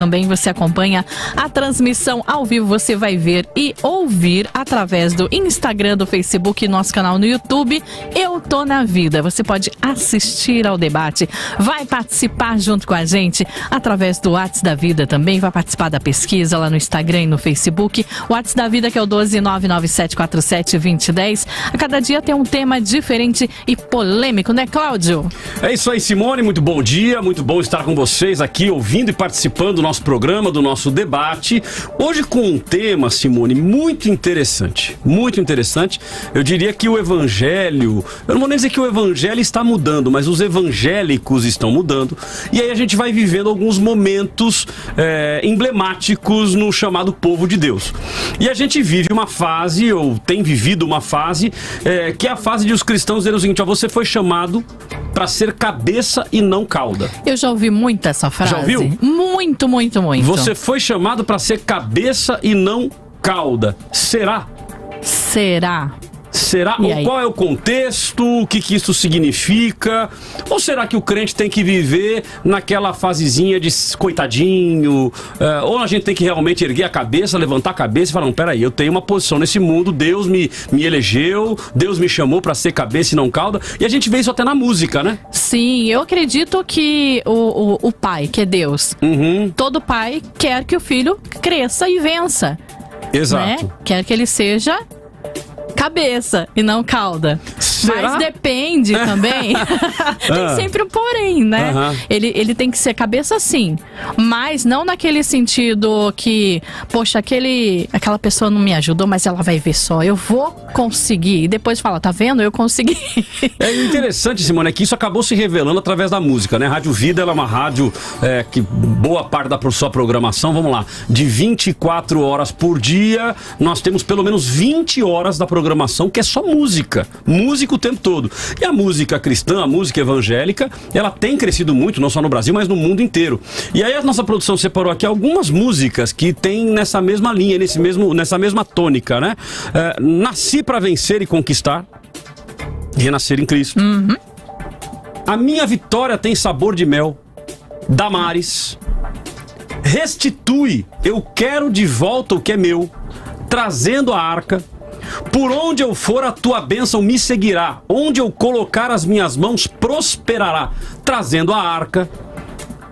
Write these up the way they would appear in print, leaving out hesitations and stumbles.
Também você acompanha a transmissão ao vivo, você vai ver e ouvir através do Instagram, do Facebook e nosso canal no YouTube. Eu tô na vida. Você pode assistir ao debate, vai participar junto com a gente através do WhatsApp da Vida também, vai participar da pesquisa lá no Instagram e no Facebook. O WhatsApp da Vida que é o 12997472010. A cada dia tem um tema diferente e polêmico, né, Cláudio? É isso aí, Simone, muito bom dia, muito bom estar com vocês aqui, ouvindo e participando do nosso programa, do nosso debate. Hoje com um tema, Simone, muito interessante. Eu diria que o evangelho, eu não vou nem dizer que o evangelho está mudando, mas os evangélicos estão mudando. E aí a gente vai vivendo alguns momentos emblemáticos no chamado povo de Deus. E a gente vive uma fase, ou tem vivido uma fase, que é a fase de os cristãos dizerem o seguinte: ó, você foi chamado para ser cabeça e não cauda. Eu já ouvi muito essa frase. Já ouviu? Muito. Você foi chamado para ser cabeça e não cauda. Será? Ou qual é o contexto? O que isso significa? Ou será que o crente tem que viver naquela fasezinha de coitadinho? Ou a gente tem que realmente erguer a cabeça, levantar a cabeça e falar: não, peraí, eu tenho uma posição nesse mundo, Deus me elegeu, Deus me chamou para ser cabeça e não cauda. E a gente vê isso até na música, né? Sim, eu acredito que o pai, que é Deus, todo pai quer que o filho cresça e vença. Exato. Né? Quer que ele seja cabeça e não cauda. Será? Mas depende também. Tem sempre um porém, né? Ele tem que ser cabeça, sim, mas não naquele sentido que, poxa, aquela pessoa não me ajudou, mas ela vai ver só, eu vou conseguir. E depois fala: tá vendo? Eu consegui. É interessante, Simone, que isso acabou se revelando através da música, né? Rádio Vida, ela é uma rádio que boa parte da sua programação, vamos lá, de 24 horas por dia, nós temos pelo menos 20 horas da programação que é só música o tempo todo. E a música cristã, a música evangélica, ela tem crescido muito, não só no Brasil, mas no mundo inteiro. E aí a nossa produção separou aqui algumas músicas que tem nessa mesma linha, nessa mesma tônica, né? Nasci para vencer e conquistar, renascer em Cristo. A minha vitória tem sabor de mel, Damares. Restitui, eu quero de volta o que é meu, trazendo a arca. Por onde eu for, a tua bênção me seguirá. Onde eu colocar as minhas mãos, prosperará. Trazendo a arca.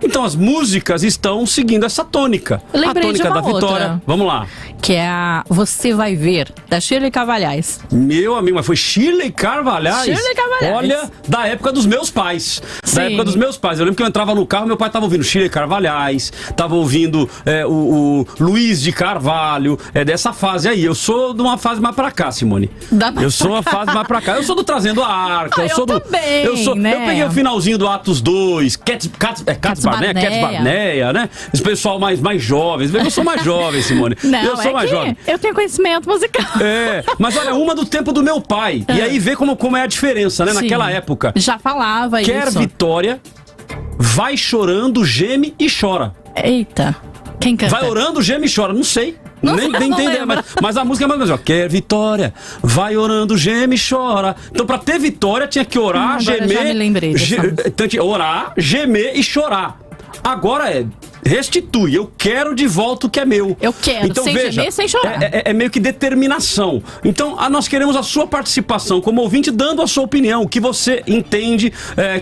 Então as músicas estão seguindo essa tônica. Lembrei a tônica de uma da vitória. outra. Vamos lá. Que é a Você Vai Ver, da Shirley Carvalhais. Meu amigo, mas foi Shirley Carvalhais? Shirley Carvalhais. Olha, da época dos meus pais. Sim. Da época dos meus pais. Eu lembro que eu entrava no carro, meu pai tava ouvindo Shirley Carvalhais, tava ouvindo o Luiz de Carvalho. É dessa fase aí. Eu sou de uma fase mais pra cá, Simone. Eu sou uma fase mais pra cá. Eu sou do Trazendo a Arca. Também, né? Eu peguei o finalzinho do Atos 2, Cats Barneia, né? Esse pessoal mais jovens. Eu sou mais jovem, Simone. Não, eu sou mais jovem. Eu tenho conhecimento musical. Mas olha, uma do tempo do meu pai. E aí vê como é a diferença, né? Sim. Naquela época. Já falava isso. Quer vitória, vai chorando, geme e chora. Eita, quem canta? Vai orando, geme e chora. Não sei. Nem entender, mas a música é mais ou menos, ó. Quer vitória, vai orando, geme e chora. Então pra ter vitória tinha que orar, gemer. Já me lembrei orar, gemer e chorar. Agora restitui, eu quero de volta o que é meu. Eu quero, então, sem veja, gemer, sem chorar. É meio que determinação. Então, nós queremos a sua participação como ouvinte, dando a sua opinião, o que você entende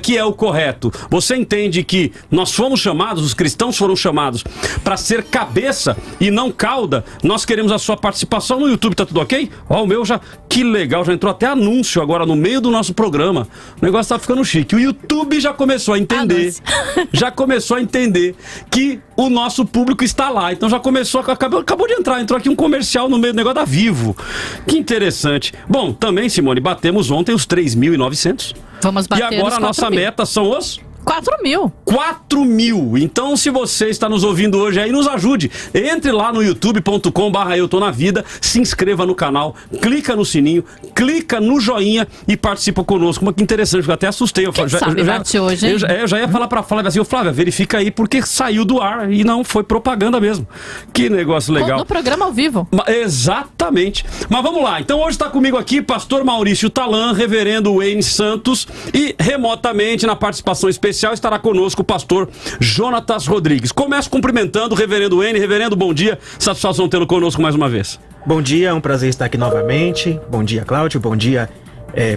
que é o correto. Você entende que nós fomos chamados, os cristãos foram chamados para ser cabeça e não cauda? Nós queremos a sua participação. No YouTube tá tudo ok? Ó, o meu já, que legal, já entrou até anúncio agora no meio do nosso programa. O negócio tá ficando chique. O YouTube já começou a entender, que o nosso público está lá. Então já começou, acabou de entrou aqui um comercial no meio do negócio da Vivo. Que interessante. Bom, também, Simone, batemos ontem os 3.900. Vamos bater. E agora a nossa meta são os 4.000. 4.000. Então, se você está nos ouvindo hoje aí, nos ajude. Entre lá no youtube.com/eutônavida, se inscreva no canal, clica no sininho, clica no joinha e participa conosco. Mas que interessante, eu até assustei. Eu já ia falar pra Flávia assim: ô Flávia, verifica aí porque saiu do ar e não foi propaganda mesmo. Que negócio legal. No programa ao vivo. Exatamente. Mas vamos lá. Então hoje está comigo aqui pastor Maurício Talan, reverendo Wayne Santos e remotamente na participação especial especial estará conosco o pastor Jonatas Rodrigues. Começo cumprimentando o reverendo N. Reverendo, bom dia, satisfação tê-lo conosco mais uma vez. Bom dia, é um prazer estar aqui novamente. Bom dia, Cláudio, bom dia,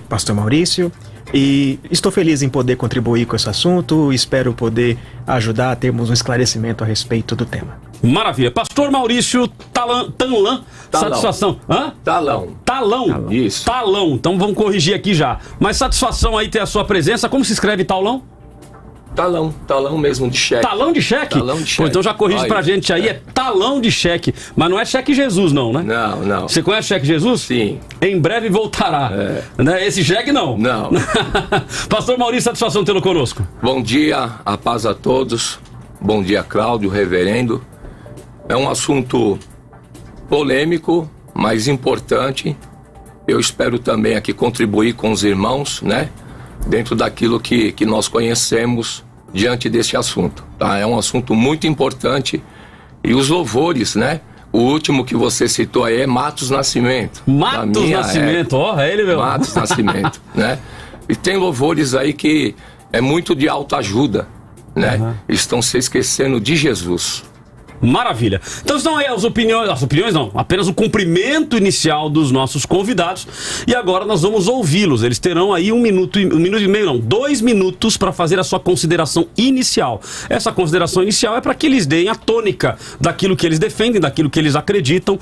pastor Maurício. E estou feliz em poder contribuir com esse assunto, espero poder ajudar a termos um esclarecimento a respeito do tema. Maravilha. Pastor Maurício Tanlan, satisfação. Hã? Talão. Isso. Talão. Então vamos corrigir aqui já. Mas satisfação aí ter a sua presença. Como se escreve talão? Talão mesmo de cheque. Talão de cheque? Talão de cheque. Pô, então já corrige pra gente aí, é talão de cheque. Mas não é cheque Jesus não, né? Não. Você conhece cheque Jesus? Sim. Em breve voltará. Né? Esse cheque não. Não. Pastor Maurício, satisfação tê-lo conosco. Bom dia, a paz a todos. Bom dia, Cláudio, reverendo. É um assunto polêmico, mas importante. Eu espero também aqui contribuir com os irmãos, né? Dentro daquilo que nós conhecemos diante deste assunto, tá? É um assunto muito importante. E os louvores, né? O último que você citou aí é Matos Nascimento. Matos Nascimento, ó, é ele mesmo. Matos Nascimento, né? E tem louvores aí que é muito de autoajuda, né? Estão se esquecendo de Jesus. Maravilha. Então estão aí as opiniões não, apenas o cumprimento inicial dos nossos convidados. E agora nós vamos ouvi-los. Eles terão aí 2 minutos para fazer a sua consideração inicial. Essa consideração inicial é para que eles deem a tônica daquilo que eles defendem, daquilo que eles acreditam.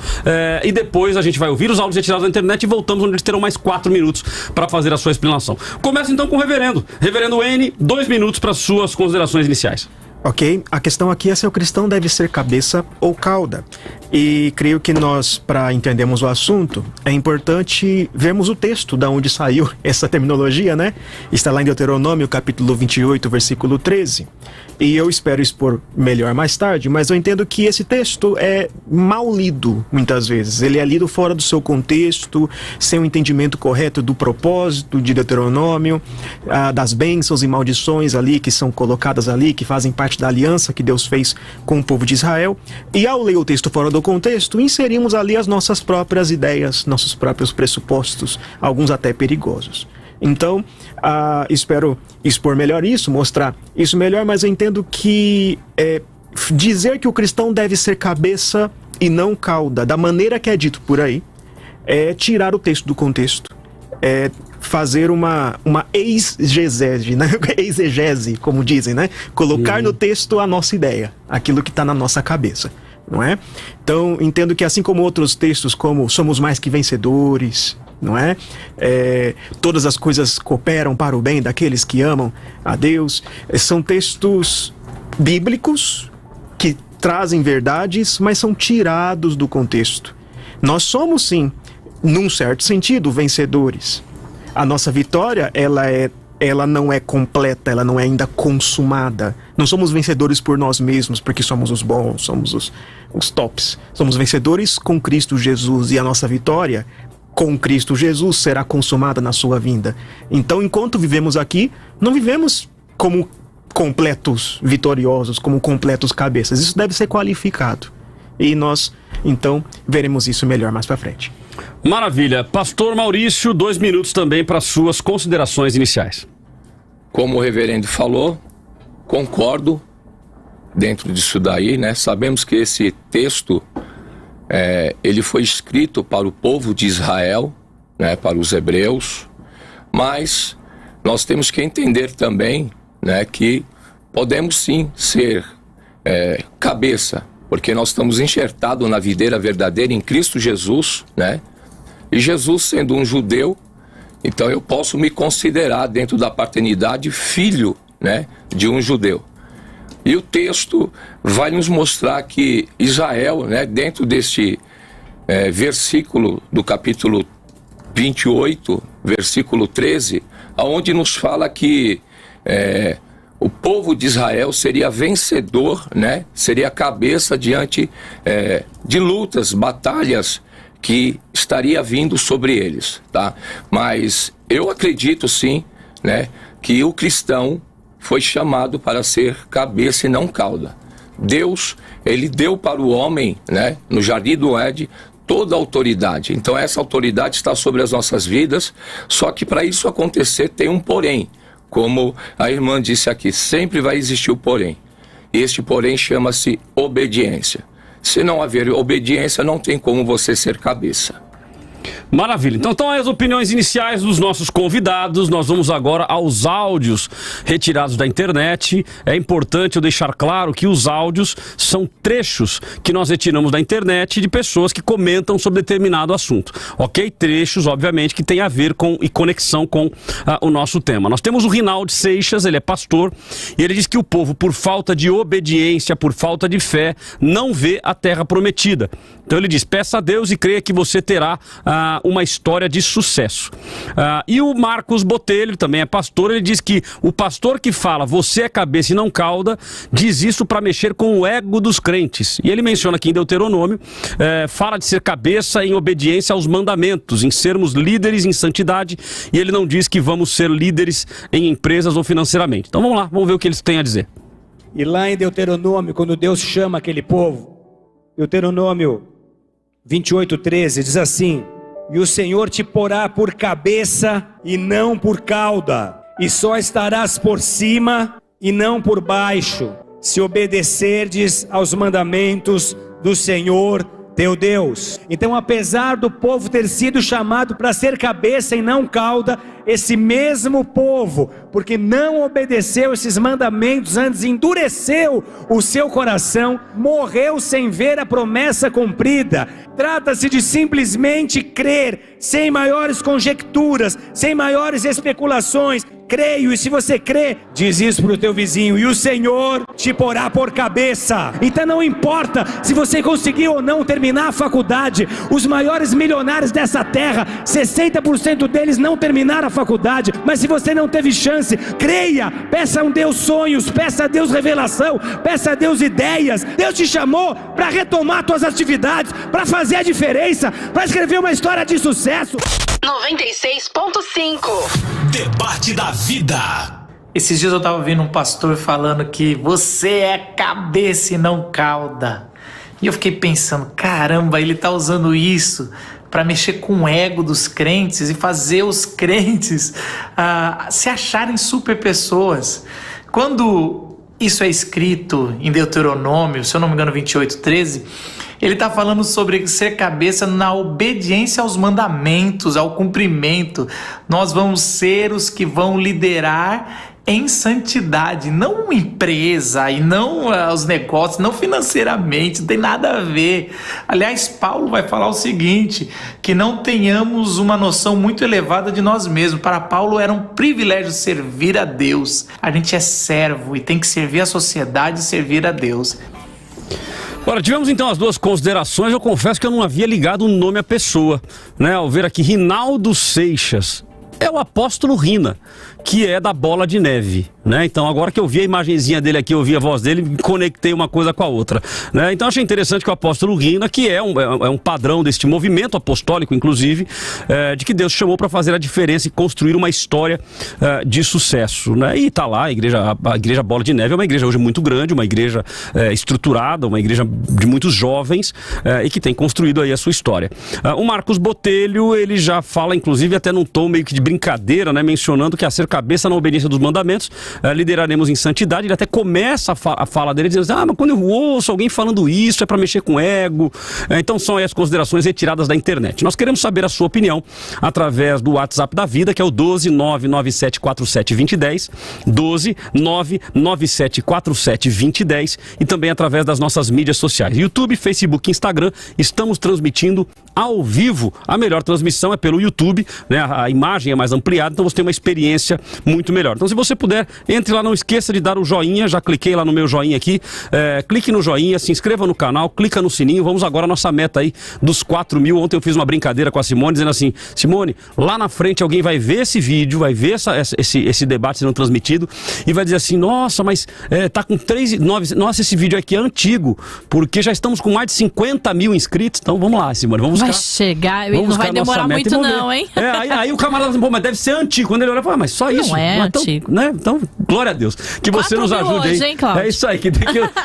E depois a gente vai ouvir os áudios retirados da internet e voltamos, onde eles terão mais 4 minutos para fazer a sua explanação. Começa então com o reverendo. Reverendo N, 2 minutos para suas considerações iniciais. Ok, a questão aqui é se o cristão deve ser cabeça ou cauda. E creio que nós, para entendermos o assunto, é importante vermos o texto da onde saiu essa terminologia, né? Está lá em Deuteronômio, capítulo 28, versículo 13. E eu espero expor melhor mais tarde, mas eu entendo que esse texto é mal lido, muitas vezes. Ele é lido fora do seu contexto, sem um entendimento correto do propósito de Deuteronômio, das bênçãos e maldições ali que são colocadas ali, que fazem parte da aliança que Deus fez com o povo de Israel. E ao ler o texto fora do contexto, inserimos ali as nossas próprias ideias, nossos próprios pressupostos, alguns até perigosos. Então, espero expor melhor isso, mostrar isso melhor, mas eu entendo que dizer que o cristão deve ser cabeça e não cauda, da maneira que é dito por aí, é tirar o texto do contexto, é fazer uma exegese, né? Exegese, como dizem, né? Colocar no texto a nossa ideia, aquilo que está na nossa cabeça, não é? Então, entendo que assim como outros textos, como somos mais que vencedores, não é? Todas as coisas cooperam para o bem daqueles que amam a Deus, são textos bíblicos que trazem verdades, mas são tirados do contexto. Nós somos, sim, num certo sentido, vencedores. A nossa vitória, ela não é completa, ela não é ainda consumada. Não somos vencedores por nós mesmos, porque somos os bons, somos os tops. Somos vencedores com Cristo Jesus, e a nossa vitória com Cristo Jesus será consumada na sua vinda. Então, enquanto vivemos aqui, não vivemos como completos vitoriosos, como completos cabeças. Isso deve ser qualificado. E nós, então, veremos isso melhor mais para frente. Maravilha. Pastor Maurício, 2 minutos também para suas considerações iniciais. Como o reverendo falou, concordo dentro disso daí, né? Sabemos que esse texto, ele foi escrito para o povo de Israel, né? Para os hebreus, mas nós temos que entender também, né? Que podemos sim ser cabeça, porque nós estamos enxertados na videira verdadeira em Cristo Jesus, né? E Jesus sendo um judeu, então eu posso me considerar dentro da paternidade filho, né, de um judeu. E o texto vai nos mostrar que Israel, né, dentro deste versículo do capítulo 28, versículo 13, onde nos fala que o povo de Israel seria vencedor, né? Seria cabeça diante de lutas, batalhas que estaria vindo sobre eles, tá? Mas eu acredito sim, né, que o cristão foi chamado para ser cabeça e não cauda. Deus, ele deu para o homem, né, no jardim do Éden, toda a autoridade. Então essa autoridade está sobre as nossas vidas, só que para isso acontecer tem um porém. como a irmã disse aqui, sempre vai existir o porém. Este porém chama-se obediência. Se não haver obediência, não tem como você ser cabeça. Maravilha. Então estão aí as opiniões iniciais dos nossos convidados. Nós vamos agora aos áudios retirados da internet. É importante eu deixar claro que os áudios são trechos que nós retiramos da internet de pessoas que comentam sobre determinado assunto. Ok? Trechos, obviamente, que tem a ver com e conexão com o nosso tema. Nós temos o Rinaldo Seixas, ele é pastor, e ele diz que o povo, por falta de obediência, por falta de fé, não vê a terra prometida. Então ele diz, peça a Deus e creia que você terá uma história de sucesso. E o Marcos Botelho, também é pastor, ele diz que o pastor que fala você é cabeça e não cauda, diz isso para mexer com o ego dos crentes. E ele menciona aqui em Deuteronômio, fala de ser cabeça em obediência aos mandamentos, em sermos líderes em santidade, e ele não diz que vamos ser líderes em empresas ou financeiramente. Então vamos lá, vamos ver o que eles têm a dizer. E lá em Deuteronômio, quando Deus chama aquele povo, Deuteronômio 28:13 diz assim: e o Senhor te porá por cabeça e não por cauda, e só estarás por cima e não por baixo, se obedecerdes aos mandamentos do Senhor teu Deus. Então, apesar do povo ter sido chamado para ser cabeça e não cauda, esse mesmo povo, porque não obedeceu esses mandamentos antes, endureceu o seu coração, morreu sem ver a promessa cumprida. Trata-se de simplesmente crer, sem maiores conjecturas, sem maiores especulações. Creio, e se você crê, diz isso para o teu vizinho, e o Senhor te porá por cabeça. Então não importa se você conseguiu ou não terminar a faculdade. Os maiores milionários dessa terra, 60% deles não terminaram a faculdade. Mas se você não teve chance, creia, peça a Deus sonhos, peça a Deus revelação, peça a Deus ideias. Deus te chamou para retomar suas atividades, para fazer a diferença, para escrever uma história de sucesso. 96.5 Debate da Vida. Esses dias eu tava ouvindo um pastor falando que você é cabeça e não cauda. E eu fiquei pensando, caramba, ele tá usando isso para mexer com o ego dos crentes e fazer os crentes se acharem super pessoas. Quando isso é escrito em Deuteronômio, se eu não me engano 28:13, ele está falando sobre ser cabeça na obediência aos mandamentos, ao cumprimento. Nós vamos ser os que vão liderar em santidade, não empresa e não os negócios, não financeiramente, não tem nada a ver. Aliás, Paulo vai falar o seguinte, que não tenhamos uma noção muito elevada de nós mesmos. Para Paulo era um privilégio servir a Deus. A gente é servo e tem que servir a sociedade e servir a Deus. Ora, tivemos então as duas considerações. Eu confesso que eu não havia ligado o nome à pessoa, né? Ao ver aqui, Rinaldo Seixas. É o apóstolo Rina, que é da Bola de Neve, né? Então agora que eu vi a imagenzinha dele aqui, eu vi a voz dele, conectei uma coisa com a outra, né? Então achei interessante que o apóstolo Rina, que é um padrão deste movimento apostólico, inclusive, de que Deus chamou para fazer a diferença e construir uma história de sucesso, né? E tá lá, a igreja Bola de Neve é uma igreja hoje muito grande, uma igreja estruturada, uma igreja de muitos jovens e que tem construído aí a sua história. O Marcos Botelho, ele já fala, inclusive, até num tom meio que de brincadeira, né? Mencionando que a ser cabeça na obediência dos mandamentos, lideraremos em santidade. Ele até começa a fala dele dizendo assim, mas quando eu ouço alguém falando isso é para mexer com ego. Então são aí as considerações retiradas da internet. Nós queremos saber a sua opinião através do WhatsApp da Vida, que é o 12997472010, 12997472010, e também através das nossas mídias sociais, YouTube, Facebook, Instagram. Estamos transmitindo ao vivo. A melhor transmissão é pelo YouTube, né? A imagem é mais ampliada, então você tem uma experiência muito melhor. Então se você puder, entre lá, não esqueça de dar o joinha. Já cliquei lá no meu joinha aqui, clique no joinha, se inscreva no canal, clica no sininho. Vamos agora à nossa meta aí dos 4.000. Ontem eu fiz uma brincadeira com a Simone, dizendo assim, Simone, lá na frente alguém vai ver esse vídeo, vai ver esse debate sendo transmitido e vai dizer assim, nossa, mas tá com 3,9, nossa, esse vídeo aqui é antigo, porque já estamos com mais de 50.000 inscritos. Então vamos lá, Simone, vamos buscar. Vai chegar, não vai demorar muito não, hein? Aí o camarada assim, pô, mas deve ser antigo. Quando ele olha, fala, mas só isso? Não é antigo. Né? Então Glória a Deus. Que você nos ajude hoje, aí. Hein, Cláudio? É isso aí.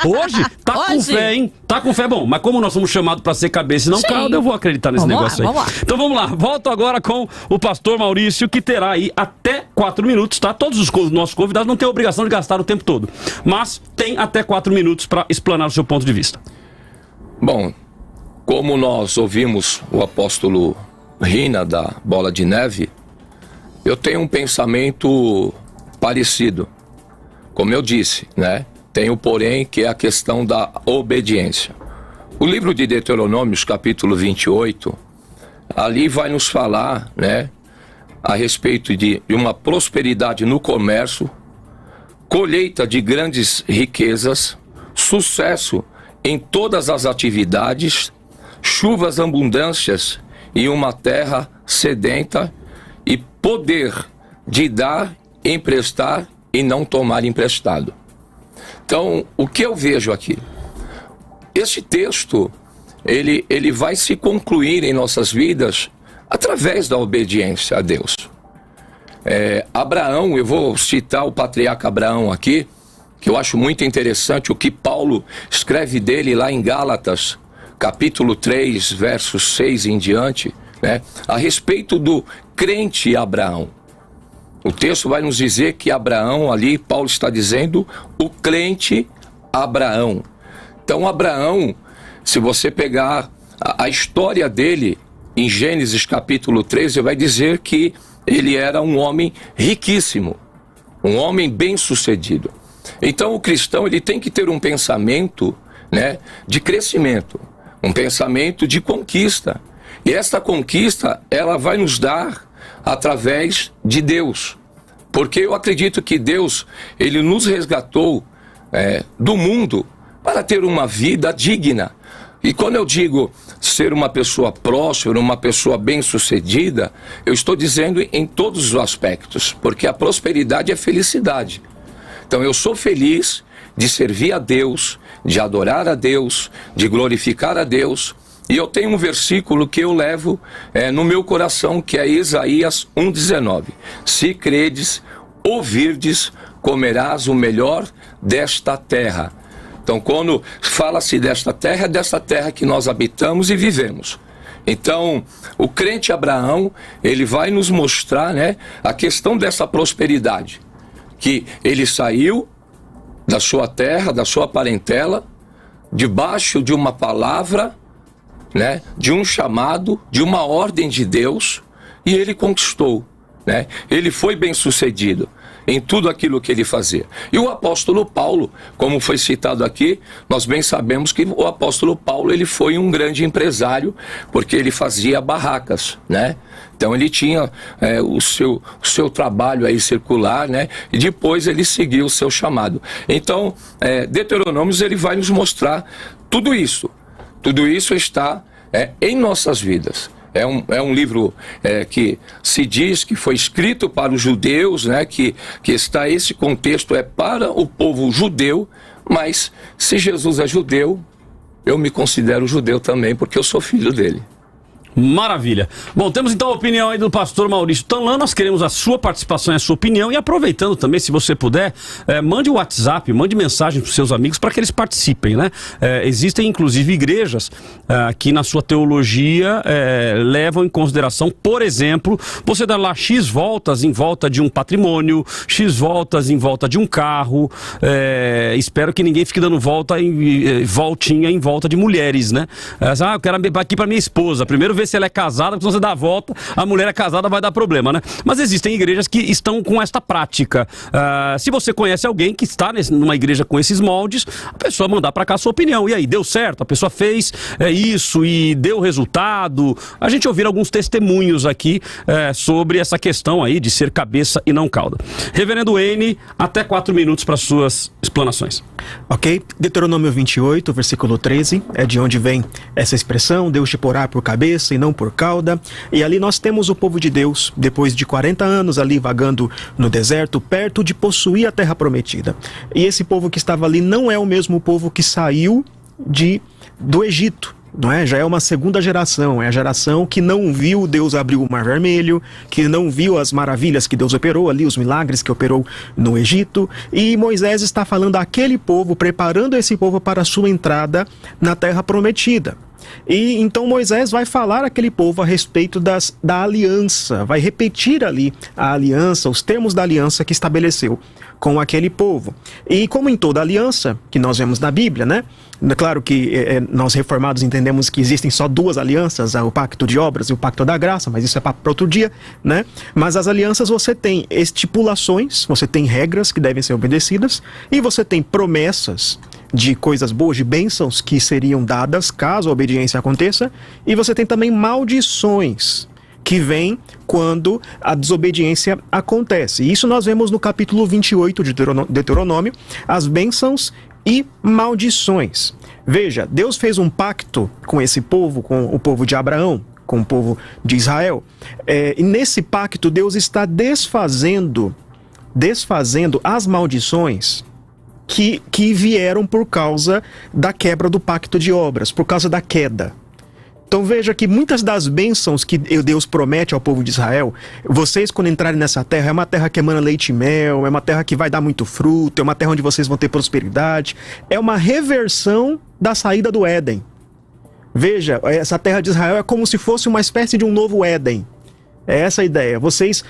Hoje tá com fé, hein? Tá com fé. Bom, mas como nós somos chamados para ser cabeça e não cauda, eu vou acreditar nesse negócio aí. Vamos lá. Então vamos lá. Volto agora com o pastor Maurício, que terá aí até 4 minutos, tá? Todos os nossos convidados não têm a obrigação de gastar o tempo todo, mas tem até 4 minutos para explanar o seu ponto de vista. Bom, como nós ouvimos o apóstolo Rina da Bola de Neve, eu tenho um pensamento parecido. Como eu disse, né? Tenho, porém, que é a questão da obediência. O livro de Deuteronômios, capítulo 28, ali vai nos falar, né, a respeito de uma prosperidade no comércio, colheita de grandes riquezas, sucesso em todas as atividades, chuvas abundâncias e uma terra sedenta, e poder de dar, emprestar e não tomar emprestado. Então, o que eu vejo aqui? Esse texto, ele vai se concluir em nossas vidas através da obediência a Deus. Abraão, eu vou citar o patriarca Abraão aqui, que eu acho muito interessante o que Paulo escreve dele lá em Gálatas, capítulo 3, versos 6 em diante, né, a respeito do crente Abraão. O texto vai nos dizer que Abraão, ali, Paulo está dizendo, o crente Abraão. Então, Abraão, se você pegar a história dele, em Gênesis capítulo 13, vai dizer que ele era um homem riquíssimo, um homem bem-sucedido. Então, o cristão, ele tem que ter um pensamento, né, de crescimento, um pensamento de conquista. E esta conquista, ela vai nos dar através de Deus. Porque eu acredito que Deus, ele nos resgatou do mundo para ter uma vida digna. E quando eu digo ser uma pessoa próspera, uma pessoa bem-sucedida, eu estou dizendo em todos os aspectos, porque a prosperidade é felicidade. Então eu sou feliz de servir a Deus, de adorar a Deus, de glorificar a Deus. E eu tenho um versículo que eu levo no meu coração, que é Isaías 1,19. Se credes, ouvirdes, comerás o melhor desta terra. Então, quando fala-se desta terra, é desta terra que nós habitamos e vivemos. Então, o crente Abraão, ele vai nos mostrar, né, a questão dessa prosperidade. Que ele saiu da sua terra, da sua parentela, debaixo de uma palavra, né, de um chamado, de uma ordem de Deus, e ele conquistou, né? Ele foi bem-sucedido em tudo aquilo que ele fazia. E o apóstolo Paulo, como foi citado aqui, nós bem sabemos que o apóstolo Paulo, ele foi um grande empresário, porque ele fazia barracas, né? Então ele tinha o seu trabalho aí circular, né? E depois ele seguiu o seu chamado. Então, Deuteronômios, ele vai nos mostrar tudo isso. Tudo isso está em nossas vidas. É um livro que se diz que foi escrito para os judeus, né? Que está esse contexto para o povo judeu, mas se Jesus é judeu, eu me considero judeu também, porque eu sou filho dele. Maravilha. Bom, temos então a opinião aí do pastor Maurício Tanlan. Nós queremos a sua participação e a sua opinião. E aproveitando também, se você puder, mande o WhatsApp, mande mensagem para os seus amigos para que eles participem, né? Existem inclusive igrejas que na sua teologia levam em consideração, por exemplo, você dar lá X voltas em volta de um patrimônio, X voltas em volta de um carro. Espero que ninguém fique dando voltinha em volta de mulheres, né? Eu quero aqui para minha esposa. Primeiro ver se ela é casada, porque se você dá a volta, a mulher é casada, vai dar problema, né? Mas existem igrejas que estão com esta prática. Se você conhece alguém que está numa igreja com esses moldes, a pessoa mandar para cá a sua opinião. E aí, deu certo? A pessoa fez isso e deu resultado? A gente ouvir alguns testemunhos aqui sobre essa questão aí de ser cabeça e não cauda. Reverendo N, até 4 minutos para suas explanações. Ok, Deuteronômio 28, versículo 13, é de onde vem essa expressão, Deus te porá por cabeça e não por cauda. E ali nós temos o povo de Deus, depois de 40 anos ali vagando no deserto, perto de possuir a terra prometida. E esse povo que estava ali não é o mesmo povo que saiu do Egito. não é? Já é uma segunda geração, é a geração que não viu Deus abrir o Mar Vermelho, que não viu as maravilhas que Deus operou ali, os milagres que operou no Egito, e Moisés está falando àquele povo, preparando esse povo para a sua entrada na Terra Prometida. E então Moisés vai falar àquele povo a respeito da aliança, vai repetir ali a aliança, os termos da aliança que estabeleceu com aquele povo. E como em toda aliança que nós vemos na Bíblia, né? Claro que nós reformados entendemos que existem só duas alianças, o pacto de obras e o pacto da graça, mas isso é para outro dia, né? Mas as alianças você tem estipulações, você tem regras que devem ser obedecidas e você tem promessas de coisas boas, de bênçãos que seriam dadas caso a obediência aconteça, e você tem também maldições que vêm quando a desobediência acontece. E isso nós vemos no capítulo 28 de Deuteronômio, as bênçãos e maldições. Veja, Deus fez um pacto com esse povo, com o povo de Abraão, com o povo de Israel. E nesse pacto Deus está desfazendo as maldições que vieram por causa da quebra do pacto de obras, por causa da queda. Então veja que muitas das bênçãos que Deus promete ao povo de Israel, vocês quando entrarem nessa terra, é uma terra que emana leite e mel, é uma terra que vai dar muito fruto, é uma terra onde vocês vão ter prosperidade, é uma reversão da saída do Éden. Veja, essa terra de Israel é como se fosse uma espécie de um novo Éden. É essa a ideia. Vocês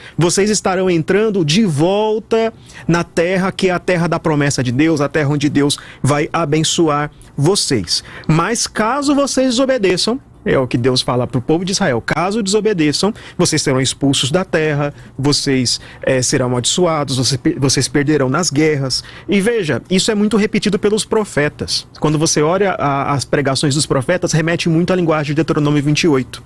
estarão entrando de volta na terra que é a terra da promessa de Deus, a terra onde Deus vai abençoar vocês. Mas caso vocês desobedeçam, é o que Deus fala para o povo de Israel, caso desobedeçam, vocês serão expulsos da terra, vocês serão amaldiçoados, vocês perderão nas guerras. E veja, isso é muito repetido pelos profetas. Quando você olha as pregações dos profetas, remete muito à linguagem de Deuteronômio 28.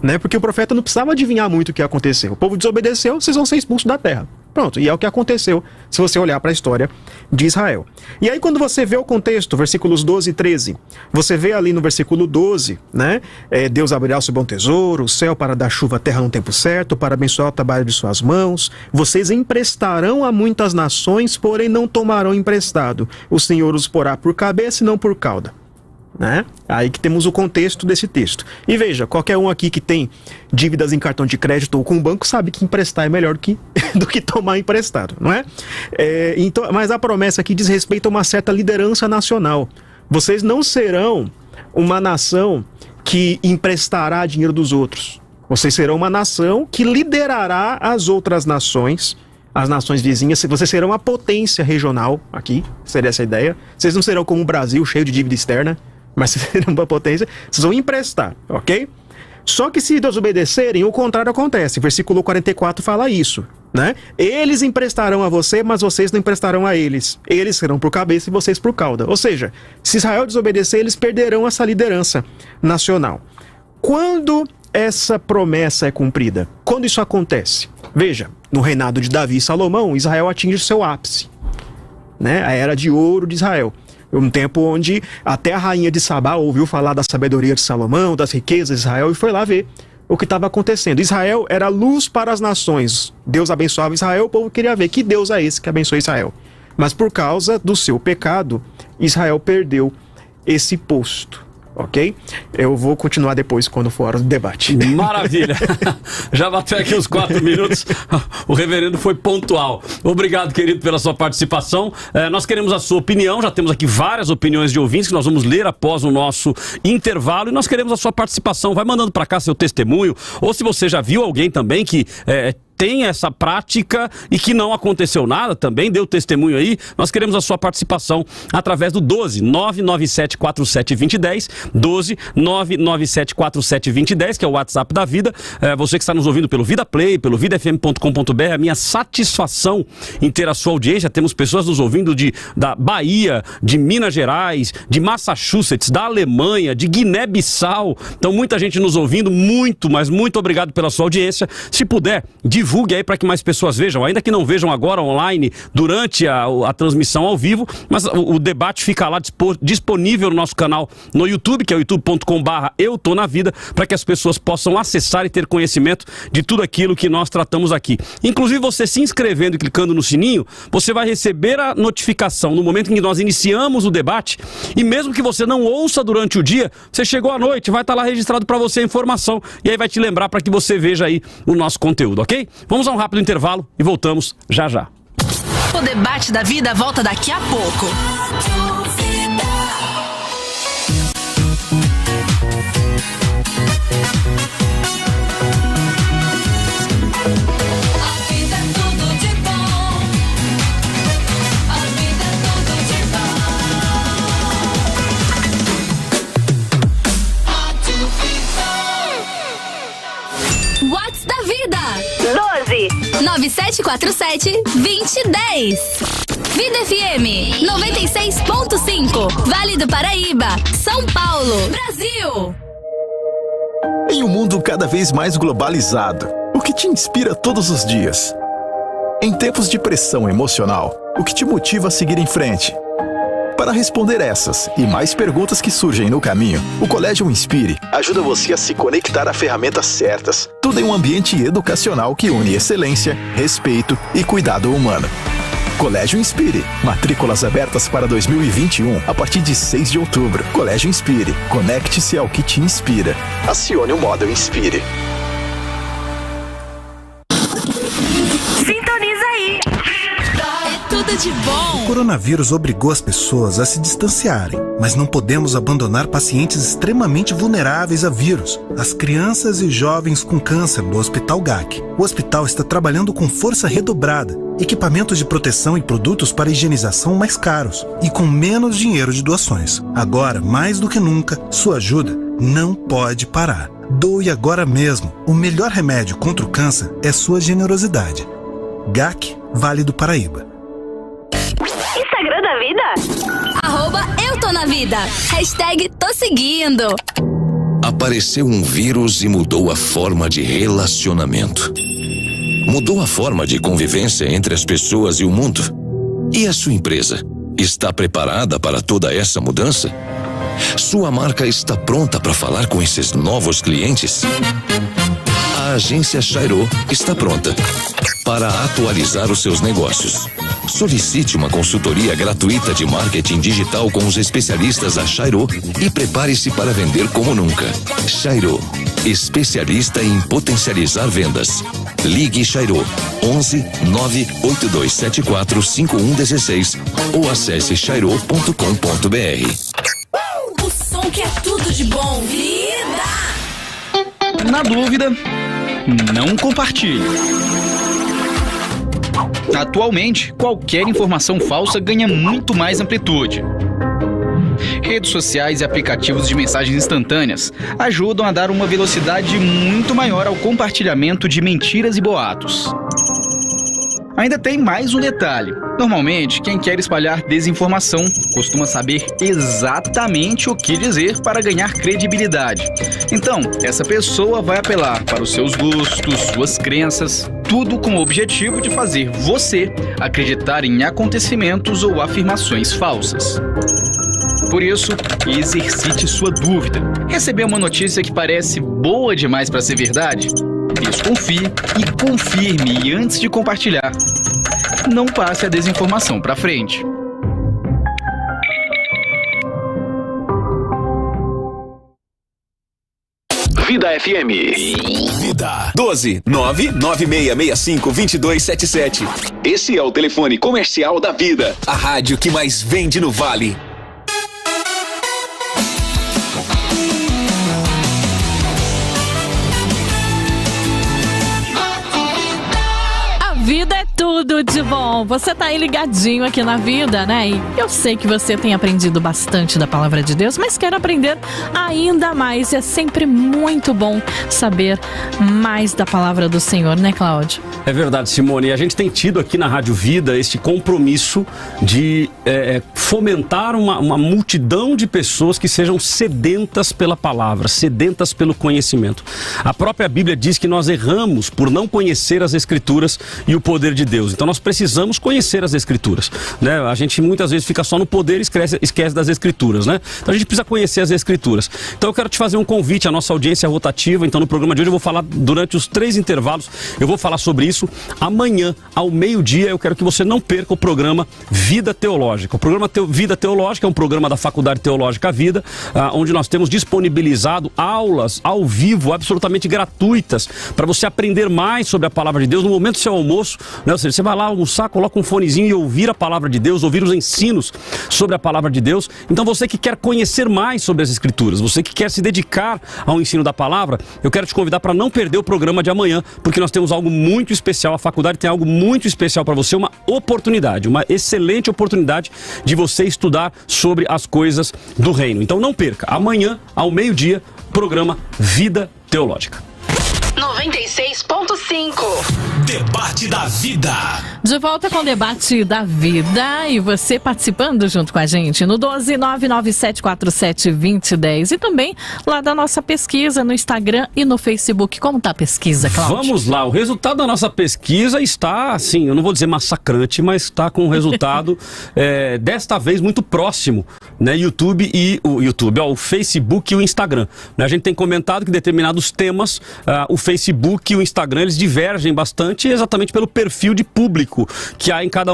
Né? Porque o profeta não precisava adivinhar muito o que ia acontecer. O povo desobedeceu, vocês vão ser expulsos da terra. Pronto, e é o que aconteceu se você olhar para a história de Israel. E aí quando você vê o contexto, versículos 12 e 13, você vê ali no versículo 12, né? Deus abrirá o seu bom tesouro, o céu para dar chuva à terra no tempo certo, para abençoar o trabalho de suas mãos. Vocês emprestarão a muitas nações, porém não tomarão emprestado. O Senhor os porá por cabeça e não por cauda. Né? Aí que temos o contexto desse texto. E veja, qualquer um aqui que tem dívidas em cartão de crédito ou com o banco sabe que emprestar é melhor do que tomar emprestado, não é? Então, mas a promessa aqui diz respeito a uma certa liderança nacional. Vocês não serão uma nação que emprestará dinheiro dos outros. Vocês serão uma nação que liderará as outras nações, as nações vizinhas. Vocês serão uma potência regional aqui, seria essa a ideia. Vocês não serão como o Brasil, cheio de dívida externa, mas vocês serão uma potência, vocês vão emprestar, ok? Só que se desobedecerem, o contrário acontece. Versículo 44 fala isso, né? Eles emprestarão a você, mas vocês não emprestarão a eles. Eles serão por cabeça e vocês por cauda. Ou seja, se Israel desobedecer, eles perderão essa liderança nacional. Quando essa promessa é cumprida? Quando isso acontece? Veja, no reinado de Davi e Salomão, Israel atinge o seu ápice, né? A era de ouro de Israel. Um tempo onde até a rainha de Sabá ouviu falar da sabedoria de Salomão, das riquezas de Israel, e foi lá ver o que estava acontecendo. Israel era luz para as nações. Deus abençoava Israel, o povo queria ver que Deus é esse que abençoa Israel. Mas por causa do seu pecado, Israel perdeu esse posto. Ok? Eu vou continuar depois quando for a hora do debate. Maravilha! Já bateu aqui os 4 minutos. O reverendo foi pontual. Obrigado, querido, pela sua participação. Nós queremos a sua opinião. Já temos aqui várias opiniões de ouvintes que nós vamos ler após o nosso intervalo. E nós queremos a sua participação. Vai mandando para cá seu testemunho. Ou se você já viu alguém também que tem essa prática e que não aconteceu nada também, deu testemunho aí, nós queremos a sua participação através do 12 997 47 2010, 12 997 47 2010, que é o WhatsApp da Vida. Você que está nos ouvindo pelo Vida Play, pelo vidafm.com.br, a minha satisfação em ter a sua audiência. Temos pessoas nos ouvindo da Bahia, de Minas Gerais, de Massachusetts, da Alemanha, de Guiné-Bissau. Então muita gente nos ouvindo, mas muito obrigado pela sua audiência. Se puder, divulgue divulgue aí para que mais pessoas vejam, ainda que não vejam agora online, durante a transmissão ao vivo, mas o debate fica lá disponível no nosso canal no YouTube, que é o youtube.com/Eu Tô Na Vida, para que as pessoas possam acessar e ter conhecimento de tudo aquilo que nós tratamos aqui. Inclusive, você se inscrevendo e clicando no sininho, você vai receber a notificação no momento em que nós iniciamos o debate, e mesmo que você não ouça durante o dia, você chegou à noite, vai estar lá registrado para você a informação, e aí vai te lembrar para que você veja aí o nosso conteúdo, ok? Vamos a um rápido intervalo e voltamos já já. O debate da vida volta daqui a pouco. Whats da Vida 9747-2010. Vida FM 96.5 Vale do Paraíba, São Paulo, Brasil. Em um mundo cada vez mais globalizado, o que te inspira todos os dias? Em tempos de pressão emocional, o que te motiva a seguir em frente? Para responder essas e mais perguntas que surgem no caminho, o Colégio Inspire ajuda você a se conectar a ferramentas certas. Tudo em um ambiente educacional que une excelência, respeito e cuidado humano. Colégio Inspire. Matrículas abertas para 2021 a partir de 6 de outubro. Colégio Inspire. Conecte-se ao que te inspira. Acione o modo Inspire. Sintoniza aí. Tudo de bom. O coronavírus obrigou as pessoas a se distanciarem, mas não podemos abandonar pacientes extremamente vulneráveis a vírus, as crianças e jovens com câncer do Hospital GAC. O hospital está trabalhando com força redobrada, equipamentos de proteção e produtos para higienização mais caros e com menos dinheiro de doações. Agora, mais do que nunca, sua ajuda não pode parar. Doe agora mesmo. O melhor remédio contra o câncer é sua generosidade. GAC, Vale do Paraíba. Instagram da Vida? @Eu Tô Na Vida. Hashtag tô seguindo. Apareceu um vírus e mudou a forma de relacionamento. Mudou a forma de convivência entre as pessoas e o mundo. E a sua empresa? Está preparada para toda essa mudança? Sua marca está pronta para falar com esses novos clientes? A agência Chairo está pronta para atualizar os seus negócios. Solicite uma consultoria gratuita de marketing digital com os especialistas da Chairo e prepare-se para vender como nunca. Chairo, especialista em potencializar vendas. Ligue Chairo 11 98274 5116 ou acesse chairo.com.br. O som que é tudo de bom. Vida! Na dúvida, não compartilhe. Atualmente, qualquer informação falsa ganha muito mais amplitude. Redes sociais e aplicativos de mensagens instantâneas ajudam a dar uma velocidade muito maior ao compartilhamento de mentiras e boatos. Ainda tem mais um detalhe. Normalmente, quem quer espalhar desinformação costuma saber exatamente o que dizer para ganhar credibilidade. Então, essa pessoa vai apelar para os seus gostos, suas crenças, tudo com o objetivo de fazer você acreditar em acontecimentos ou afirmações falsas. Por isso, exercite sua dúvida. Recebeu uma notícia que parece boa demais para ser verdade? Desconfie e confirme antes de compartilhar. Não passe a desinformação para frente. Vida FM. Vida 12 99665 2277. Esse é o telefone comercial da Vida, a rádio que mais vende no Vale. Vida é tudo tudo de bom. Você tá aí ligadinho aqui na vida, né? E eu sei que você tem aprendido bastante da palavra de Deus, mas quer aprender ainda mais. E é sempre muito bom saber mais da palavra do Senhor, né, Cláudio? É verdade, Simone. A gente tem tido aqui na Rádio Vida este compromisso de fomentar uma multidão de pessoas que sejam sedentas pela palavra, sedentas pelo conhecimento. A própria Bíblia diz que nós erramos por não conhecer as Escrituras e o poder de Deus. Então nós precisamos conhecer as Escrituras, né? A gente muitas vezes fica só no poder e esquece das Escrituras, né? Então a gente precisa conhecer as Escrituras. Então eu quero te fazer um convite à nossa audiência rotativa. Então no programa de hoje eu vou falar durante os 3 intervalos, eu vou falar sobre isso. Amanhã, ao meio-dia, eu quero que você não perca o programa Vida Teológica. O programa Vida Teológica é um programa da Faculdade Teológica Vida, onde nós temos disponibilizado aulas ao vivo, absolutamente gratuitas, para você aprender mais sobre a palavra de Deus no momento do seu almoço, né? Ou seja, você vai lá almoçar, coloca um fonezinho e ouvir a palavra de Deus, ouvir os ensinos sobre a palavra de Deus. Então você que quer conhecer mais sobre as Escrituras, você que quer se dedicar ao ensino da palavra, eu quero te convidar para não perder o programa de amanhã, porque nós temos algo muito especial. A faculdade tem algo muito especial para você, uma oportunidade, uma excelente oportunidade de você estudar sobre as coisas do reino. Então não perca, amanhã ao meio-dia, programa Vida Teológica. 96.5 Debate da Vida. De volta com o Debate da Vida e você participando junto com a gente no 12997472010 e também lá da nossa pesquisa no Instagram e no Facebook. Como tá a pesquisa, Cláudio? Vamos lá, o resultado da nossa pesquisa está, assim, eu não vou dizer massacrante, mas está com um resultado desta vez muito próximo, né? O Facebook e o Instagram. Né? A gente tem comentado que determinados temas, o Facebook e o Instagram, eles divergem bastante exatamente pelo perfil de público que há em cada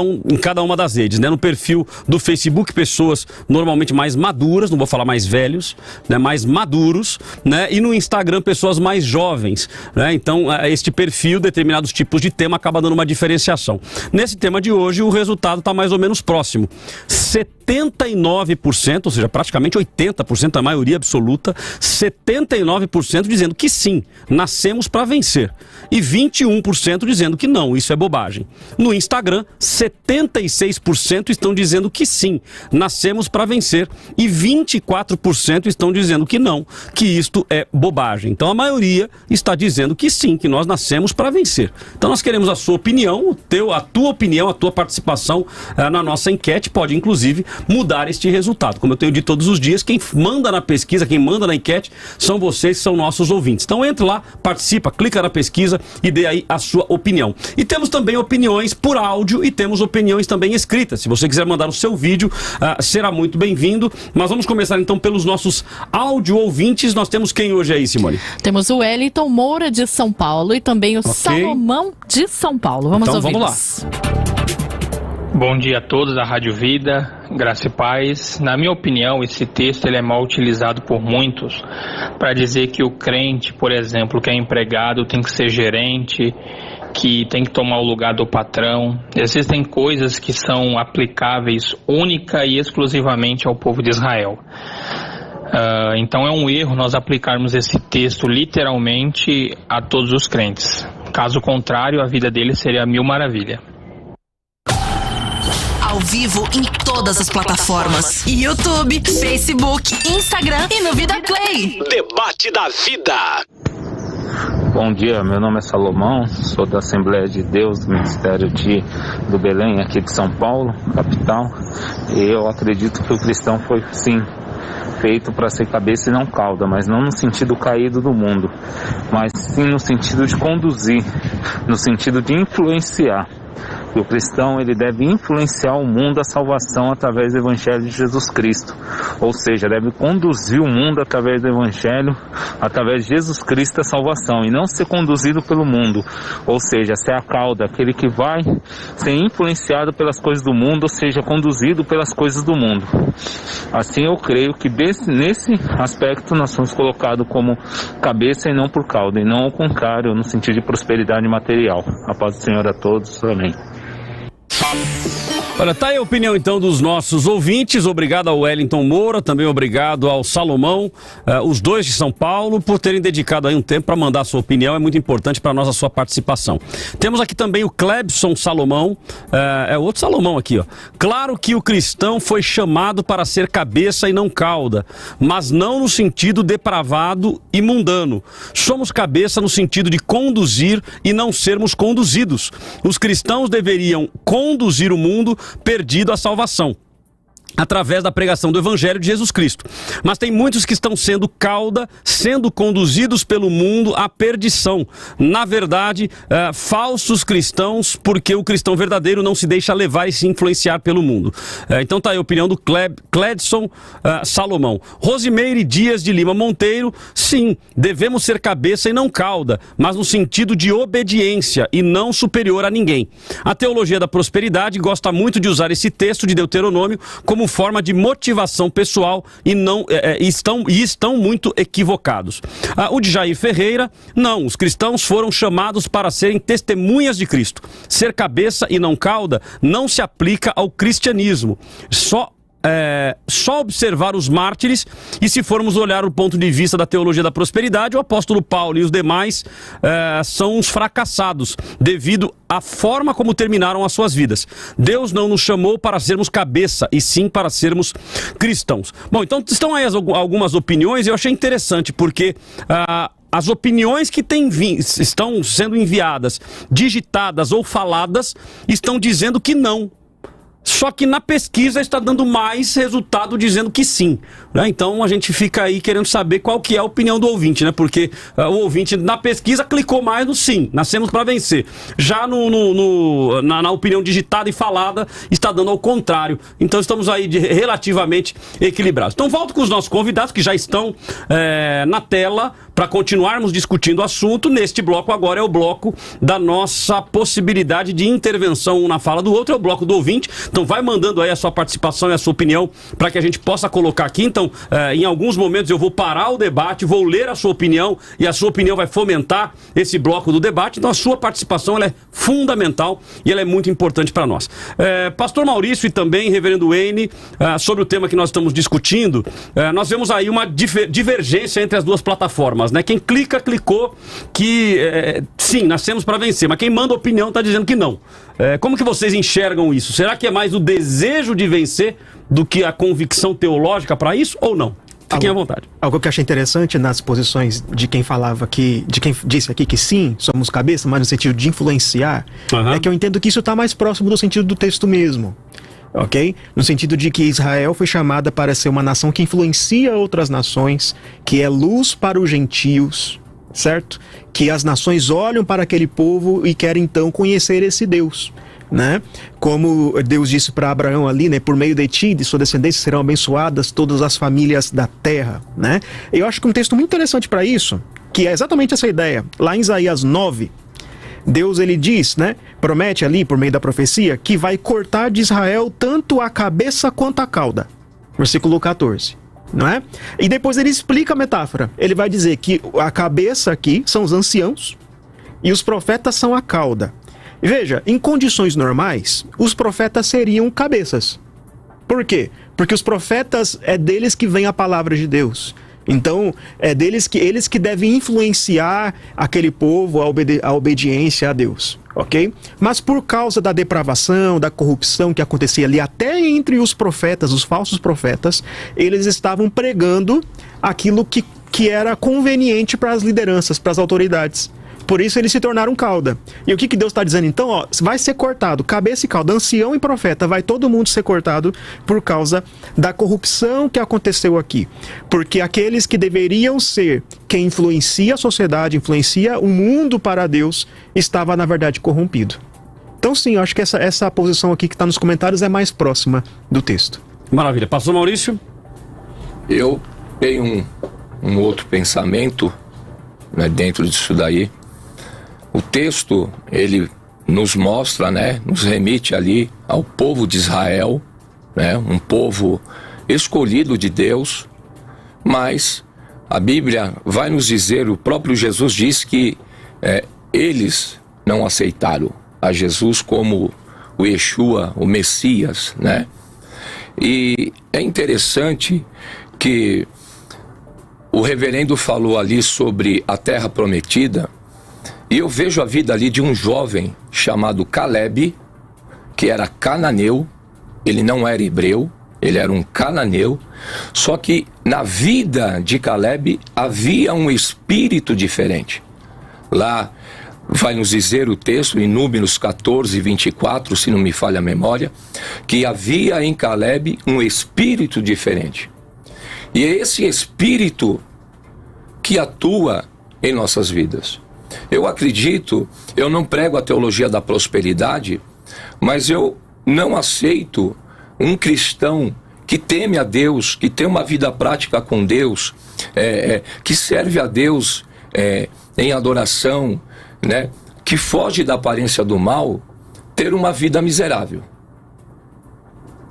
uma das redes, né? No perfil do Facebook, pessoas normalmente mais maduras, não vou falar mais velhos, né? Mais maduros, né? E no Instagram, pessoas mais jovens, né? Então, este perfil, determinados tipos de tema, acaba dando uma diferenciação. Nesse tema de hoje, o resultado está mais ou menos próximo. 79%, ou seja, praticamente 80%, a maioria absoluta, 79% dizendo que sim, nascemos para vencer. E 21% dizendo que não, isso é bobagem. No Instagram, 76% estão dizendo que sim, nascemos para vencer. E 24% estão dizendo que não, que isto é bobagem. Então a maioria está dizendo que sim, que nós nascemos para vencer. Então nós queremos a sua opinião, a tua opinião, a tua participação na nossa enquete pode inclusive mudar este resultado. Como eu tenho dito todos os dias, quem manda na pesquisa, quem manda na enquete são vocês, são nossos ouvintes. Então entre lá, participa, clica na pesquisa e dê aí a sua opinião. E temos também opiniões por áudio e temos opiniões também escritas. Se você quiser mandar o seu vídeo, será muito bem-vindo. Mas vamos começar então pelos nossos áudio ouvintes. Nós temos quem hoje aí, Simone? Temos o Wellington Moura de São Paulo e também o Salomão de São Paulo. Vamos então, ouvir. Vamos lá. Bom dia a todos da Rádio Vida, graça e paz. Na minha opinião, esse texto ele é mal utilizado por muitos para dizer que o crente, por exemplo, que é empregado, tem que ser gerente, que tem que tomar o lugar do patrão. Existem coisas que são aplicáveis única e exclusivamente ao povo de Israel. Então é um erro nós aplicarmos esse texto literalmente a todos os crentes. Caso contrário, a vida deles seria mil maravilha. Ao vivo em todas as plataformas: YouTube, Facebook, Instagram e no Vida Play. Debate da Vida. Bom dia, meu nome é Salomão, sou da Assembleia de Deus, do Ministério do Belém, aqui de São Paulo, capital. E eu acredito que o cristão foi, sim, feito para ser cabeça e não cauda, mas não no sentido caído do mundo, mas sim no sentido de conduzir, no sentido de influenciar. E o cristão ele deve influenciar o mundo à salvação através do Evangelho de Jesus Cristo. Ou seja, deve conduzir o mundo através do Evangelho, através de Jesus Cristo à salvação, e não ser conduzido pelo mundo. Ou seja, ser a cauda, aquele que vai ser influenciado pelas coisas do mundo, ou seja, conduzido pelas coisas do mundo. Assim eu creio que nesse aspecto nós somos colocados como cabeça e não por cauda, e não ao contrário, no sentido de prosperidade material. A paz do Senhor a todos. Amém. Olha, tá aí a opinião então dos nossos ouvintes. Obrigado ao Wellington Moura, também obrigado ao Salomão, os dois de São Paulo, por terem dedicado aí um tempo para mandar a sua opinião. É muito importante para nós a sua participação. Temos aqui também o Clebson Salomão, é outro Salomão aqui, ó. Claro que o cristão foi chamado para ser cabeça e não cauda, mas não no sentido depravado e mundano. Somos cabeça no sentido de conduzir e não sermos conduzidos. Os cristãos deveriam conduzir o mundo perdido à salvação, através da pregação do Evangelho de Jesus Cristo. Mas tem muitos que estão sendo cauda, sendo conduzidos pelo mundo à perdição. Na verdade, falsos cristãos, porque o cristão verdadeiro não se deixa levar e se influenciar pelo mundo. Então tá aí a opinião do Cledson Salomão. Rosimeire Dias de Lima Monteiro, sim, devemos ser cabeça e não cauda, mas no sentido de obediência e não superior a ninguém. A teologia da prosperidade gosta muito de usar esse texto de Deuteronômio como forma de motivação pessoal e estão muito equivocados. O de Jair Ferreira, não, os cristãos foram chamados para serem testemunhas de Cristo. Ser cabeça e não cauda não se aplica ao cristianismo. Só observar os mártires, e se formos olhar o ponto de vista da teologia da prosperidade, o apóstolo Paulo e os demais são uns fracassados devido à forma como terminaram as suas vidas. Deus não nos chamou para sermos cabeça, e sim para sermos cristãos. Bom, então estão aí algumas opiniões, e eu achei interessante porque as opiniões que estão sendo enviadas, digitadas ou faladas, estão dizendo que não. Só que na pesquisa está dando mais resultado dizendo que sim, né? Então a gente fica aí querendo saber qual que é a opinião do ouvinte, né? Porque o ouvinte na pesquisa clicou mais no sim, nascemos para vencer. Já na opinião digitada e falada está dando ao contrário. Então estamos aí relativamente equilibrados. Então volto com os nossos convidados que já estão na tela para continuarmos discutindo o assunto. Neste bloco agora é o bloco da nossa possibilidade de intervenção um na fala do outro, é o bloco do ouvinte. Então vai mandando aí a sua participação e a sua opinião para que a gente possa colocar aqui. Então, em alguns momentos eu vou parar o debate, vou ler a sua opinião e a sua opinião vai fomentar esse bloco do debate. Então a sua participação ela é fundamental e ela é muito importante para nós. Pastor Maurício e também Reverendo Wayne, sobre o tema que nós estamos discutindo, nós vemos aí uma divergência entre as duas plataformas, né? Quem clicou que sim, nascemos para vencer, mas quem manda opinião está dizendo que não. Como que vocês enxergam isso? Será que é mais o desejo de vencer do que a convicção teológica para isso ou não? Fiquem à vontade. Algo que eu achei interessante nas posições de quem falava de quem disse aqui que sim, somos cabeça, mas no sentido de influenciar, é que eu entendo que isso está mais próximo do sentido do texto mesmo. Ok? No sentido de que Israel foi chamada para ser uma nação que influencia outras nações, que é luz para os gentios, certo? Que as nações olham para aquele povo e querem então conhecer esse Deus, né? Como Deus disse para Abraão ali, né? Por meio de ti, de sua descendência serão abençoadas todas as famílias da terra, né? Eu acho que um texto muito interessante para isso, que é exatamente essa ideia, lá em Isaías 9, Deus ele diz, né? Promete ali por meio da profecia que vai cortar de Israel tanto a cabeça quanto a cauda. Versículo 14. Não é? E depois ele explica a metáfora. Ele vai dizer que a cabeça aqui são os anciãos e os profetas são a cauda. Veja, em condições normais, os profetas seriam cabeças. Por quê? Porque os profetas é deles que vem a palavra de Deus. Então, é deles que eles que devem influenciar aquele povo à obediência a Deus, ok? Mas por causa da depravação, da corrupção que acontecia ali até entre os profetas, os falsos profetas, eles estavam pregando aquilo que era conveniente para as lideranças, para as autoridades. Por isso eles se tornaram cauda. E o que Deus está dizendo então? Ó, vai ser cortado, cabeça e cauda, ancião e profeta, vai todo mundo ser cortado por causa da corrupção que aconteceu aqui. Porque aqueles que deveriam ser quem influencia a sociedade, influencia o mundo para Deus, estava na verdade corrompido. Então sim, eu acho que essa posição aqui que está nos comentários é mais próxima do texto. Maravilha. Pastor Maurício? Eu tenho um outro pensamento, né, dentro disso daí. O texto, ele nos mostra, né, nos remete ali ao povo de Israel, né, um povo escolhido de Deus, mas a Bíblia vai nos dizer, o próprio Jesus diz que eles não aceitaram a Jesus como o Yeshua, o Messias, né? E é interessante que o reverendo falou ali sobre a terra prometida, e eu vejo a vida ali de um jovem chamado Caleb, que era cananeu, ele não era hebreu, ele era um cananeu, só que na vida de Caleb havia um espírito diferente. Lá vai nos dizer o texto, em Números 14, 24, se não me falha a memória, que havia em Caleb um espírito diferente. E é esse espírito que atua em nossas vidas. Eu acredito, eu não prego a teologia da prosperidade, mas eu não aceito um cristão que teme a Deus, que tem uma vida prática com Deus, que serve a Deus em adoração, né, que foge da aparência do mal, ter uma vida miserável.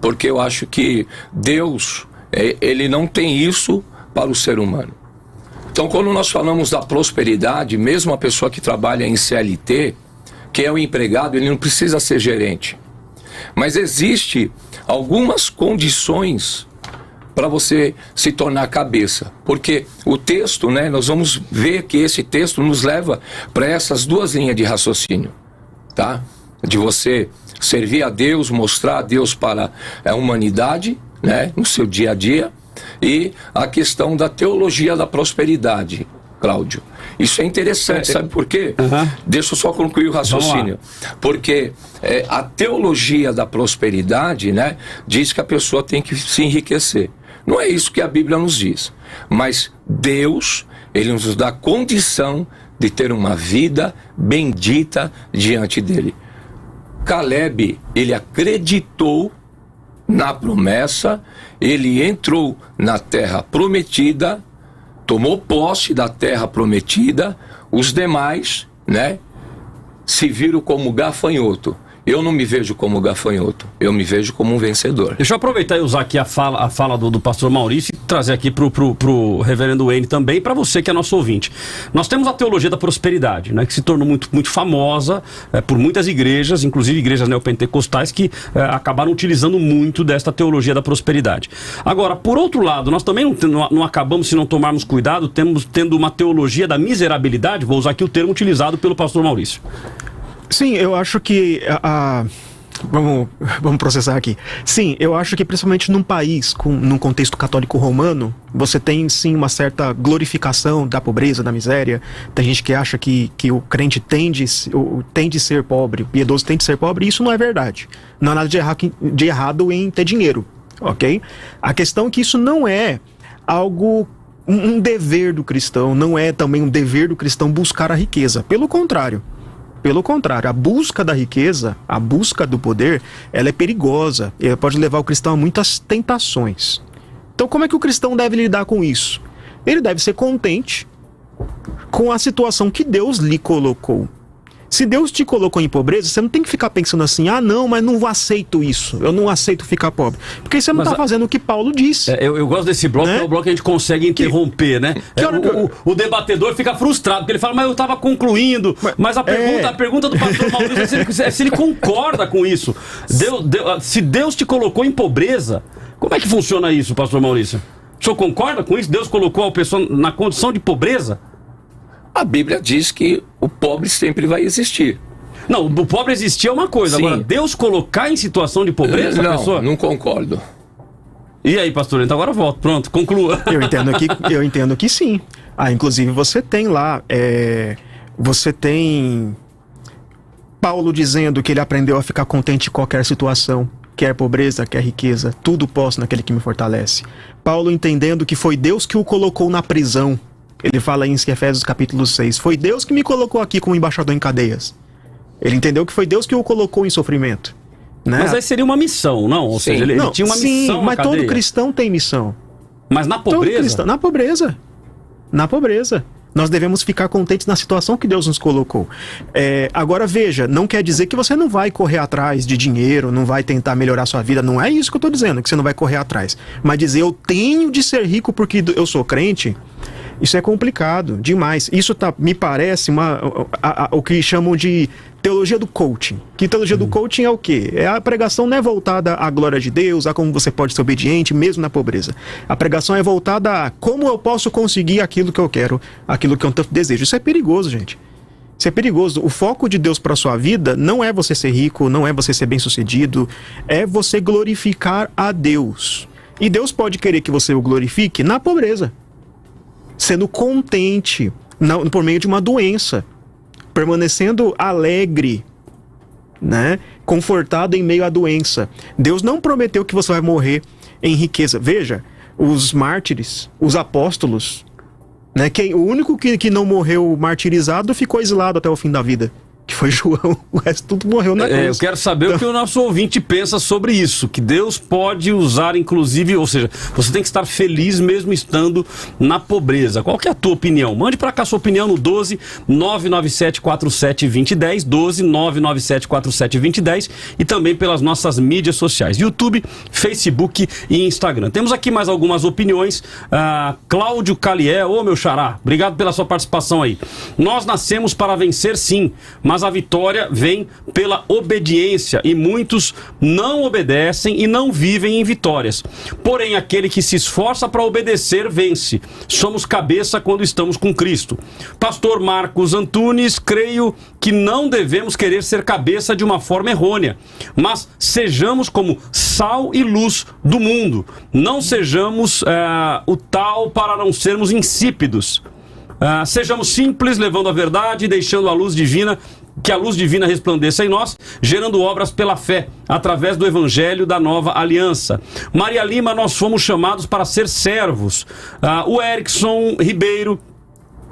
Porque eu acho que Deus, ele não tem isso para o ser humano. Então, quando nós falamos da prosperidade, mesmo a pessoa que trabalha em CLT, que é o empregado, ele não precisa ser gerente. Mas existe algumas condições para você se tornar cabeça. Porque o texto, né, nós vamos ver que esse texto nos leva para essas duas linhas de raciocínio, tá? De você servir a Deus, mostrar a Deus para a humanidade, né, no seu dia a dia, e a questão da teologia da prosperidade, Cláudio. Isso é interessante, sabe por quê? Deixa eu só concluir o raciocínio. Porque a teologia da prosperidade, né, diz que a pessoa tem que se enriquecer. Não é isso que a Bíblia nos diz. Mas Deus, ele nos dá condição de ter uma vida bendita diante dele. Caleb, ele acreditou na promessa, ele entrou na terra prometida, tomou posse da terra prometida. Os demais, né, se viram como gafanhoto. Eu não me vejo como gafanhoto, eu me vejo como um vencedor. Deixa eu aproveitar e usar aqui a fala do pastor Maurício e trazer aqui pro reverendo Wayne também, para você que é nosso ouvinte. Nós temos a teologia da prosperidade, né, que se tornou muito famosa por muitas igrejas, inclusive igrejas neopentecostais, que acabaram utilizando muito desta teologia da prosperidade. Agora, por outro lado, nós também não acabamos, se não tomarmos cuidado, tendo uma teologia da miserabilidade, vou usar aqui o termo utilizado pelo pastor Maurício. Sim, eu acho que vamos processar aqui. Sim, eu acho que principalmente num país, num contexto católico romano, você tem sim uma certa glorificação da pobreza, da miséria. Tem gente que acha que o crente tende a ser pobre, o piedoso tende a ser pobre, e isso não é verdade. Não há nada de errado em ter dinheiro, ok? A questão é que isso não é algo, um dever do cristão, não é também um dever do cristão buscar a riqueza. Pelo contrário, a busca da riqueza, a busca do poder, ela é perigosa. Ela pode levar o cristão a muitas tentações. Então, como é que o cristão deve lidar com isso? Ele deve ser contente com a situação que Deus lhe colocou. Se Deus te colocou em pobreza, você não tem que ficar pensando assim, não, mas não aceito isso, eu não aceito ficar pobre. Porque você não está fazendo o que Paulo disse. Eu gosto desse bloco, né? É o bloco que a gente consegue interromper, né? O debatedor fica frustrado, porque ele fala, mas eu estava concluindo, mas a pergunta do pastor Maurício é se ele concorda com isso. Se Deus te colocou em pobreza, como é que funciona isso, pastor Maurício? O senhor concorda com isso? Deus colocou a pessoa na condição de pobreza? A Bíblia diz que o pobre sempre vai existir. Não, o pobre existir é uma coisa. Sim. Agora, Deus colocar em situação de pobreza a pessoa... Não concordo. E aí, pastor? Então agora volto. Pronto, conclua. Eu entendo que sim. Inclusive você tem lá... Você tem Paulo dizendo que ele aprendeu a ficar contente em qualquer situação. Quer pobreza, quer riqueza. Tudo posso naquele que me fortalece. Paulo entendendo que foi Deus que o colocou na prisão. Ele fala em Efésios capítulo 6. Foi Deus que me colocou aqui como embaixador em cadeias. Ele entendeu que foi Deus que o colocou em sofrimento. Né? Mas aí seria uma missão, não? Ou seja, ele tinha uma missão. Sim, mas todo cristão tem missão. Mas na pobreza? Na pobreza. Na pobreza. Nós devemos ficar contentes na situação que Deus nos colocou. Agora veja, não quer dizer que você não vai correr atrás de dinheiro, não vai tentar melhorar sua vida. Não é isso que eu estou dizendo, que você não vai correr atrás. Mas dizer, eu tenho de ser rico porque eu sou crente... Isso é complicado demais. Isso me parece o que chamam de teologia do coaching. Que teologia do coaching é o quê? A pregação não é voltada à glória de Deus, a como você pode ser obediente, mesmo na pobreza. A pregação é voltada a como eu posso conseguir aquilo que eu quero, aquilo que eu tanto desejo. Isso é perigoso, gente. Isso é perigoso. O foco de Deus para sua vida não é você ser rico, não é você ser bem-sucedido, é você glorificar a Deus. E Deus pode querer que você o glorifique na pobreza, sendo contente por meio de uma doença, permanecendo alegre, né? Confortado em meio à doença. Deus não prometeu que você vai morrer em riqueza. Veja, os mártires, os apóstolos, né? O único que não morreu martirizado ficou exilado até o fim da vida, que foi João. O resto tudo morreu na cruz. Eu quero saber o que o nosso ouvinte pensa sobre isso, que Deus pode usar, inclusive, ou seja, você tem que estar feliz mesmo estando na pobreza. Qual que é a tua opinião? Mande para cá sua opinião no 12 99747 2010, 12 99747 2010 e também pelas nossas mídias sociais, YouTube, Facebook e Instagram. Temos aqui mais algumas opiniões. Cláudio Caliel, meu xará, obrigado pela sua participação aí. Nós nascemos para vencer, sim, mas a vitória vem pela obediência e muitos não obedecem e não vivem em vitórias. Porém, aquele que se esforça para obedecer vence. Somos cabeça quando estamos com Cristo. Pastor Marcos Antunes, creio que não devemos querer ser cabeça de uma forma errônea, mas sejamos como sal e luz do mundo. Não sejamos o tal para não sermos insípidos. Sejamos simples, levando a verdade e deixando a luz divina, que a luz divina resplandeça em nós, gerando obras pela fé, através do evangelho da nova aliança. Maria Lima, nós fomos chamados para ser servos. O Erickson Ribeiro,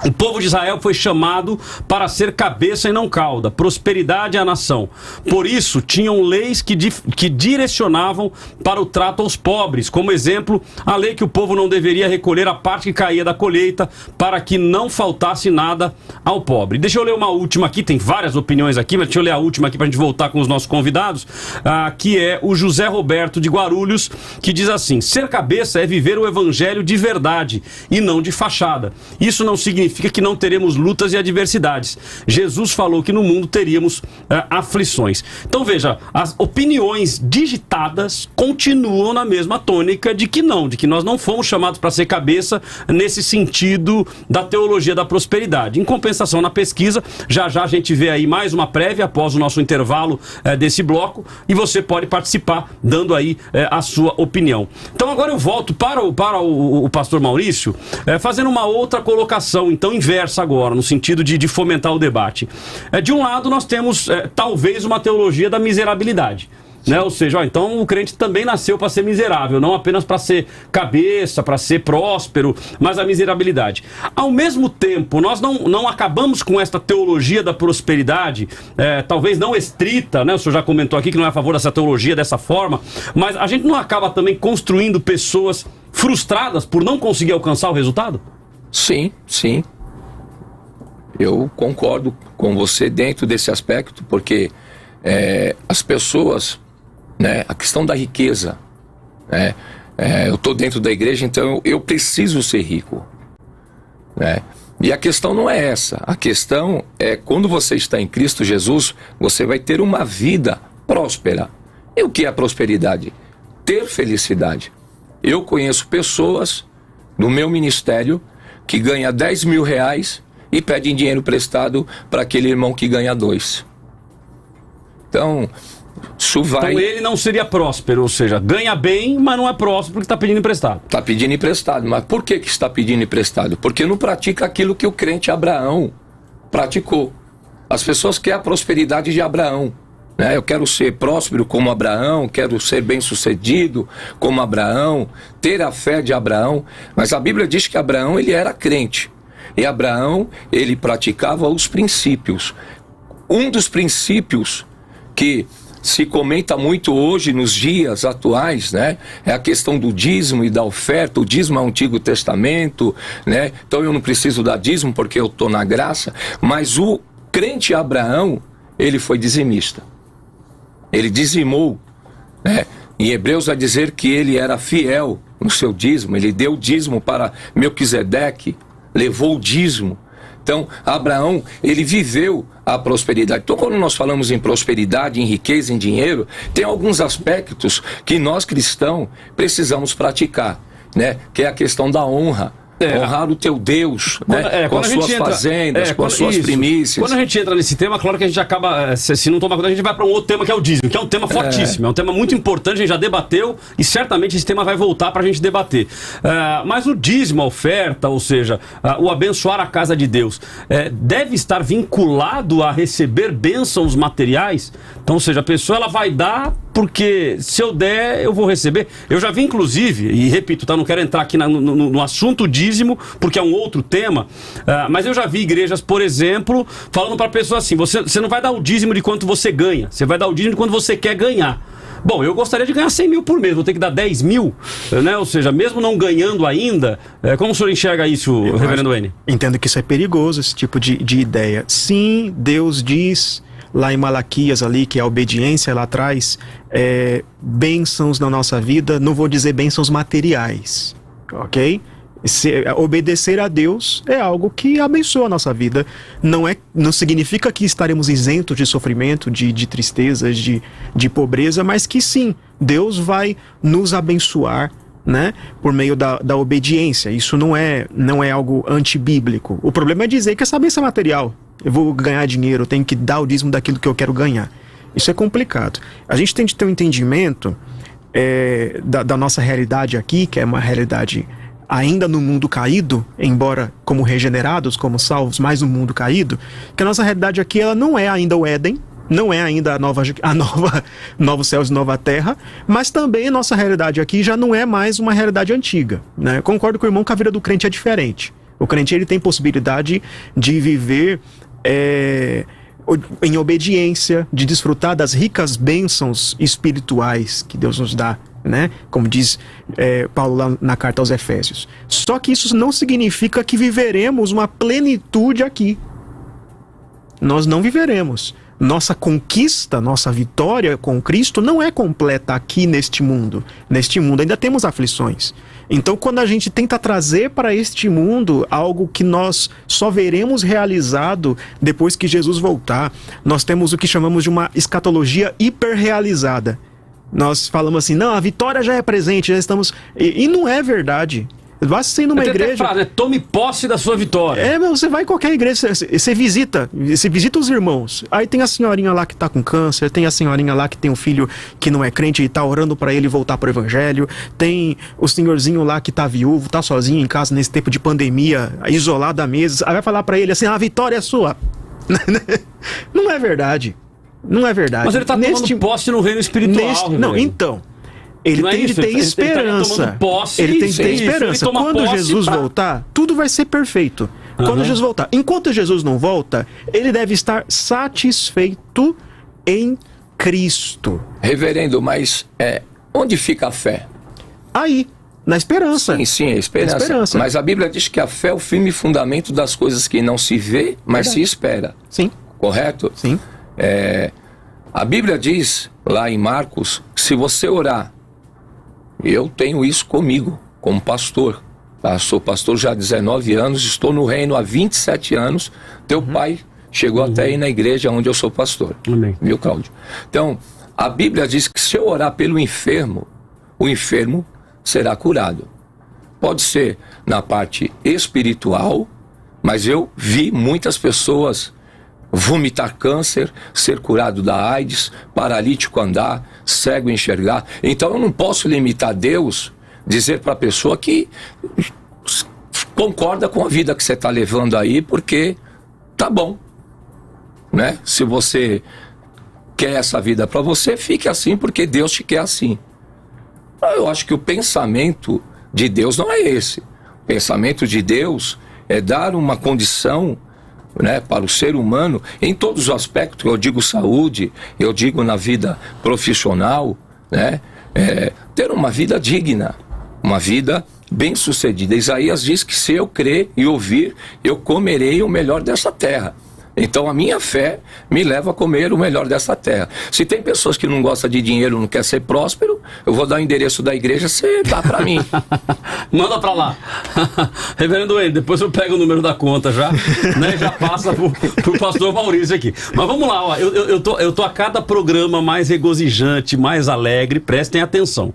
o povo de Israel foi chamado para ser cabeça e não cauda, prosperidade à nação. Por isso, tinham leis que direcionavam para o trato aos pobres. Como exemplo, a lei que o povo não deveria recolher a parte que caía da colheita, para que não faltasse nada ao pobre. Deixa eu ler uma última aqui, tem várias opiniões aqui, mas deixa eu ler a última aqui para a gente voltar com os nossos convidados, que é o José Roberto de Guarulhos, que diz assim: ser cabeça é viver o evangelho de verdade e não de fachada. Isso não significa que não teremos lutas e adversidades. Jesus falou que no mundo teríamos aflições. Então veja, as opiniões digitadas continuam na mesma tônica de que nós não fomos chamados para ser cabeça nesse sentido da teologia da prosperidade. Em compensação, na pesquisa, já a gente vê aí mais uma prévia após o nosso intervalo desse bloco, e você pode participar dando aí a sua opinião. Então agora eu volto para o pastor Maurício, fazendo uma outra colocação, então inversa agora, no sentido de fomentar o debate. De um lado, nós temos talvez uma teologia da miserabilidade, né? Ou seja, então o crente também nasceu para ser miserável, não apenas para ser cabeça, para ser próspero, mas a miserabilidade. Ao mesmo tempo, nós não acabamos com esta teologia da prosperidade, talvez não estrita, né? O senhor já comentou aqui que não é a favor dessa teologia dessa forma, mas a gente não acaba também construindo pessoas frustradas por não conseguir alcançar o resultado? Sim, sim. Eu concordo com você dentro desse aspecto, porque as pessoas, né, a questão da riqueza, né, eu estou dentro da igreja, então eu preciso ser rico, né? E a questão não é essa. A questão é, quando você está em Cristo Jesus, você vai ter uma vida próspera. E o que é a prosperidade? Ter felicidade. Eu conheço pessoas no meu ministério que ganha 10 mil reais e pedem dinheiro emprestado para aquele irmão que ganha 2. Então, isso vai... Então ele não seria próspero, ou seja, ganha bem, mas não é próspero porque está pedindo emprestado. Está pedindo emprestado, mas por que está pedindo emprestado? Porque não pratica aquilo que o crente Abraão praticou. As pessoas querem a prosperidade de Abraão, né? Eu quero ser próspero como Abraão, quero ser bem-sucedido como Abraão, ter a fé de Abraão. Mas a Bíblia diz que Abraão, ele era crente. E Abraão, ele praticava os princípios. Um dos princípios que se comenta muito hoje nos dias atuais, né, é a questão do dízimo e da oferta. O dízimo é o Antigo Testamento, né? Então eu não preciso dar dízimo porque eu estou na graça. Mas o crente Abraão, ele foi dizimista. Ele dizimou, né? Em Hebreus vai dizer que ele era fiel no seu dízimo. Ele deu dízimo para Melquisedeque, levou o dízimo. Então, Abraão, ele viveu a prosperidade. Então, quando nós falamos em prosperidade, em riqueza, em dinheiro, tem alguns aspectos que nós cristãos precisamos praticar, né? Que é a questão da honra. Honrar o teu Deus, né? Com as suas fazendas, com as suas primícias. Quando a gente entra nesse tema, claro que a gente acaba, se não tomar cuidado, a gente vai para um outro tema que é o dízimo, que é um tema fortíssimo, é um tema muito importante, a gente já debateu e certamente esse tema vai voltar para a gente debater. Mas o dízimo, a oferta, ou seja, o abençoar a casa de Deus, deve estar vinculado a receber bênçãos materiais? Então, ou seja, a pessoa ela vai dar porque se eu der, eu vou receber. Eu já vi, inclusive, e repito, tá, não quero entrar aqui no assunto dízimo, porque é um outro tema, mas eu já vi igrejas, por exemplo, falando para a pessoa assim, você não vai dar o dízimo de quanto você ganha, você vai dar o dízimo de quanto você quer ganhar. Bom, eu gostaria de ganhar 100 mil por mês, vou ter que dar 10 mil, né? Ou seja, mesmo não ganhando ainda, como o senhor enxerga isso, reverendo N? Entendo que isso é perigoso, esse tipo de ideia. Sim, Deus diz lá em Malaquias ali, que a obediência ela traz bênçãos na nossa vida, não vou dizer bênçãos materiais, ok? Obedecer a Deus é algo que abençoa a nossa vida, não significa que estaremos isentos de sofrimento, de tristezas, de pobreza, mas que sim, Deus vai nos abençoar, né, por meio da obediência. Isso não é algo antibíblico. O problema é dizer que essa bênção é material. Eu vou ganhar dinheiro, eu tenho que dar o dízimo daquilo que eu quero ganhar. Isso é complicado. A gente tem de ter um entendimento da nossa realidade aqui, que é uma realidade ainda no mundo caído, embora como regenerados, como salvos, mas no mundo caído, que a nossa realidade aqui ela não é ainda o Éden, não é ainda novos céus e nova terra, mas também a nossa realidade aqui já não é mais uma realidade antiga, né? Concordo com o irmão que a vida do crente é diferente. O crente ele tem possibilidade de viver em obediência, de desfrutar das ricas bênçãos espirituais que Deus nos dá, né? Como diz Paulo lá na carta aos Efésios. Só que isso não significa que viveremos uma plenitude aqui. Nós não viveremos. Nossa conquista, nossa vitória com Cristo não é completa aqui neste mundo. Neste mundo ainda temos aflições. Então, quando a gente tenta trazer para este mundo algo que nós só veremos realizado depois que Jesus voltar, nós temos o que chamamos de uma escatologia hiperrealizada. Nós falamos assim, não, a vitória já é presente, já estamos... E não é verdade. Basta ser numa igreja... Frase, tome posse da sua vitória. Você vai em qualquer igreja, você visita os irmãos. Aí tem a senhorinha lá que tá com câncer, tem a senhorinha lá que tem um filho que não é crente e tá orando para ele voltar pro evangelho. Tem o senhorzinho lá que tá viúvo, tá sozinho em casa nesse tempo de pandemia, isolado à mesa. Aí vai falar para ele assim, a vitória é sua. Não é verdade. Não é verdade. Mas ele tá tomando posse no reino espiritual. Não, então... Ele tem de ter esperança. Ele tem de ter esperança. Quando Jesus voltar, tudo vai ser perfeito. Quando Jesus voltar. Enquanto Jesus não volta, ele deve estar satisfeito em Cristo. Reverendo, mas onde fica a fé? Aí, na esperança. Sim, a esperança. Mas a Bíblia diz que a fé é o firme fundamento das coisas que não se vê, mas se espera. Sim. Correto? Sim. A Bíblia diz, lá em Marcos, que se você orar, eu tenho isso comigo, como pastor. Sou pastor já há 19 anos, estou no reino há 27 anos. Teu pai chegou até aí na igreja onde eu sou pastor. Amém. Viu, Cláudio? Então, a Bíblia diz que se eu orar pelo enfermo, o enfermo será curado. Pode ser na parte espiritual, mas eu vi muitas pessoas vomitar câncer, ser curado da AIDS, paralítico andar, cego enxergar. Então eu não posso limitar Deus, dizer para a pessoa que concorda com a vida que você está levando aí, porque tá bom, né? Se você quer essa vida para você, fique assim, porque Deus te quer assim. Eu acho que o pensamento de Deus não é esse. O pensamento de Deus é dar uma condição, né, para o ser humano, em todos os aspectos. Eu digo saúde, eu digo na vida profissional, né, ter uma vida digna, uma vida bem-sucedida. Isaías diz que se eu crer e ouvir, eu comerei o melhor dessa terra. Então a minha fé me leva a comer o melhor dessa terra. Se tem pessoas que não gostam de dinheiro, não quer ser próspero, eu vou dar o endereço da igreja, você dá pra mim. Manda pra lá. Reverendo Wayne, depois eu pego o número da conta já, né? Já passa pro pastor Maurício aqui. Mas vamos lá, ó. Eu tô a cada programa mais regozijante, mais alegre, prestem atenção.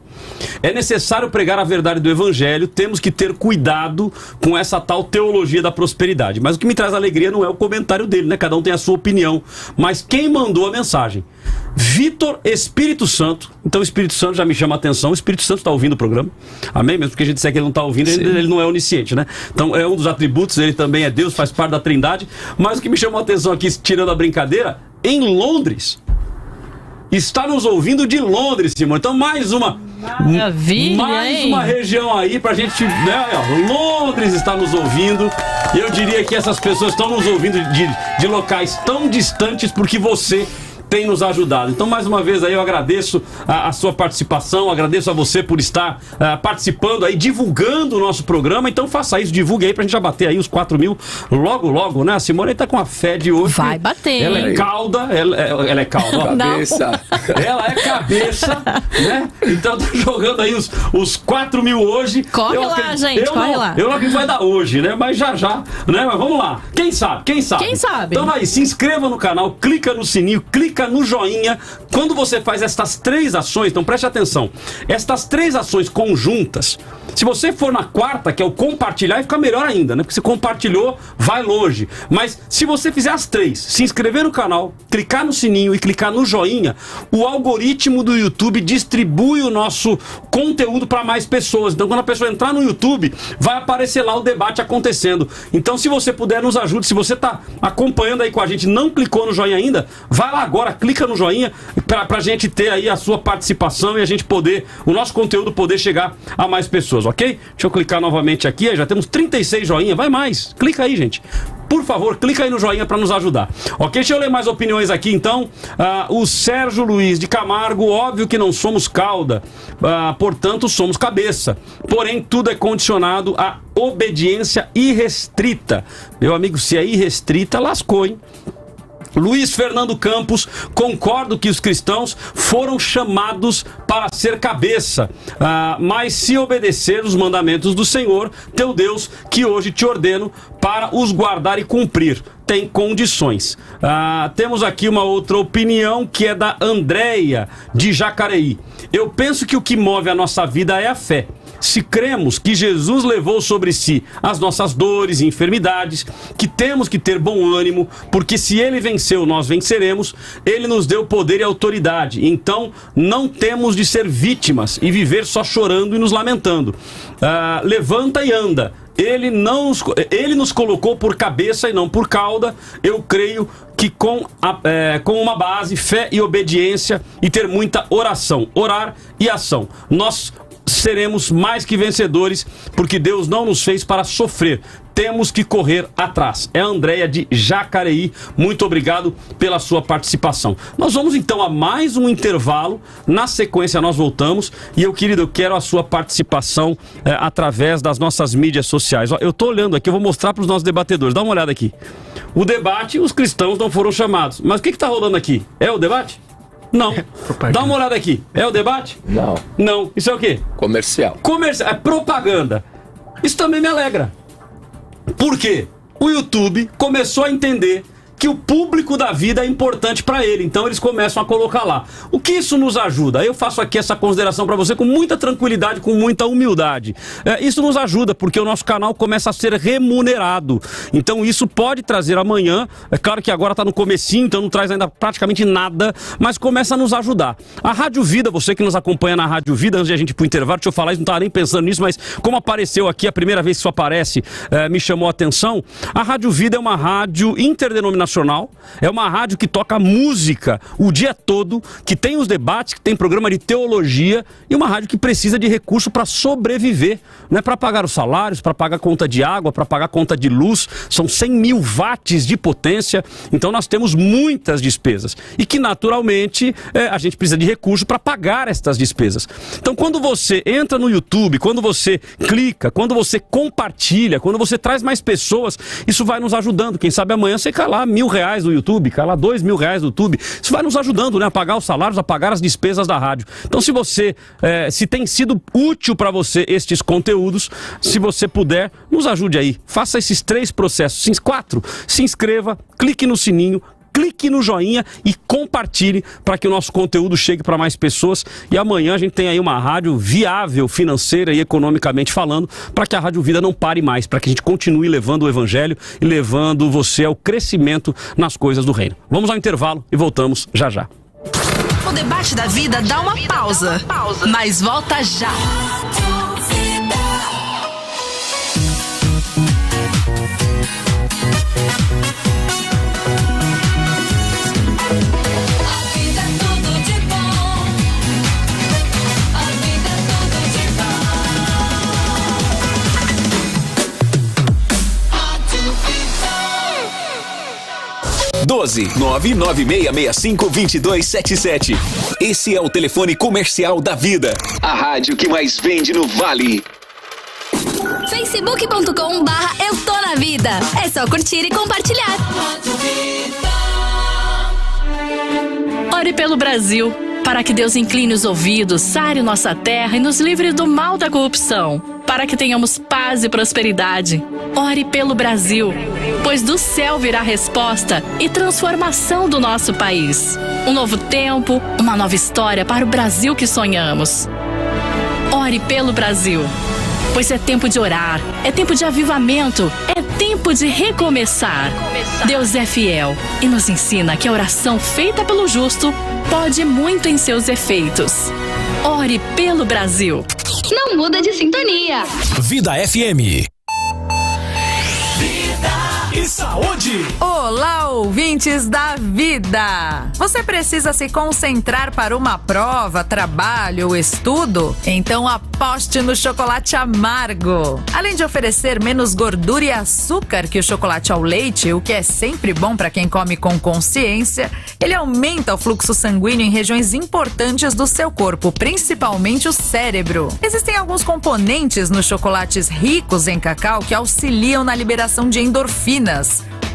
É necessário pregar a verdade do evangelho, temos que ter cuidado com essa tal teologia da prosperidade. Mas o que me traz alegria não é o comentário dele, né? Cada um tem a sua opinião. Mas quem mandou a mensagem? Vitor Espírito Santo. Então o Espírito Santo já me chama a atenção. O Espírito Santo está ouvindo o programa. Amém? Mesmo porque a gente disser que ele não está ouvindo, ele não é onisciente, né? Então é um dos atributos, ele também é Deus, faz parte da Trindade. Mas o que me chamou a atenção aqui, tirando a brincadeira, em Londres. Está nos ouvindo de Londres, Simone. Então mais uma... Maravilha, mais uma região aí pra gente, né? Londres está nos ouvindo. E eu diria que essas pessoas estão nos ouvindo de locais tão distantes porque você tem nos ajudado. Então, mais uma vez aí, eu agradeço a sua participação, agradeço a você por estar participando aí, divulgando o nosso programa. Então, faça isso, divulgue aí pra gente já bater aí os 4.000 logo, né? A Simone tá com a fé de hoje. Vai bater. Ela é cauda, ela é cauda, ó. Cabeça. Ela é cabeça, né? Então, tá jogando aí os 4.000 hoje. Corre lá, gente, corre lá. Eu não acredito que vai dar hoje, né? Mas já, né? Mas vamos lá. Quem sabe? Quem sabe? Então aí, se inscreva no canal, clica no sininho, clica no joinha. Quando você faz estas 3 ações, então preste atenção, estas 3 ações conjuntas, se você for na quarta, que é o compartilhar, fica melhor ainda, né? Porque você compartilhou, vai longe. Mas se você fizer as 3, se inscrever no canal, clicar no sininho e clicar no joinha, o algoritmo do YouTube distribui o nosso conteúdo para mais pessoas. Então quando a pessoa entrar no YouTube, vai aparecer lá o debate acontecendo. Então se você puder, nos ajude. Se você tá acompanhando aí com a gente, não clicou no joinha ainda, vai lá agora, clica no joinha pra gente ter aí a sua participação e a gente poder, o nosso conteúdo poder chegar a mais pessoas, ok? Deixa eu clicar novamente aqui, já temos 36 joinha, vai mais, clica aí, gente. Por favor, clica aí no joinha para nos ajudar. Ok, deixa eu ler mais opiniões aqui então. O Sérgio Luiz de Camargo, óbvio que não somos cauda, portanto somos cabeça. Porém, tudo é condicionado à obediência irrestrita. Meu amigo, se é irrestrita, lascou, hein? Luiz Fernando Campos, concordo que os cristãos foram chamados para ser cabeça, mas se obedecer os mandamentos do Senhor, teu Deus, que hoje te ordeno para os guardar e cumprir, tem condições. Temos aqui uma outra opinião que é da Andréia de Jacareí. Eu penso que o que move a nossa vida é a fé. Se cremos que Jesus levou sobre si as nossas dores e enfermidades, que temos que ter bom ânimo, porque se ele venceu, nós venceremos, ele nos deu poder e autoridade. Então, não temos de ser vítimas e viver só chorando e nos lamentando. Levanta e anda. Ele nos colocou por cabeça e não por cauda. Eu creio que com uma base, fé e obediência e ter muita oração, orar e ação, nós seremos mais que vencedores, porque Deus não nos fez para sofrer. Temos que correr atrás. É a Andréia de Jacareí. Muito obrigado pela sua participação. Nós vamos então a mais um intervalo. Na sequência nós voltamos. E eu quero a sua participação através das nossas mídias sociais. Ó, eu tô olhando aqui, eu vou mostrar para os nossos debatedores. Dá uma olhada aqui. O debate, os cristãos não foram chamados. Mas o que está rolando aqui? É o debate? Não. Dá uma olhada aqui. É o debate? Não. Não. Isso é o quê? Comercial. Comercial. É propaganda. Isso também me alegra. Por quê? O YouTube começou a entender que o público da vida é importante para ele, então eles começam a colocar lá. O que isso nos ajuda? Eu faço aqui essa consideração para você com muita tranquilidade, com muita humildade. Isso nos ajuda porque o nosso canal começa a ser remunerado. Então isso pode trazer amanhã, é claro que agora está no comecinho, então não traz ainda praticamente nada, mas começa a nos ajudar. A Rádio Vida, você que nos acompanha na Rádio Vida, antes de a gente ir pro intervalo, deixa eu falar, isso não estava nem pensando nisso, mas como apareceu aqui, a primeira vez que isso aparece, me chamou a atenção. A Rádio Vida é uma rádio interdenominacional, é uma rádio que toca música o dia todo, que tem os debates, que tem programa de teologia, e uma rádio que precisa de recurso para sobreviver, não é para pagar os salários, para pagar conta de água, para pagar conta de luz. São 100 mil watts de potência, então nós temos muitas despesas e que naturalmente a gente precisa de recurso para pagar estas despesas. Então quando você entra no YouTube, quando você clica, quando você compartilha, quando você traz mais pessoas, isso vai nos ajudando. Quem sabe amanhã você cai lá 1.000 R$1.000 do YouTube, cai lá R$2.000 do YouTube. Isso vai nos ajudando, né? A pagar os salários, a pagar as despesas da rádio. Então, se você, se tem sido útil para você estes conteúdos, se você puder, nos ajude aí. Faça esses 3 processos. 4, se inscreva, clique no sininho, clique no joinha e compartilhe para que o nosso conteúdo chegue para mais pessoas. E amanhã a gente tem aí uma rádio viável financeira e economicamente falando, para que a Rádio Vida não pare mais, para que a gente continue levando o evangelho e levando você ao crescimento nas coisas do reino. Vamos ao intervalo e voltamos já já. O debate da vida dá uma pausa, mas volta já. Doze 996652277. Esse é o telefone comercial da Vida. A rádio que mais vende no Vale. Facebook.com/Eu Tô Na Vida. É só curtir e compartilhar. Ore pelo Brasil, para que Deus incline os ouvidos, sare nossa terra e nos livre do mal da corrupção, para que tenhamos paz e prosperidade. Ore pelo Brasil, pois do céu virá resposta e transformação do nosso país. Um novo tempo, uma nova história para o Brasil que sonhamos. Ore pelo Brasil, pois é tempo de orar, é tempo de avivamento, é tempo de recomeçar. Deus é fiel e nos ensina que a oração feita pelo justo pode muito em seus efeitos. Ore pelo Brasil. Não muda de sintonia. Vida FM. E saúde! Olá, ouvintes da Vida! Você precisa se concentrar para uma prova, trabalho ou estudo? Então aposte no chocolate amargo. Além de oferecer menos gordura e açúcar que o chocolate ao leite, o que é sempre bom para quem come com consciência, ele aumenta o fluxo sanguíneo em regiões importantes do seu corpo, principalmente o cérebro. Existem alguns componentes nos chocolates ricos em cacau que auxiliam na liberação de endorfinas,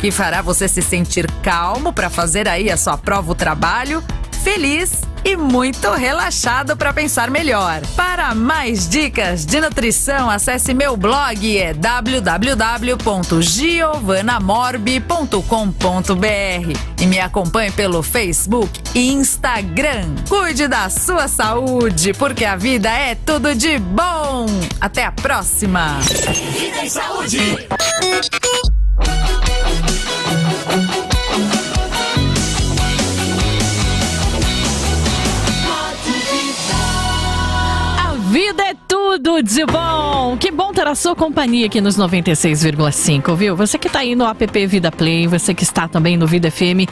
que fará você se sentir calmo para fazer aí a sua prova ou trabalho, feliz e muito relaxado para pensar melhor. Para mais dicas de nutrição, acesse meu blog, www.giovanamorbi.com.br e me acompanhe pelo Facebook e Instagram. Cuide da sua saúde, porque a vida é tudo de bom. Até a próxima. Vida e saúde. A vida é tudo de bom. Que bom ter a sua companhia aqui nos 96,5, viu? Você que tá aí no app Vida Play, você que está também no vidafm.com.br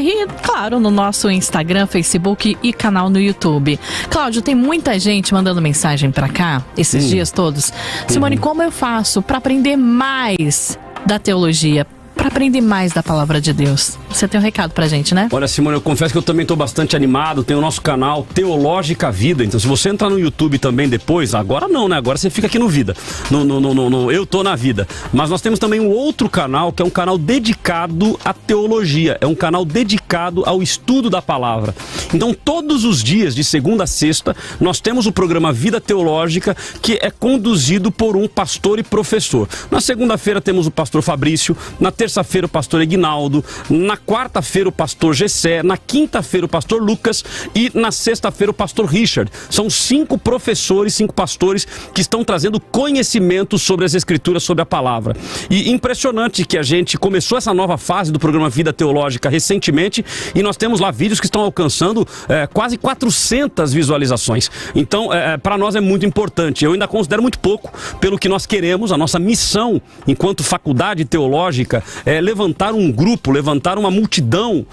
e, claro, no nosso Instagram, Facebook e canal no YouTube. Cláudio, tem muita gente mandando mensagem pra cá esses dias todos. Simone, como eu faço pra aprender mais da teologia? Para aprender mais da palavra de Deus. Você tem um recado pra gente, né? Olha, Simone, eu confesso que eu também tô bastante animado. Tem o nosso canal Teológica Vida. Então, se você entrar no YouTube também depois, agora não, né? Agora você fica aqui no Vida. No Eu Tô Na Vida. Mas nós temos também um outro canal, que é um canal dedicado à teologia. É um canal dedicado ao estudo da palavra. Então, todos os dias, de segunda a sexta, nós temos o programa Vida Teológica, que é conduzido por um pastor e professor. Na segunda-feira temos o pastor Fabrício, na terça-feira o pastor Eguinaldo, na quarta-feira o pastor Gessé, na quinta-feira o pastor Lucas e na sexta-feira o pastor Richard. São 5 professores, 5 pastores que estão trazendo conhecimento sobre as escrituras, sobre a palavra. E impressionante que a gente começou essa nova fase do programa Vida Teológica recentemente e nós temos lá vídeos que estão alcançando quase 400 visualizações. Então, para nós é muito importante. Eu ainda considero muito pouco pelo que nós queremos, a nossa missão enquanto faculdade teológica é levantar um grupo, levantar uma multidão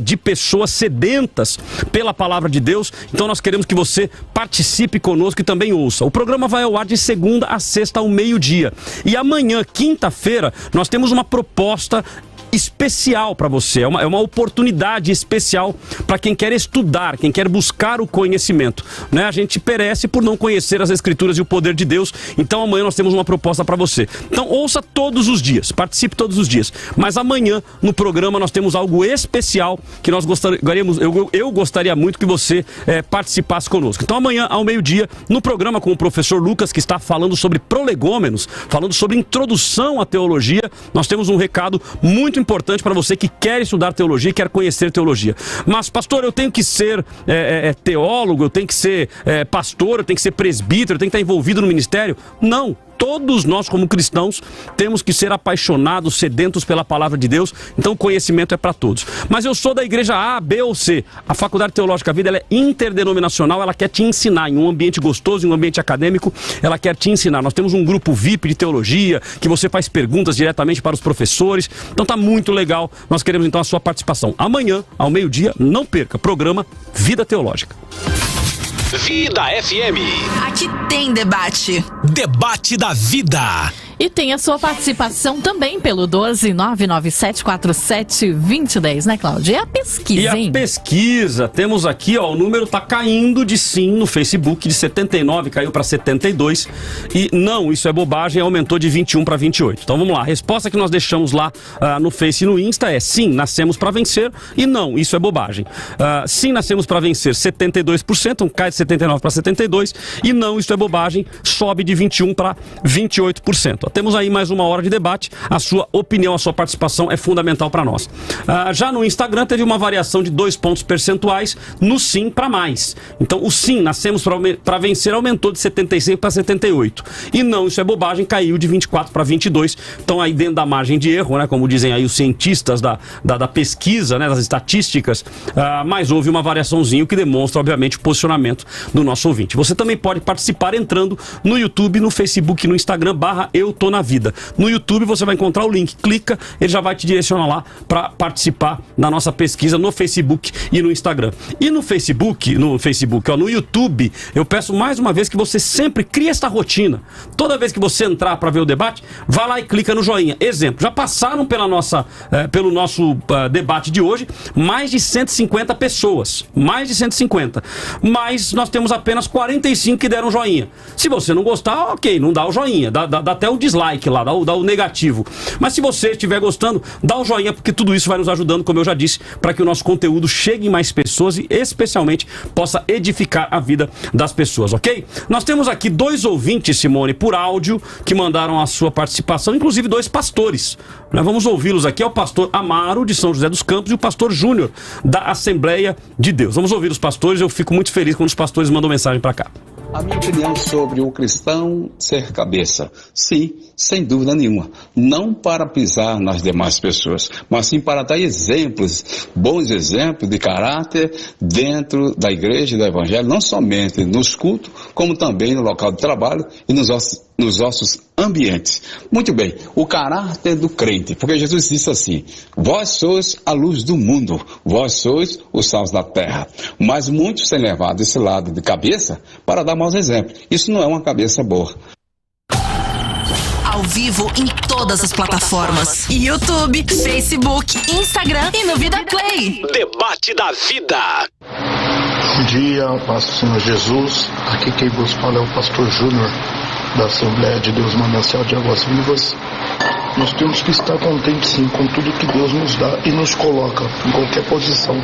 de pessoas sedentas pela palavra de Deus. Então nós queremos que você participe conosco e também ouça. O programa vai ao ar de segunda a sexta ao meio-dia. E amanhã, quinta-feira, nós temos uma proposta especial para você, é uma oportunidade especial para quem quer estudar, quem quer buscar o conhecimento, né? A gente perece por não conhecer as Escrituras e o poder de Deus, então amanhã nós temos uma proposta para você. Então ouça todos os dias, participe todos os dias, mas amanhã no programa nós temos algo especial que nós gostaríamos, eu gostaria muito que você participasse conosco. Então amanhã ao meio-dia, no programa com o professor Lucas, que está falando sobre prolegômenos, falando sobre introdução à teologia, nós temos um recado muito importante para você que quer estudar teologia e quer conhecer teologia. Mas, pastor, eu tenho que ser teólogo, eu tenho que ser pastor, eu tenho que ser presbítero, eu tenho que estar envolvido no ministério? Não. Todos nós, como cristãos, temos que ser apaixonados, sedentos pela palavra de Deus. Então o conhecimento é para todos. Mas eu sou da igreja A, B ou C. A Faculdade Teológica Vida, ela é interdenominacional, ela quer te ensinar em um ambiente gostoso, em um ambiente acadêmico, ela quer te ensinar. Nós temos um grupo VIP de teologia, que você faz perguntas diretamente para os professores. Então tá muito legal. Nós queremos então a sua participação. Amanhã, ao meio-dia, não perca, programa Vida Teológica. Vida FM. Aqui tem debate. Debate da vida. E tem a sua participação também pelo 12997472010, né, Cláudia? E a pesquisa, hein? E a pesquisa, temos aqui, ó, o número tá caindo de sim no Facebook, de 79 caiu para 72. E não, isso é bobagem, aumentou de 21 para 28. Então vamos lá, a resposta que nós deixamos lá no Face e no Insta é sim, nascemos para vencer, e não, isso é bobagem. Sim, nascemos para vencer, 72%, então cai de 79 para 72, e não, isso é bobagem, sobe de 21 para 28%. Temos aí mais uma hora de debate. A sua opinião, a sua participação é fundamental para nós. Já no Instagram teve uma variação de 2 pontos percentuais no sim para mais. Então o sim, nascemos para vencer, aumentou de 76 para 78. E não, isso é bobagem, caiu de 24 para 22. Então aí dentro da margem de erro, né, como dizem aí os cientistas da pesquisa, né, das estatísticas, mas houve uma variaçãozinha, o que demonstra, obviamente, o posicionamento do nosso ouvinte. Você também pode participar entrando no YouTube, no Facebook e no Instagram, /Eu Tô Na Vida. No YouTube você vai encontrar o link, clica, ele já vai te direcionar lá para participar da nossa pesquisa no Facebook e no Instagram. E no Facebook, no YouTube, eu peço mais uma vez que você sempre crie esta rotina. Toda vez que você entrar para ver o debate, vá lá e clica no joinha. Exemplo, já passaram pelo nosso debate de hoje mais de 150 pessoas. Mais de 150. Mas nós temos apenas 45 que deram joinha. Se você não gostar, ok, não dá o joinha, dá até o dislike lá, dá o negativo. Mas se você estiver gostando, dá o joinha, porque tudo isso vai nos ajudando, como eu já disse, para que o nosso conteúdo chegue em mais pessoas e especialmente possa edificar a vida das pessoas, ok? Nós temos aqui 2 ouvintes, Simone, por áudio, que mandaram a sua participação, inclusive 2 pastores. Nós vamos ouvi-los aqui, é o pastor Amaro, de São José dos Campos, e o pastor Júnior, da Assembleia de Deus. Vamos ouvir os pastores, eu fico muito feliz quando os pastores mandam mensagem para cá. A minha opinião sobre o cristão ser cabeça, sim, sem dúvida nenhuma, não para pisar nas demais pessoas, mas sim para dar exemplos, bons exemplos de caráter dentro da igreja e do evangelho, não somente nos cultos, como também no local de trabalho e nos nossos ambientes. Muito bem, o caráter do crente, porque Jesus disse assim: vós sois a luz do mundo, vós sois os sal da terra, mas muitos têm levado esse lado de cabeça para dar maus exemplos. Isso não é uma cabeça boa. Ao vivo em todas as plataformas: YouTube, Facebook, Instagram e no Vida Play. Debate da vida. Bom dia, paz do Senhor Jesus. Aqui quem vos fala é o pastor Júnior, da Assembleia de Deus Manancial de Águas Vivas. Nós temos que estar contentes sim com tudo que Deus nos dá e nos coloca em qualquer posição.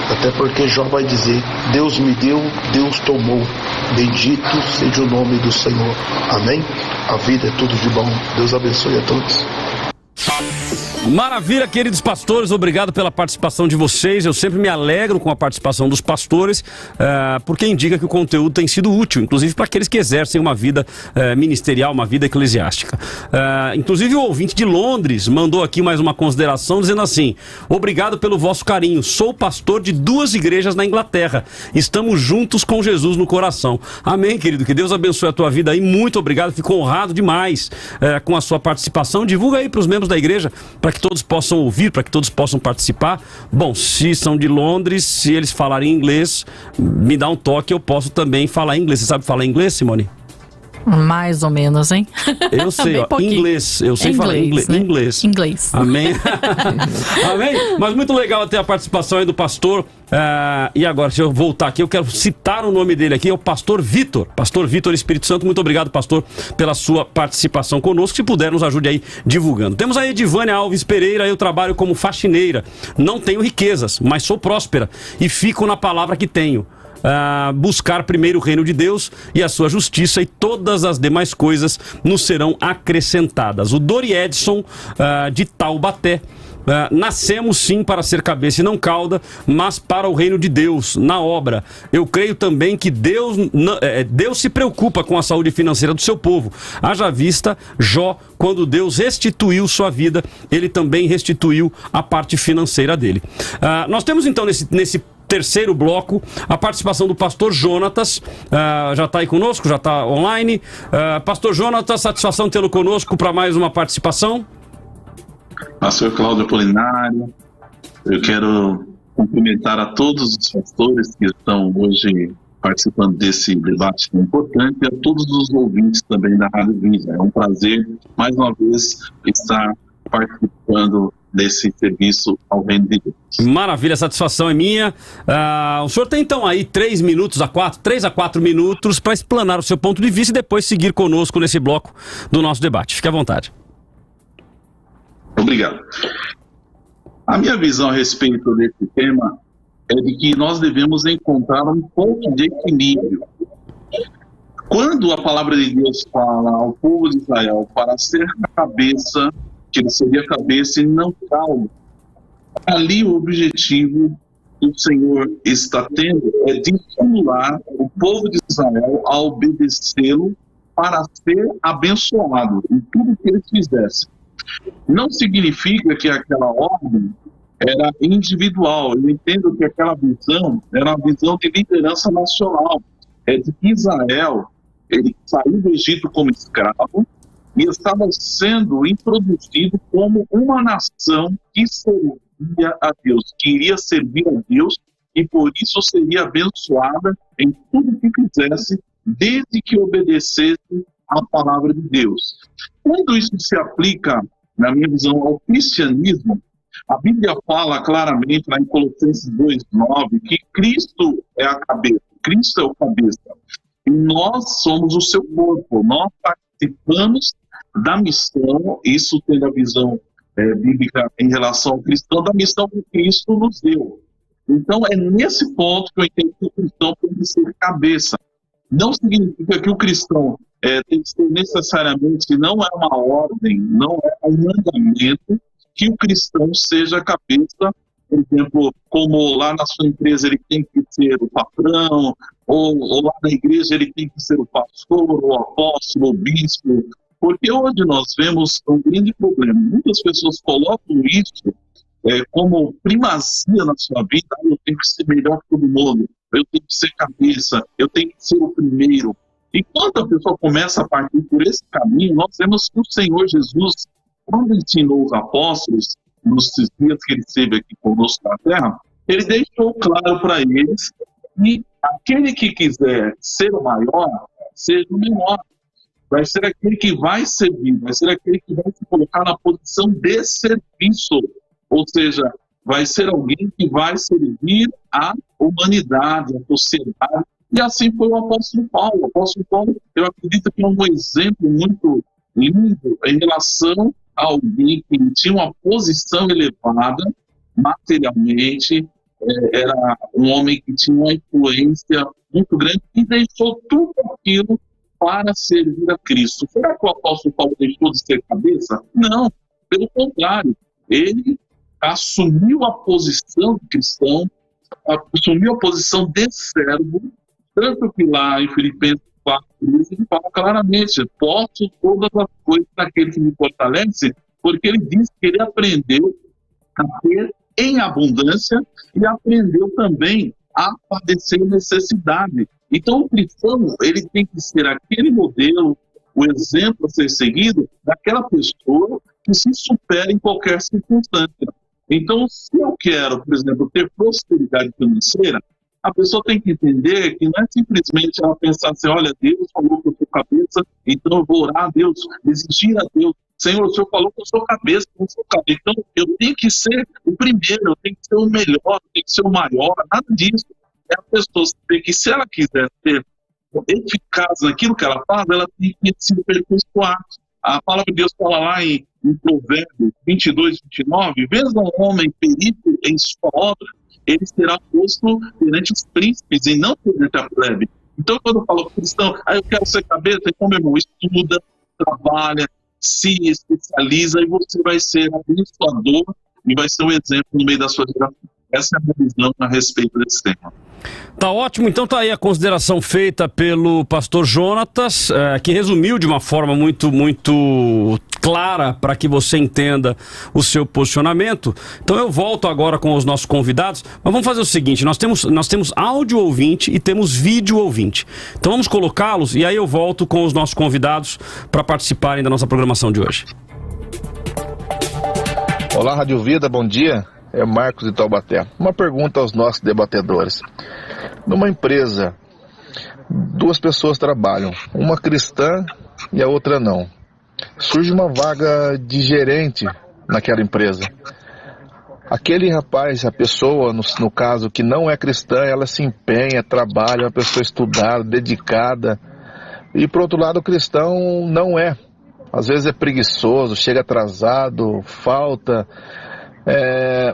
Até porque Jó vai dizer: Deus me deu, Deus tomou. Bendito seja o nome do Senhor. Amém? A vida é tudo de bom. Deus abençoe a todos. Maravilha, queridos pastores, obrigado pela participação de vocês. Eu sempre me alegro com a participação dos pastores, porque indica que o conteúdo tem sido útil, inclusive para aqueles que exercem uma vida ministerial, uma vida eclesiástica. Inclusive o ouvinte de Londres mandou aqui mais uma consideração dizendo assim: obrigado pelo vosso carinho, sou pastor de 2 igrejas na Inglaterra, estamos juntos com Jesus no coração. Amém, querido, que Deus abençoe a tua vida aí, muito obrigado, fico honrado demais com a sua participação. Divulga aí para os membros da igreja, para que todos possam ouvir, para que todos possam participar. Bom, se são de Londres, se eles falarem inglês, me dá um toque, eu posso também falar inglês. Você sabe falar inglês, Simone? Mais ou menos, hein? Eu sei, ó, inglês. Eu sei falar inglês. Né? Inglês. Amém? Amém? Mas muito legal ter a participação aí do pastor. E agora, se eu voltar aqui, eu quero citar o nome dele aqui, é o pastor Vitor. Pastor Vitor Espírito Santo, muito obrigado, pastor, pela sua participação conosco. Se puder, nos ajude aí divulgando. Temos aí Edivânia Alves Pereira, eu trabalho como faxineira. Não tenho riquezas, mas sou próspera e fico na palavra que tenho. Buscar primeiro o reino de Deus e a sua justiça, e todas as demais coisas nos serão acrescentadas. O Dori Edson, de Taubaté. Nascemos sim para ser cabeça e não cauda, mas para o reino de Deus, na obra. Eu creio também que Deus se preocupa com a saúde financeira do seu povo. Haja vista Jó, quando Deus restituiu sua vida, ele também restituiu a parte financeira dele. Nós temos então nesse terceiro bloco a participação do pastor Jonatas. Já está aí conosco, já está online. Pastor Jonatas, satisfação tê-lo conosco para mais uma participação. Pastor Cláudio Apolinário, eu quero cumprimentar a todos os pastores que estão hoje participando desse debate tão importante, e a todos os ouvintes também da Rádio Vida. É um prazer, mais uma vez, estar participando desse serviço ao reino de Deus. Maravilha, a satisfação é minha. O senhor tem então aí 3 a 4 minutos para explanar o seu ponto de vista e depois seguir conosco nesse bloco do nosso debate. Fique à vontade. Obrigado. A minha visão a respeito desse tema é de que nós devemos encontrar um ponto de equilíbrio. Quando a palavra de Deus fala ao povo de Israel para ser cabeça, que ele seria cabeça e não cauda, ali o objetivo que o Senhor está tendo é de estimular o povo de Israel a obedecê-lo para ser abençoado em tudo que eles fizessem. Não significa que aquela ordem era individual. Eu entendo que aquela visão era uma visão de liderança nacional. É de que Israel, ele saiu do Egito como escravo e estava sendo introduzido como uma nação que servia a Deus, que iria servir a Deus e por isso seria abençoada em tudo que fizesse, desde que obedecesse a palavra de Deus. Quando isso se aplica, na minha visão, ao cristianismo, a Bíblia fala claramente lá em Colossenses 2:9 que Cristo é a cabeça, Cristo é o cabeça, e nós somos o seu corpo, nós participamos da missão, isso tendo a visão bíblica em relação ao cristão, da missão que Cristo nos deu. Então é nesse ponto que eu entendo que o cristão tem que ser cabeça. Não significa que o cristão tem que ser necessariamente, não é uma ordem, não é um mandamento que o cristão seja cabeça, por exemplo, como lá na sua empresa ele tem que ser o patrão, ou lá na igreja ele tem que ser o pastor, o apóstolo, o bispo, porque hoje nós vemos um grande problema. Muitas pessoas colocam isso como primazia na sua vida. Eu tenho que ser melhor que todo mundo, eu tenho que ser cabeça, eu tenho que ser o primeiro. E quando a pessoa começa a partir por esse caminho, nós vemos que o Senhor Jesus, quando ensinou os apóstolos, nos dias que ele esteve aqui conosco na terra, ele deixou claro para eles que aquele que quiser ser o maior, seja o menor. Vai ser aquele que vai servir, vai ser aquele que vai se colocar na posição de serviço. Ou seja, vai ser alguém que vai servir a humanidade, a sociedade. E assim foi o apóstolo Paulo. O apóstolo Paulo, eu acredito que é um exemplo muito lindo em relação a alguém que tinha uma posição elevada materialmente, era um homem que tinha uma influência muito grande e deixou tudo aquilo para servir a Cristo. Será que o apóstolo Paulo deixou de ser cabeça? Não, pelo contrário. Ele assumiu a posição de cristão, assumiu a posição de servo, tanto que lá em Filipenses 4, ele fala claramente: posso todas as coisas naquele que me fortalece, porque ele diz que ele aprendeu a ter em abundância e aprendeu também a padecer necessidade. Então o cristão, ele tem que ser aquele modelo, o exemplo a ser seguido daquela pessoa que se supera em qualquer circunstância. Então, se eu quero, por exemplo, ter prosperidade financeira, a pessoa tem que entender que não é simplesmente ela pensar assim, olha, Deus falou que eu sou cabeça, então eu vou orar a Deus, exigir a Deus. Senhor, o Senhor falou que eu sou cabeça, eu não sou cabeça. Então eu tenho que ser o primeiro, eu tenho que ser o melhor, eu tenho que ser o maior, nada disso. É a pessoa saber que se ela quiser ser eficaz naquilo que ela faz, ela tem que se aperfeiçoar. A palavra de Deus fala lá em Provérbios 22, 29, vês um homem perito em sua obra, ele será posto perante os príncipes e não perante a plebe. Então, quando eu falo cristão, eu quero ser cabeça, então, meu irmão, estuda, trabalha, se especializa e você vai ser abençoador e vai ser um exemplo no meio da sua geração. Essa é a minha visão a respeito desse tema. Tá ótimo, então tá aí a consideração feita pelo pastor Jonatas, que resumiu de uma forma muito clara para que você entenda o seu posicionamento. Então eu volto agora com os nossos convidados, mas vamos fazer o seguinte, nós temos áudio ouvinte e temos vídeo ouvinte. Então vamos colocá-los e aí eu volto com os nossos convidados para participarem da nossa programação de hoje. Olá, Rádio Vida, bom dia. É Marcos de Taubaté. Uma pergunta aos nossos debatedores. Numa empresa, duas pessoas trabalham, uma cristã e a outra não. Surge uma vaga de gerente naquela empresa. Aquele rapaz, a pessoa, no caso, que não é cristã, ela se empenha, trabalha, é uma pessoa estudada, dedicada. E, por outro lado, o cristão não é. Às vezes é preguiçoso, chega atrasado, falta...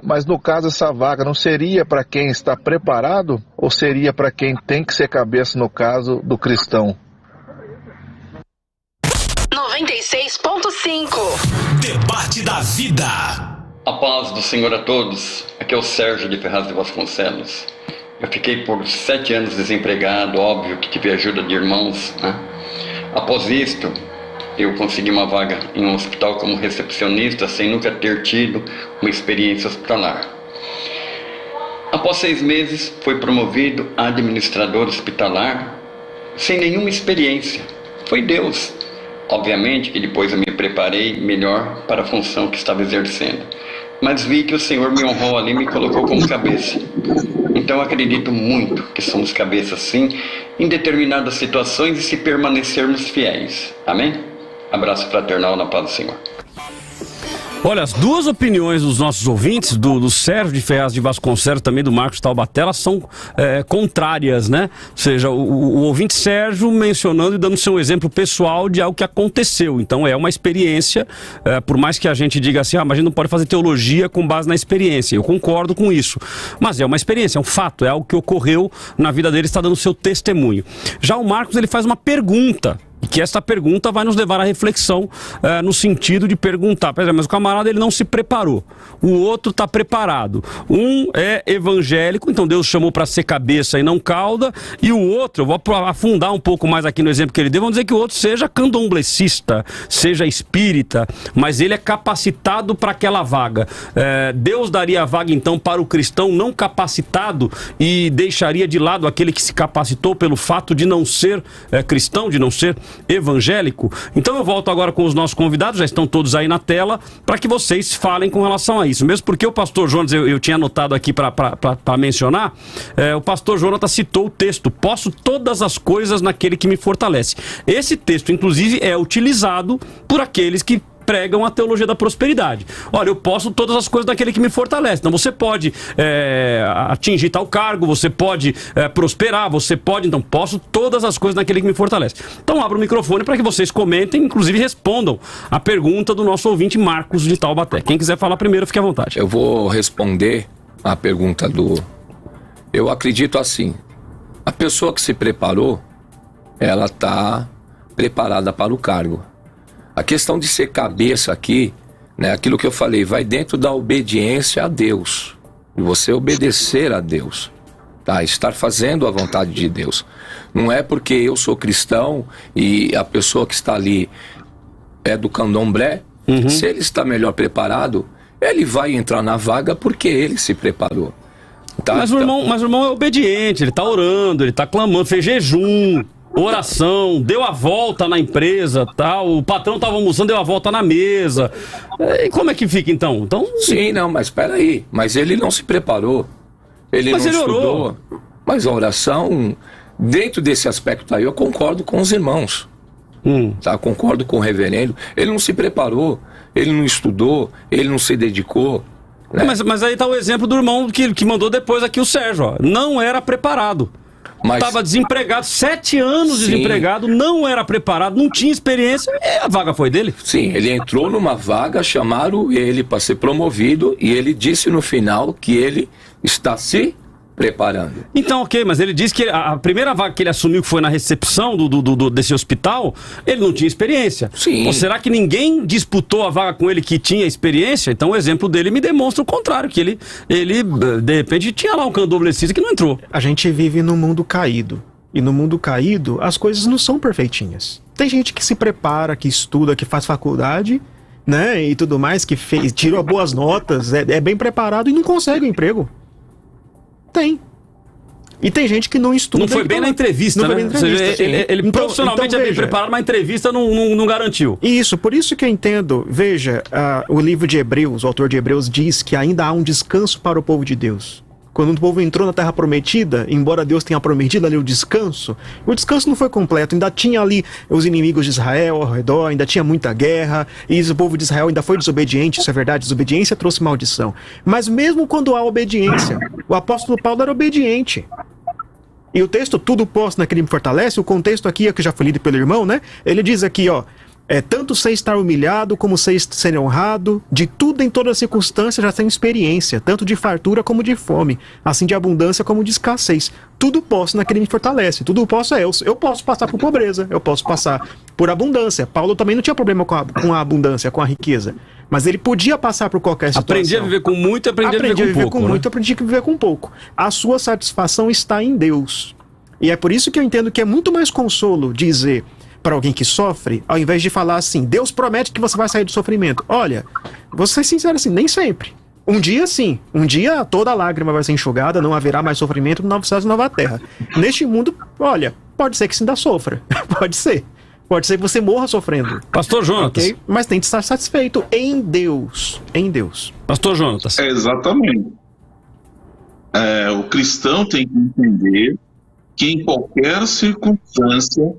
mas no caso essa vaga não seria para quem está preparado ou seria para quem tem que ser cabeça no caso do cristão? 96.5 Debate da Vida. A paz do Senhor a todos. Aqui é o Sérgio de Ferraz de Vasconcelos. Eu fiquei por 7 anos desempregado, óbvio que tive ajuda de irmãos, né? Após isto, eu consegui uma vaga em um hospital como recepcionista, sem nunca ter tido uma experiência hospitalar. Após 6 meses, fui promovido a administrador hospitalar, sem nenhuma experiência. Foi Deus. Obviamente que depois eu me preparei melhor para a função que estava exercendo. Mas vi que o Senhor me honrou ali e me colocou como cabeça. Então eu acredito muito que somos cabeça sim, em determinadas situações e se permanecermos fiéis. Amém? Abraço fraternal na paz do Senhor. Olha, as duas opiniões dos nossos ouvintes, do Sérgio de Ferraz de Vasconcelos, também do Marcos Taubaté, elas são contrárias, né? Ou seja, o ouvinte Sérgio mencionando e dando seu exemplo pessoal de algo que aconteceu. Então é uma experiência, por mais que a gente diga assim, mas a gente não pode fazer teologia com base na experiência. Eu concordo com isso. Mas é uma experiência, é um fato, é algo que ocorreu na vida dele, está dando seu testemunho. Já o Marcos, ele faz uma pergunta. E que essa pergunta vai nos levar à reflexão no sentido de perguntar, mas o camarada ele não se preparou, o outro está preparado, um é evangélico, então Deus chamou para ser cabeça e não cauda, e o outro, eu vou afundar um pouco mais aqui no exemplo que ele deu, vamos dizer que o outro seja candomblessista, seja espírita, mas ele é capacitado para aquela vaga. Deus daria a vaga então para o cristão não capacitado e deixaria de lado aquele que se capacitou pelo fato de não ser cristão, de não ser evangélico? Então eu volto agora com os nossos convidados, já estão todos aí na tela, para que vocês falem com relação a isso. Mesmo porque o pastor Jonas, eu tinha anotado aqui para mencionar, o pastor Jonas citou o texto, posso todas as coisas naquele que me fortalece. Esse texto, inclusive, é utilizado por aqueles que pregam a teologia da prosperidade. Olha, eu posso todas as coisas daquele que me fortalece. Então você pode atingir tal cargo, você pode prosperar, você pode, então posso todas as coisas daquele que me fortalece. Então abro o microfone para que vocês comentem, inclusive respondam a pergunta do nosso ouvinte Marcos de Taubaté. Quem quiser falar primeiro, fique à vontade. Eu vou responder a pergunta do... Eu acredito assim, a pessoa que se preparou, ela está preparada para o cargo. A questão de ser cabeça aqui, né, aquilo que eu falei, vai dentro da obediência a Deus. E você obedecer a Deus, tá? Estar fazendo a vontade de Deus. Não é porque eu sou cristão e a pessoa que está ali é do candomblé, se ele está melhor preparado, ele vai entrar na vaga porque ele se preparou. Tá? Mas o irmão é obediente, ele está orando, ele está clamando, fez jejum, oração, deu a volta na empresa, tal. O patrão estava almoçando, deu a volta na mesa. E como é que fica então? Sim, não, mas espera aí. Mas ele não se preparou. Ele não estudou. Mas a oração, dentro desse aspecto aí, eu concordo com os irmãos. Tá? Concordo com o reverendo. Ele não se preparou, ele não estudou, ele não se dedicou. Né? Mas aí tá o exemplo do irmão que mandou depois aqui o Sérgio. Ó. Não era preparado. Estava desempregado, 7 anos desempregado, não era preparado, não tinha experiência, e a vaga foi dele? Sim, ele entrou numa vaga, chamaram ele para ser promovido e ele disse no final que ele está se preparando. Então, ok, mas ele disse que a primeira vaga que ele assumiu, que foi na recepção desse hospital, ele não tinha experiência. Sim. Ou será que ninguém disputou a vaga com ele que tinha experiência? Então o exemplo dele me demonstra o contrário, que ele de repente tinha lá um candomblessista que não entrou. A gente vive num mundo caído. E no mundo caído, as coisas não são perfeitinhas. Tem gente que se prepara, que estuda, que faz faculdade, né, e tudo mais, que tirou boas notas, é bem preparado e não consegue um emprego. Tem. E tem gente que não estuda. Não foi bem na entrevista, né? Ele profissionalmente é bem preparado, mas a entrevista não garantiu. Isso, por isso que eu entendo. Veja, o livro de Hebreus, o autor de Hebreus diz que ainda há um descanso para o povo de Deus. Quando o povo entrou na Terra Prometida, embora Deus tenha prometido ali o descanso não foi completo. Ainda tinha ali os inimigos de Israel ao redor, ainda tinha muita guerra, e o povo de Israel ainda foi desobediente, isso é verdade, desobediência trouxe maldição. Mas mesmo quando há obediência, o apóstolo Paulo era obediente. E o texto, tudo posso naquele me fortalece, o contexto aqui, que já foi lido pelo irmão, né? Ele diz aqui, ó, tanto sei estar humilhado como sei ser honrado, de tudo em toda circunstância já tenho experiência, tanto de fartura como de fome, assim de abundância como de escassez. Tudo posso naquele me fortalece, tudo posso eu posso passar por pobreza, eu posso passar por abundância. Paulo também não tinha problema com a abundância, com a riqueza, mas ele podia passar por qualquer situação. Aprendi a viver com muito e aprendi a viver com pouco. Aprendi a viver com pouco. A sua satisfação está em Deus. E é por isso que eu entendo que é muito mais consolo dizer para alguém que sofre, ao invés de falar assim, Deus promete que você vai sair do sofrimento. Olha, vou ser sincero assim, nem sempre. Um dia sim, um dia toda lágrima vai ser enxugada, não haverá mais sofrimento no novo céu e nova terra. Neste mundo, olha, pode ser que você ainda sofra, pode ser que você morra sofrendo. Pastor Jonatas. Okay? Mas tem que estar satisfeito em Deus, Pastor Jonatas. Exatamente. O cristão tem que entender que em qualquer circunstância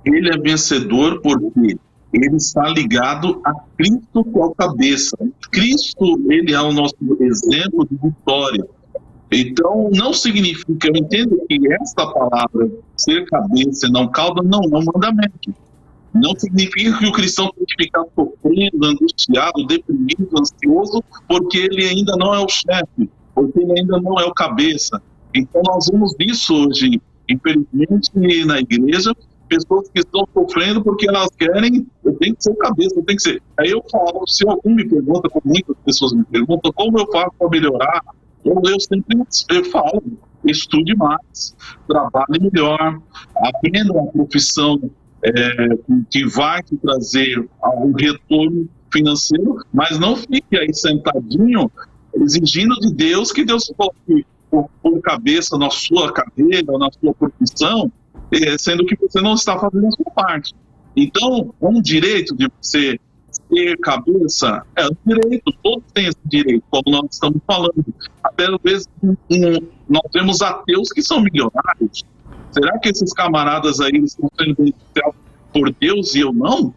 ele é vencedor porque ele está ligado a Cristo, que é o cabeça. Cristo, ele é o nosso exemplo de vitória. Então, não significa, eu entendo que esta palavra, ser cabeça e não cauda, não é um mandamento. Não significa que o cristão tem que ficar sofrendo, angustiado, deprimido, ansioso, porque ele ainda não é o chefe, porque ele ainda não é o cabeça. Então, nós vemos isso hoje, infelizmente, na igreja, pessoas que estão sofrendo porque elas querem, eu tenho que ser cabeça, eu tenho que ser. Aí eu falo, se algum me pergunta, como muitas pessoas me perguntam, como eu faço para melhorar? Eu sempre falo, estude mais, trabalhe melhor, aprenda uma profissão que vai te trazer um retorno financeiro, mas não fique aí sentadinho exigindo de Deus que Deus coloque por cabeça na sua carreira, na sua profissão, sendo que você não está fazendo a sua parte. Então, um direito de você ser cabeça é um direito, todos têm esse direito, como nós estamos falando. Até às vezes nós temos ateus que são milionários. Será que esses camaradas aí estão sendo beneficiados por Deus e eu não?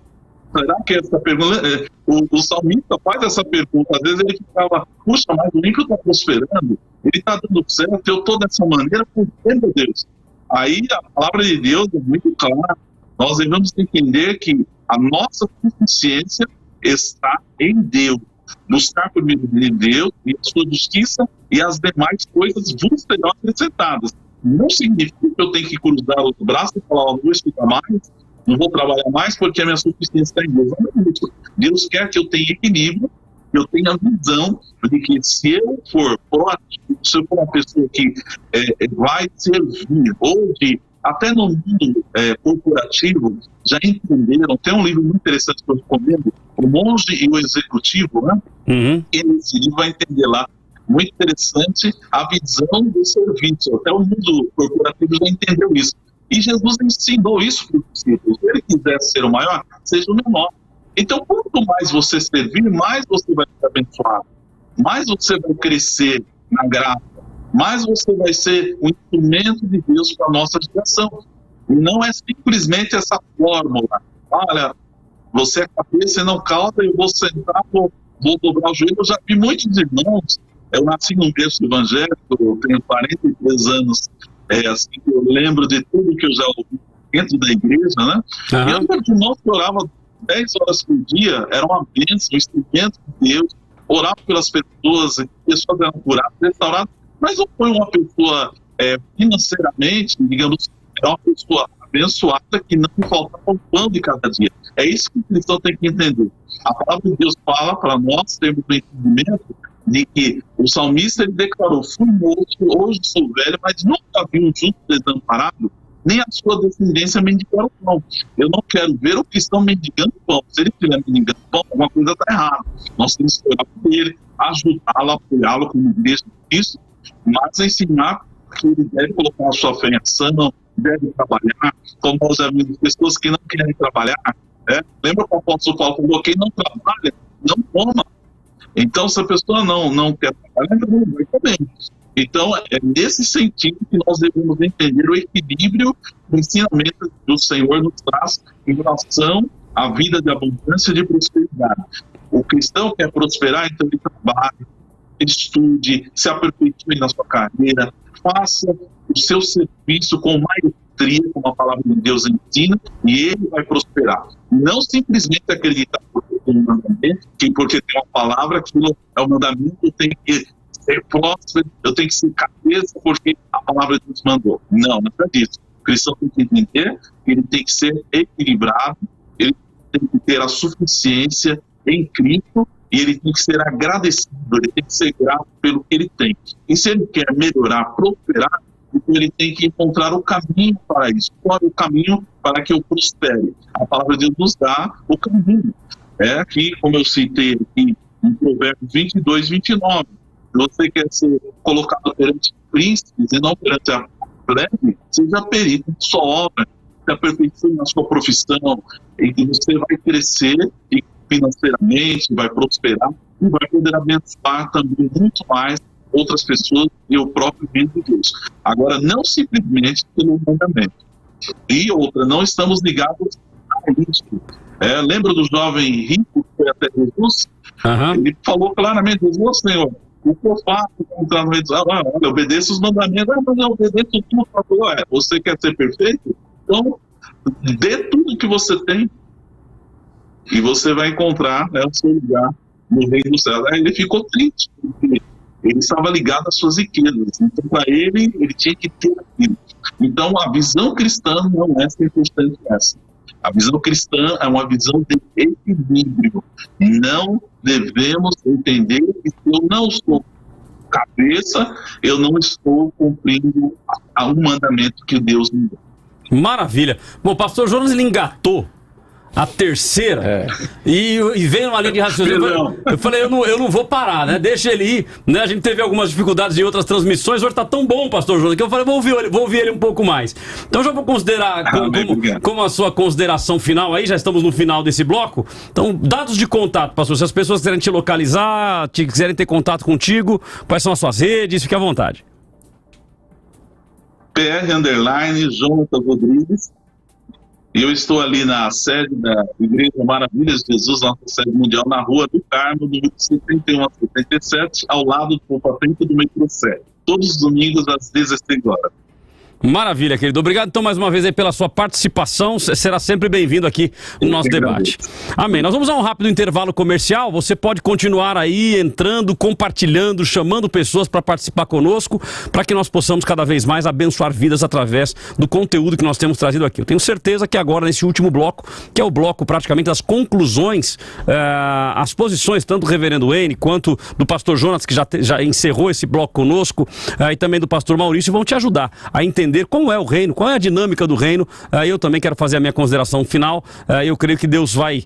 Será que essa pergunta... O salmista faz essa pergunta, às vezes ele ficava, puxa, mas o ímpio está prosperando, ele está dando certo, eu estou dessa maneira, por que, meu Deus? Aí a palavra de Deus é muito clara. Nós devemos entender que a nossa suficiência está em Deus. Buscar primeiro de Deus e a sua justiça e as demais coisas vos serão acrescentadas. Não significa que eu tenho que cruzar os braços e falar, não vou estudar mais, não vou trabalhar mais porque a minha suficiência está em Deus. Não é isso. Deus quer que eu tenha equilíbrio, que eu tenha a visão de que se eu for proativo, se eu for uma pessoa que vai servir, ou de, até no mundo corporativo, já entenderam, tem um livro muito interessante que eu recomendo, O Monge e o Executivo, né? E nesse livro vai entender lá, muito interessante, a visão do serviço. Até o mundo corporativo já entendeu isso. E Jesus ensinou isso para os discípulos. Se ele quisesse ser o maior, seja o menor. Então, quanto mais você servir, mais você vai ser abençoado, mais você vai crescer na graça. mais você vai ser um instrumento de Deus para a nossa geração. E não é simplesmente essa fórmula. Olha, você é cabeça e não cauda, eu vou sentar, vou dobrar o joelho. Eu já vi muitos irmãos, eu nasci num berço evangélico, eu tenho 43 anos, assim, eu lembro de tudo que eu já ouvi dentro da igreja, né? Uhum. E eu lembro de irmãos que oravam 10 horas por dia, era uma bênção, um instrumento de Deus, orava pelas pessoas eram curadas, restauradas, mas não foi uma pessoa financeiramente, digamos, era uma pessoa abençoada que não faltava o pão de cada dia. É isso que o cristão tem que entender. A palavra de Deus fala para nós, temos o entendimento de que o salmista ele declarou: fui moço, hoje sou velho, mas nunca vi um justo desamparado, nem a sua descendência mendigar o pão. Eu não quero ver o cristão mendigando pão. Se ele estiver mendigando pão, alguma coisa está errada. Nós temos que orar por ele, ajudá-lo, apoiá-lo como igreja disso, mas ensinar que ele deve colocar a sua fé em ação, deve trabalhar, como nós já vimos pessoas que não querem trabalhar. Lembra que o apóstolo Paulo falou: quem não trabalha, não coma. Então, se a pessoa não quer trabalhar, então não vai comer. Então, é nesse sentido que nós devemos entender o equilíbrio do ensinamento do Senhor nos traz em relação à vida de abundância e de prosperidade. O cristão quer prosperar, então ele trabalhe, estude, se aperfeiçoe na sua carreira, faça o seu serviço com maestria, como a palavra de Deus ensina, e ele vai prosperar. Não simplesmente acreditar porque tem um mandamento, porque tem uma palavra, aquilo é um mandamento, eu tenho que ser próspero, eu tenho que ser cabeça porque a palavra de Deus mandou. Não, nada disso. O cristão tem que entender que ele tem que ser equilibrado, ele tem que ter a suficiência em Cristo e ele tem que ser agradecido, ele tem que ser grato pelo que ele tem. E se ele quer melhorar, prosperar, então ele tem que encontrar o caminho para isso. Qual é o caminho para que eu prospere? A palavra de Deus nos dá o caminho. Aqui, como eu citei aqui em Provérbios 22, 29, se você quer ser colocado perante príncipes e não perante a plebe, seja perito em sua obra, se aperfeiçoe na sua profissão, e que você vai crescer e financeiramente, vai prosperar e vai poder abençoar também muito mais outras pessoas e o próprio reino de Deus. Agora, não simplesmente pelo mandamento. E outra, não estamos ligados a isso. Lembra do jovem rico que foi até Jesus? Uhum. Ele falou claramente: Jesus, Senhor, o que eu faço? Eu obedeço os mandamentos. Mas eu obedeço tudo. Você quer ser perfeito? Então, dê tudo que você tem e você vai encontrar o seu lugar no reino do céu. Aí ele ficou triste, porque ele estava ligado às suas riquezas. Então, para ele tinha que ter aquilo. Então, a visão cristã não é 100% essa. A visão cristã é uma visão de equilíbrio. Não devemos entender que se eu não sou cabeça, eu não estou cumprindo um mandamento que Deus me deu. Maravilha. Bom, o pastor Jonas, ele engatou a terceira e veio uma linha de raciocínio. Eu falei, eu não vou parar, né? Deixa ele ir, né? A gente teve algumas dificuldades em outras transmissões. Hoje tá tão bom, pastor Jonas, que eu falei, vou ouvir ele um pouco mais. Então já vou considerar como a sua consideração final aí, já estamos no final desse bloco. Então, dados de contato, pastor, se as pessoas quiserem te localizar, quiserem ter contato contigo, quais são as suas redes, fique à vontade. PR_Jonathan Rodrigues. Eu estou ali na sede da Igreja Maravilhas de Jesus, nossa sede mundial, na Rua do Carmo, número 71 a 77, ao lado do patente do metrô 7. Todos os domingos às 16 horas. Maravilha, querido. Obrigado então mais uma vez aí pela sua participação. Será sempre bem-vindo aqui no nosso debate. Amém. Nós vamos a um rápido intervalo comercial. Você pode continuar aí entrando, compartilhando, chamando pessoas para participar conosco, para que nós possamos cada vez mais abençoar vidas através do conteúdo que nós temos trazido aqui. Eu tenho certeza que agora nesse último bloco, que é o bloco praticamente das conclusões, as posições tanto do reverendo Wayne quanto do pastor Jonas, que já encerrou esse bloco conosco, e também do pastor Maurício, vão te ajudar a entender como é o reino, qual é a dinâmica do reino. Eu também quero fazer a minha consideração final. Eu creio que Deus vai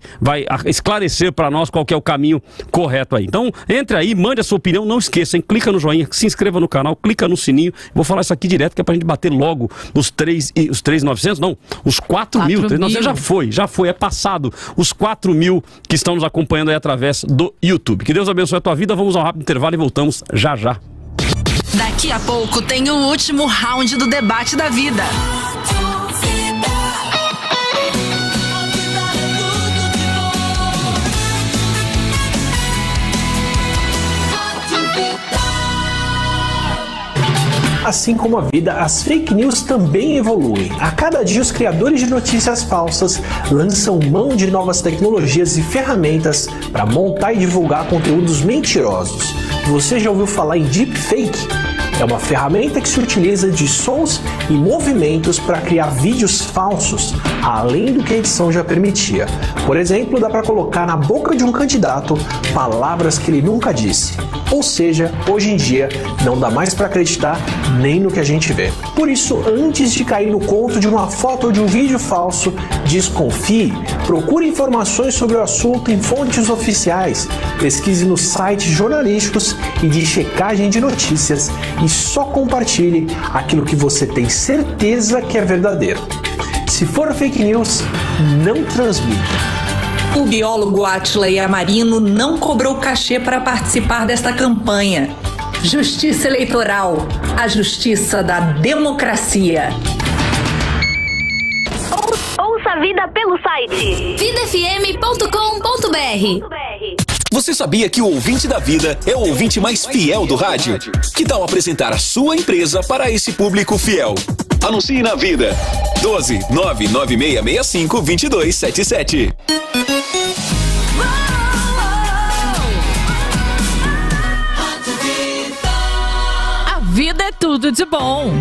esclarecer para nós qual que é o caminho correto aí. Então, entre aí, mande a sua opinião, não esqueça, hein? Clica no joinha, se inscreva no canal, clica no sininho. Vou falar isso aqui direto, que é pra gente bater logo os 3.900, não, os 4.000. 4.000. Já foi, é passado os 4.000 que estão nos acompanhando aí através do YouTube. Que Deus abençoe a tua vida. Vamos ao rápido intervalo e voltamos já já. Daqui a pouco tem o último round do debate da vida. Assim como a vida, as fake news também evoluem. A cada dia, os criadores de notícias falsas lançam mão de novas tecnologias e ferramentas para montar e divulgar conteúdos mentirosos. Você já ouviu falar em deepfake? É uma ferramenta que se utiliza de sons e movimentos para criar vídeos falsos, além do que a edição já permitia. Por exemplo, dá para colocar na boca de um candidato palavras que ele nunca disse. Ou seja, hoje em dia não dá mais para acreditar nem no que a gente vê. Por isso, antes de cair no conto de uma foto ou de um vídeo falso, desconfie, procure informações sobre o assunto em fontes oficiais, pesquise nos sites jornalísticos e de checagem de notícias e só compartilhe aquilo que você tem certeza que é verdadeiro. Se for fake news, não transmita. O biólogo Átila Yamarino não cobrou cachê para participar desta campanha. Justiça eleitoral, a justiça da democracia. Ouça a vida pelo site vidafm.com.br. Você sabia que o ouvinte da vida é o ouvinte mais fiel do rádio? Que tal apresentar a sua empresa para esse público fiel? Anuncie na Vida. 12 99665 2277. A vida é tudo de bom.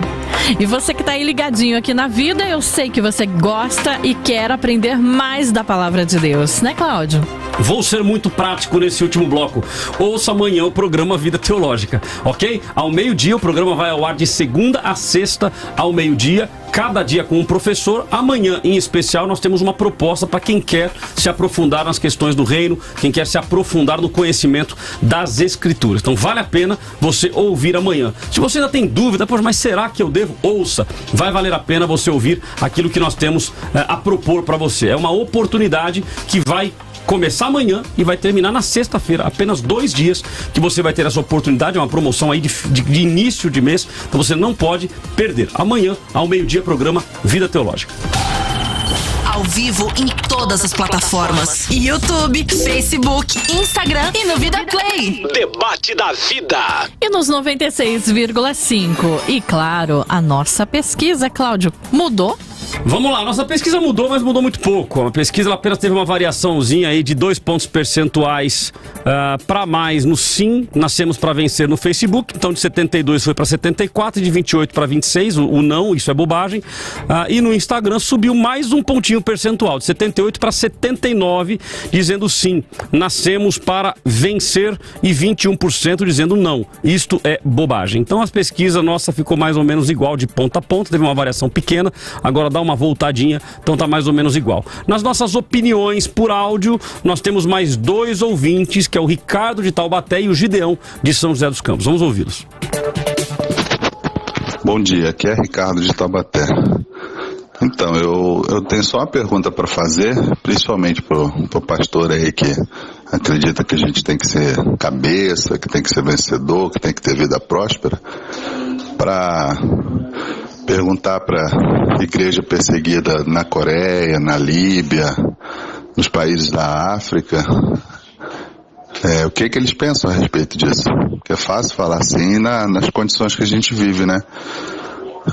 E você que tá aí ligadinho aqui na Vida, eu sei que você gosta e quer aprender mais da palavra de Deus, né, Cláudio? Vou ser muito prático nesse último bloco. Ouça amanhã o programa Vida Teológica, ok? Ao meio-dia, o programa vai ao ar de segunda a sexta ao meio-dia, cada dia com um professor. Amanhã, em especial, nós temos uma proposta para quem quer se aprofundar nas questões do reino, quem quer se aprofundar no conhecimento das Escrituras. Então, vale a pena você ouvir amanhã. Se você ainda tem dúvida, poxa, mas será que eu devo? Ouça. Vai valer a pena você ouvir aquilo que nós temos a propor para você. É uma oportunidade que vai começar amanhã e vai terminar na sexta-feira. Apenas 2 dias que você vai ter essa oportunidade. É uma promoção aí de início de mês, então você não pode perder. Amanhã, ao meio-dia, programa Vida Teológica. Ao vivo em todas as plataformas: YouTube, Facebook, Instagram e no Vida Play. Debate da Vida. E nos 96,5. E claro, a nossa pesquisa, Cláudio, mudou? Vamos lá, nossa pesquisa mudou, mas mudou muito pouco. A pesquisa ela apenas teve uma variaçãozinha aí de 2 pontos percentuais para mais no sim. Nascemos para vencer no Facebook, então de 72 foi para 74, de 28 para 26, o não, isso é bobagem. E no Instagram subiu mais um pontinho percentual, de 78 para 79, dizendo sim. Nascemos para vencer e 21% dizendo não. Isto é bobagem. Então a pesquisa nossa ficou mais ou menos igual de ponta a ponta, teve uma variação pequena, agora dá uma voltadinha, então tá mais ou menos igual. Nas nossas opiniões por áudio, nós temos mais 2 ouvintes, que é o Ricardo de Taubaté e o Gideão de São José dos Campos. Vamos ouvi-los. Bom dia, aqui é Ricardo de Taubaté. Então, eu tenho só uma pergunta para fazer, principalmente pro pastor aí que acredita que a gente tem que ser cabeça, que tem que ser vencedor, que tem que ter vida próspera, para perguntar para a igreja perseguida na Coreia, na Líbia, nos países da África, o que eles pensam a respeito disso. Porque é fácil falar assim nas condições que a gente vive, né?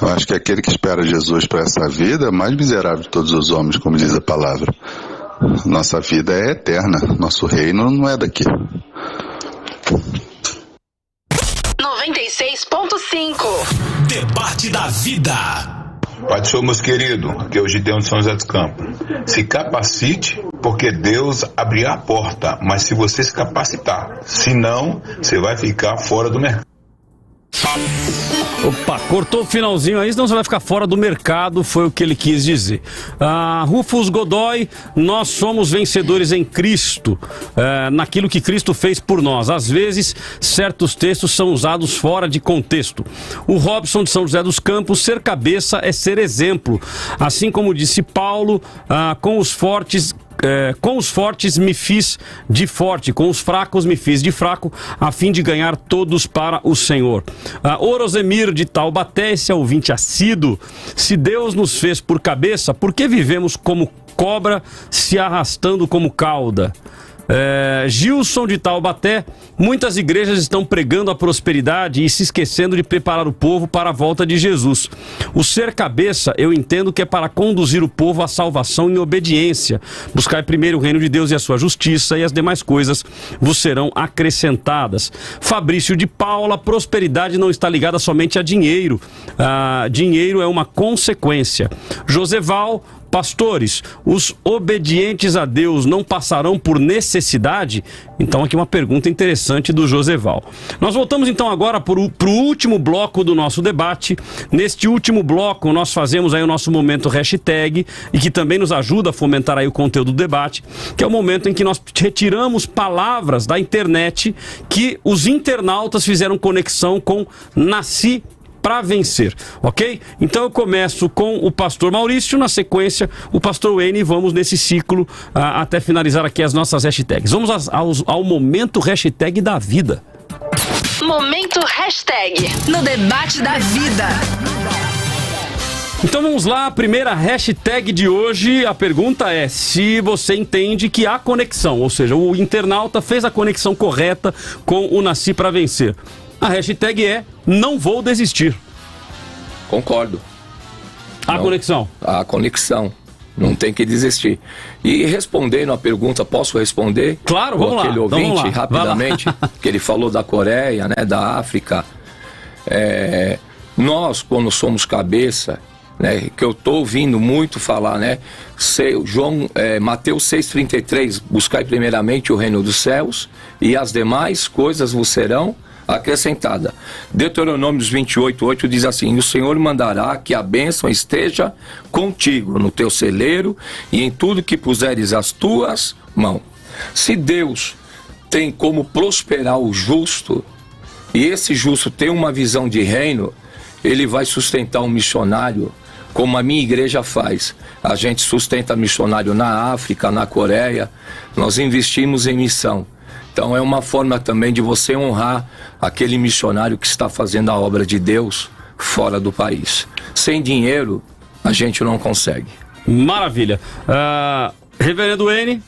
Eu acho que aquele que espera Jesus para essa vida é o mais miserável de todos os homens, como diz a palavra. Nossa vida é eterna, nosso reino não é daqui. 96.5 Debate da Vida. Pai do Senhor, meus queridos, aqui é o Gideão de São José dos Campos. Se capacite, porque Deus abrirá a porta, mas se você se capacitar, senão você vai ficar fora do mercado. Opa, cortou o finalzinho aí, senão você vai ficar fora do mercado, foi o que ele quis dizer. Rufus Godoy, nós somos vencedores em Cristo, naquilo que Cristo fez por nós. Às vezes, certos textos são usados fora de contexto. O Robson de São José dos Campos, ser cabeça é ser exemplo. Assim como disse Paulo, com os fortes com os fortes me fiz de forte, com os fracos me fiz de fraco, a fim de ganhar todos para o Senhor. Orozemir de Taubaté, esse é ouvinte assíduo. Se Deus nos fez por cabeça, por que vivemos como cobra se arrastando como cauda? Gilson de Taubaté, muitas igrejas estão pregando a prosperidade e se esquecendo de preparar o povo para a volta de Jesus. O ser cabeça, eu entendo que é para conduzir o povo à salvação em obediência. Buscai primeiro o reino de Deus e a sua justiça, e as demais coisas vos serão acrescentadas. Fabrício de Paula, prosperidade não está ligada somente a dinheiro. Dinheiro é uma consequência. Joseval, pastores, os obedientes a Deus não passarão por necessidade? Então aqui uma pergunta interessante do Joseval. Nós voltamos então agora para o último bloco do nosso debate. Neste último bloco nós fazemos aí o nosso momento hashtag, e que também nos ajuda a fomentar aí o conteúdo do debate, que é o momento em que nós retiramos palavras da internet que os internautas fizeram conexão com Nasci para vencer, ok? Então eu começo com o pastor Maurício, na sequência o pastor Wayne, e vamos nesse ciclo até finalizar aqui as nossas hashtags. Vamos ao momento hashtag da vida. Momento hashtag no debate da vida. Então vamos lá, a primeira hashtag de hoje, a pergunta é se você entende que há conexão, ou seja, o internauta fez a conexão correta com o Nasci para vencer. A hashtag é não vou desistir. Concordo. A conexão. A conexão. Não tem que desistir. E respondendo a pergunta, posso responder? Claro, vamos lá. Aquele ouvinte, rapidamente, que ele falou da Coreia, né, da África. Nós, quando somos cabeça, né, que eu estou ouvindo muito falar, né, Mateus 6,33, buscai primeiramente o reino dos céus, e as demais coisas vos serão acrescentada. Deuteronômio 28:8 diz assim: o Senhor mandará que a bênção esteja contigo no teu celeiro e em tudo que puseres as tuas mãos. Se Deus tem como prosperar o justo, e esse justo tem uma visão de reino, ele vai sustentar um missionário, como a minha igreja faz. A gente sustenta missionário na África, na Coreia, nós investimos em missão. Então é uma forma também de você honrar aquele missionário que está fazendo a obra de Deus fora do país. Sem dinheiro, a gente não consegue. Maravilha. Reverendo N,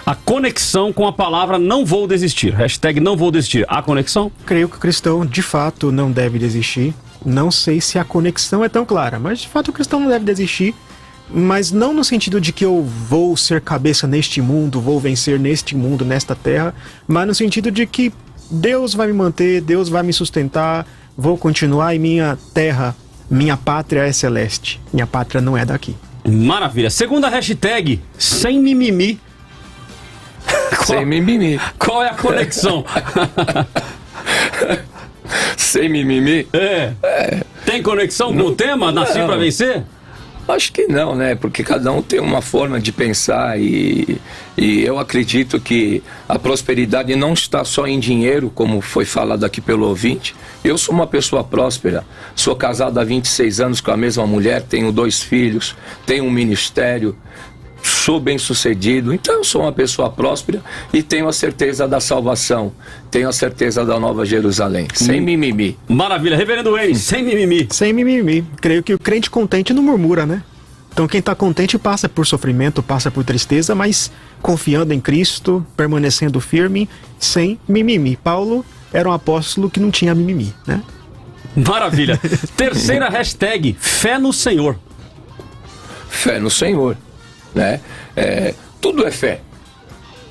a conexão com a palavra não vou desistir. Hashtag não vou desistir. A conexão? Creio que o cristão, de fato, não deve desistir. Não sei se a conexão é tão clara, mas de fato o cristão não deve desistir. Mas não no sentido de que eu vou ser cabeça neste mundo, vou vencer neste mundo, nesta terra, mas no sentido de que Deus vai me manter, Deus vai me sustentar, vou continuar, e minha terra, minha pátria é celeste. Minha pátria não é daqui. Maravilha. Segunda hashtag, sem mimimi. Sem mimimi. Qual é a conexão? Sem mimimi? Tem conexão com o tema Nasci para vencer? Acho que não, né? Porque cada um tem uma forma de pensar e eu acredito que a prosperidade não está só em dinheiro, como foi falado aqui pelo ouvinte. Eu sou uma pessoa próspera, sou casado há 26 anos com a mesma mulher, tenho 2 filhos, tenho um ministério, sou bem sucedido, então eu sou uma pessoa próspera e tenho a certeza da salvação, tenho a certeza da Nova Jerusalém, sem mimimi. Maravilha, reverendo Wayne, sem mimimi. Sem mimimi. Creio que o crente contente não murmura, né? Então quem está contente passa por sofrimento, passa por tristeza, mas confiando em Cristo, permanecendo firme, sem mimimi. Paulo era um apóstolo que não tinha mimimi, né? Maravilha. Terceira hashtag, fé no Senhor. Fé no Senhor. Né? Tudo é fé.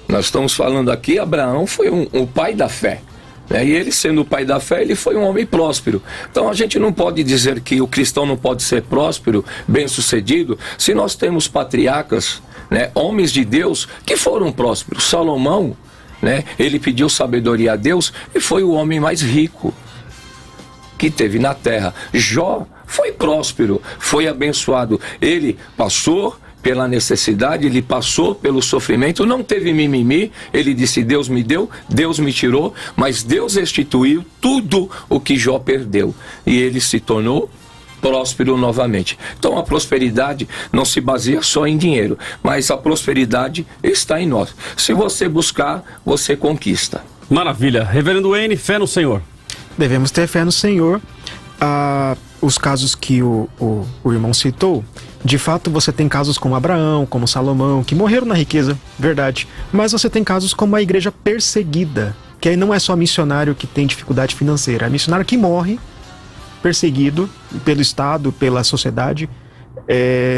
Nós estamos falando aqui, Abraão foi o pai da fé, né? E ele, sendo o pai da fé, ele foi um homem próspero. Então a gente não pode dizer que o cristão não pode ser próspero, bem sucedido, se nós temos patriarcas, né, homens de Deus que foram prósperos. Salomão, né, ele pediu sabedoria a Deus e foi o homem mais rico que teve na terra. Jó foi próspero, foi abençoado. Ele passou pela necessidade, ele passou pelo sofrimento, não teve mimimi, ele disse: Deus me deu, Deus me tirou, mas Deus restituiu tudo o que Jó perdeu, e ele se tornou próspero novamente. Então a prosperidade não se baseia só em dinheiro, mas a prosperidade está em nós. Se você buscar, você conquista. Maravilha. Reverendo Wayne, fé no Senhor. Devemos ter fé no Senhor. Os casos que o irmão citou, de fato você tem casos como Abraão, como Salomão, que morreram na riqueza, verdade. Mas você tem casos como a igreja perseguida, que aí não é só missionário que tem dificuldade financeira, é missionário que morre perseguido pelo Estado, pela sociedade,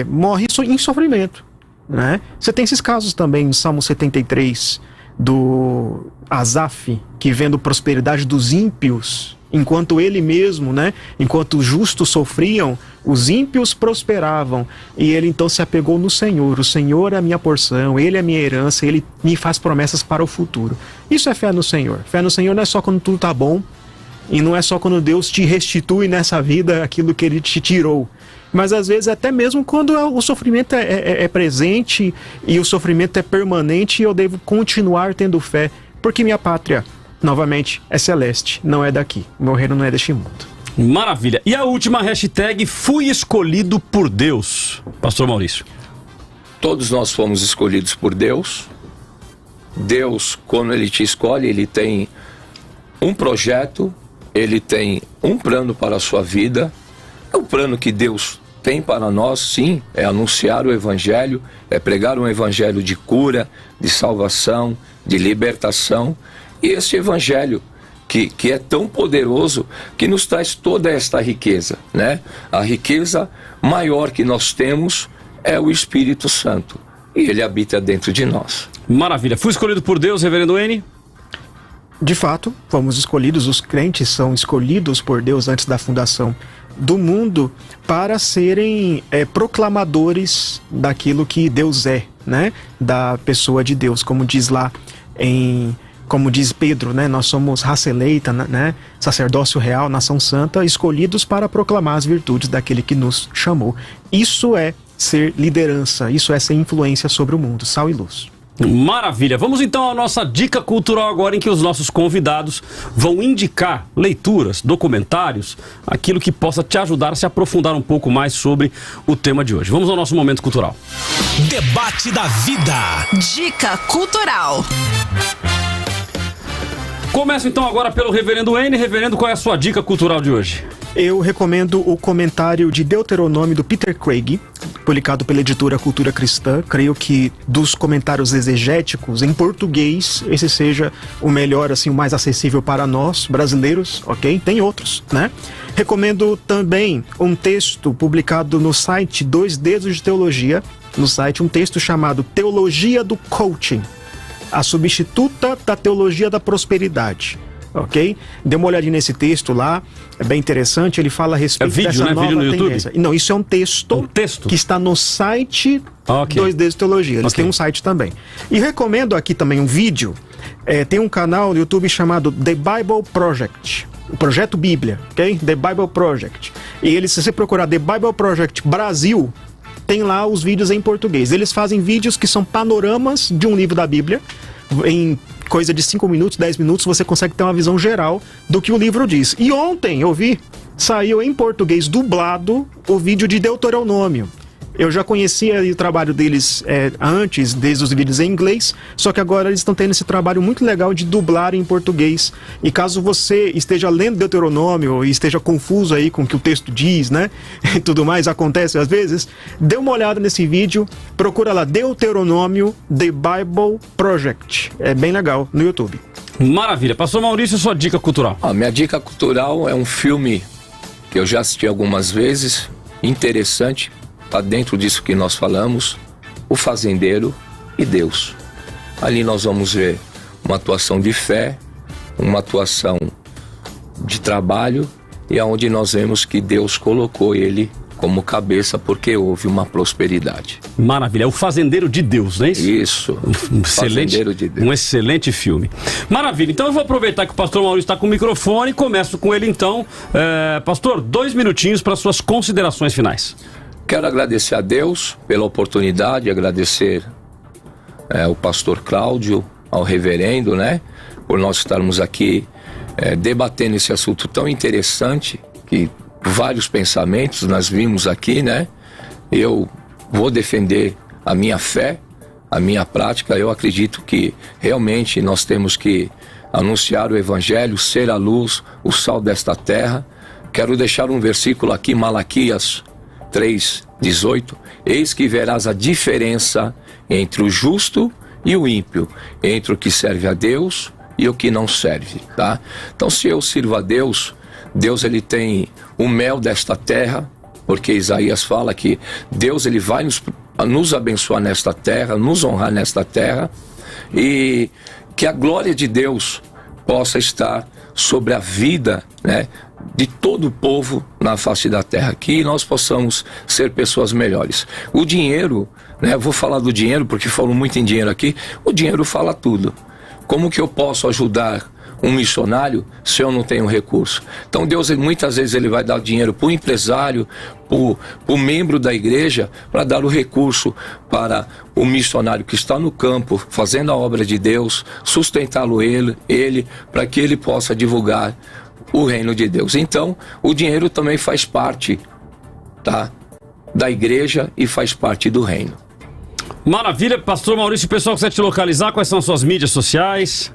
morre em sofrimento, né? Você tem esses casos também em Salmo 73, do Asaf, que vendo prosperidade dos ímpios, enquanto ele mesmo, né, enquanto os justos sofriam, os ímpios prosperavam, e ele então se apegou no Senhor. O Senhor é a minha porção, Ele é a minha herança, Ele me faz promessas para o futuro. Isso é fé no Senhor. Fé no Senhor não é só quando tudo tá bom, e não é só quando Deus te restitui nessa vida aquilo que Ele te tirou, mas às vezes até mesmo quando o sofrimento é presente e o sofrimento é permanente, eu devo continuar tendo fé, porque minha pátria, novamente, é celeste, não é daqui. Meu reino não é deste mundo. Maravilha. E a última hashtag, fui escolhido por Deus. Pastor Maurício. Todos nós fomos escolhidos por Deus. Deus, quando Ele te escolhe, Ele tem um projeto, Ele tem um plano para a sua vida. É o plano que Deus tem para nós, sim, é anunciar o Evangelho, é pregar um Evangelho de cura, de salvação, de libertação. E esse Evangelho que é tão poderoso, que nos traz toda esta riqueza, né? A riqueza maior que nós temos é o Espírito Santo, e Ele habita dentro de nós. Maravilha. Fui escolhido por Deus, Reverendo Wayne? De fato, fomos escolhidos, os crentes são escolhidos por Deus antes da fundação do mundo para serem proclamadores daquilo que Deus é, né? Da pessoa de Deus, como diz lá como diz Pedro, né? Nós somos raça eleita, né? Sacerdócio real, nação santa, escolhidos para proclamar as virtudes daquele que nos chamou. Isso é ser liderança, isso é ser influência sobre o mundo, sal e luz. Maravilha. Vamos então à nossa dica cultural agora, em que os nossos convidados vão indicar leituras, documentários, aquilo que possa te ajudar a se aprofundar um pouco mais sobre o tema de hoje. Vamos ao nosso momento cultural. Debate da vida. Dica cultural. Começo então agora pelo Reverendo Wayne. Reverendo, qual é a sua dica cultural de hoje? Eu recomendo o comentário de Deuteronômio do Peter Craig, publicado pela editora Cultura Cristã. Creio que dos comentários exegéticos em português, esse seja o melhor, assim, o mais acessível para nós, brasileiros, ok? Tem outros, né? Recomendo também um texto publicado no site Dois Dedos de Teologia, no site um texto chamado Teologia do Coaching, a substituta da teologia da prosperidade. Ok? Dê uma olhadinha nesse texto lá, é bem interessante, ele fala a respeito dessa nova vídeo no tendência. YouTube? Não, isso é um texto que está no site Dois Dedos de Teologia, eles têm um site também. E recomendo aqui também um vídeo, tem um canal no YouTube chamado The Bible Project, o Projeto Bíblia, ok? The Bible Project. E se você procurar The Bible Project Brasil, tem lá os vídeos em português. Eles fazem vídeos que são panoramas de um livro da Bíblia. Em coisa de 5 minutos, 10 minutos, você consegue ter uma visão geral do que o livro diz. E ontem eu vi, saiu em português dublado o vídeo de Deuteronômio. Eu já conhecia o trabalho deles antes, desde os vídeos em inglês, só que agora eles estão tendo esse trabalho muito legal de dublar em português. E caso você esteja lendo Deuteronômio e esteja confuso aí com o que o texto diz, né, e tudo mais, acontece às vezes, dê uma olhada nesse vídeo, procura lá Deuteronômio The Bible Project. É bem legal no YouTube. Maravilha. Pastor Maurício, sua dica cultural. A minha dica cultural é um filme que eu já assisti algumas vezes, interessante. Está dentro disso que nós falamos, O Fazendeiro e Deus. Ali nós vamos ver uma atuação de fé, uma atuação de trabalho, e aonde nós vemos que Deus colocou ele como cabeça porque houve uma prosperidade. Maravilha, é O Fazendeiro de Deus, não é isso? Isso, Fazendeiro de Deus. Um excelente filme. Maravilha, então eu vou aproveitar que o pastor Maurício está com o microfone e começo com ele então. Pastor, 2 minutinhos para suas considerações finais. Quero agradecer a Deus pela oportunidade, agradecer ao pastor Cláudio, ao reverendo, né, por nós estarmos aqui debatendo esse assunto tão interessante, que vários pensamentos, nós vimos aqui, né? Eu vou defender a minha fé, a minha prática. Eu acredito que realmente nós temos que anunciar o Evangelho, ser a luz, o sal desta terra. Quero deixar um versículo aqui, Malaquias 3:18. Eis que verás a diferença entre o justo e o ímpio, entre o que serve a Deus e o que não serve, tá? Então, se eu sirvo a Deus, Deus ele tem o mel desta terra, porque Isaías fala que Deus ele vai nos abençoar nesta terra, nos honrar nesta terra, e que a glória de Deus possa estar sobre a vida, né, de todo o povo na face da terra, que nós possamos ser pessoas melhores. O dinheiro, né, eu vou falar do dinheiro porque falo muito em dinheiro aqui, o dinheiro fala tudo. Como que eu posso ajudar um missionário se eu não tenho recurso? Então Deus muitas vezes ele vai dar dinheiro para o empresário, para o membro da igreja, para dar o recurso para o missionário que está no campo fazendo a obra de Deus, sustentá-lo ele para que ele possa divulgar o reino de Deus. Então o dinheiro também faz parte, tá, da igreja e faz parte do reino. Maravilha, pastor Maurício, o pessoal quiser te localizar, quais são as suas mídias sociais?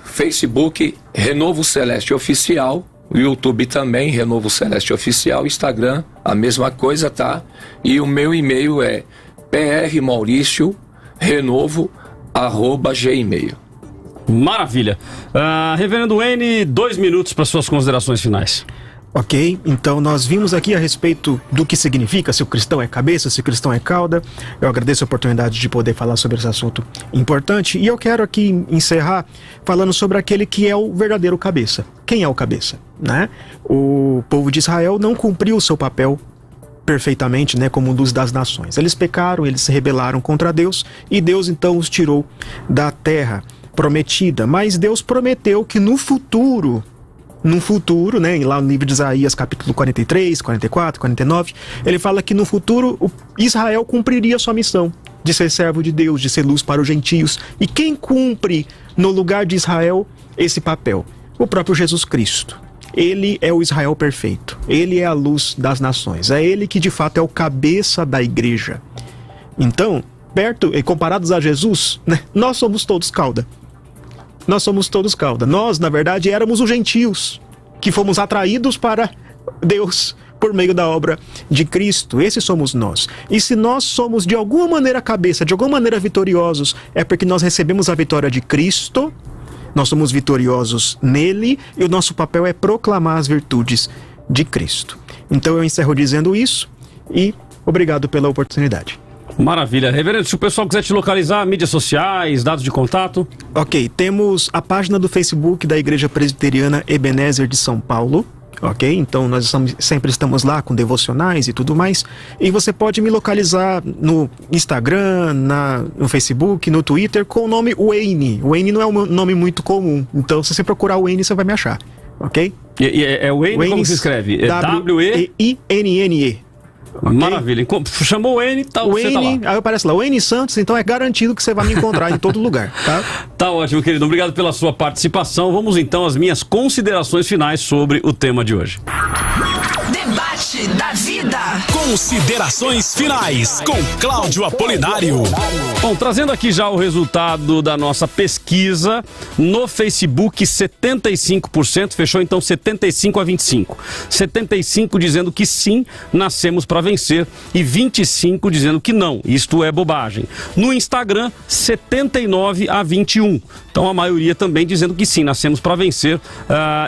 Facebook, Renovo Celeste Oficial, YouTube também, Renovo Celeste Oficial, Instagram, a mesma coisa, tá? E o meu e-mail é prmauriciorenovo@gmail. Maravilha. Reverendo N, 2 minutos para suas considerações finais. Ok, então nós vimos aqui a respeito do que significa se o cristão é cabeça, se o cristão é cauda. Eu agradeço a oportunidade de poder falar sobre esse assunto importante. E eu quero aqui encerrar falando sobre aquele que é o verdadeiro cabeça. Quem é o cabeça, né? O povo de Israel não cumpriu o seu papel perfeitamente, né, como luz das nações. Eles pecaram, eles se rebelaram contra Deus e Deus então os tirou da terra prometida. Mas Deus prometeu que no futuro, né, lá no livro de Isaías, capítulo 43, 44, 49, ele fala que no futuro Israel cumpriria sua missão de ser servo de Deus, de ser luz para os gentios. E quem cumpre no lugar de Israel esse papel? O próprio Jesus Cristo. Ele é o Israel perfeito. Ele é a luz das nações. É ele que de fato é o cabeça da igreja. Então, perto e comparados a Jesus, né, nós somos todos cauda. Nós somos todos cauda. Nós, na verdade, éramos os gentios que fomos atraídos para Deus por meio da obra de Cristo. Esses somos nós. E se nós somos de alguma maneira cabeça, de alguma maneira vitoriosos, é porque nós recebemos a vitória de Cristo, nós somos vitoriosos nele e o nosso papel é proclamar as virtudes de Cristo. Então eu encerro dizendo isso e obrigado pela oportunidade. Maravilha. Reverendo, se o pessoal quiser te localizar, mídias sociais, dados de contato. Ok, temos a página do Facebook da Igreja Presbiteriana Ebenezer de São Paulo. Ok, então nós sempre estamos lá com devocionais e tudo mais. E você pode me localizar no Instagram, no Facebook, no Twitter com o nome Wayne. Wayne não é um nome muito comum, então se você procurar Wayne você vai me achar, ok? É Wayne, como se escreve? W-E-I-N-N-E. Okay. Maravilha. Chamou o N, tá, você tá lá. Aí aparece lá, o N Santos, então é garantido que você vai me encontrar em todo lugar, tá? Tá ótimo, querido. Obrigado pela sua participação. Vamos então às minhas considerações finais sobre o tema de hoje. Debate da vida. Considerações finais com Cláudio Apolinário. Bom, trazendo aqui já o resultado da nossa pesquisa no Facebook, 75%, fechou então 75-25. 75 dizendo que sim, nascemos para vencer, e 25 dizendo que não, isto é bobagem. No Instagram, 79-21. Então a maioria também dizendo que sim, nascemos para vencer,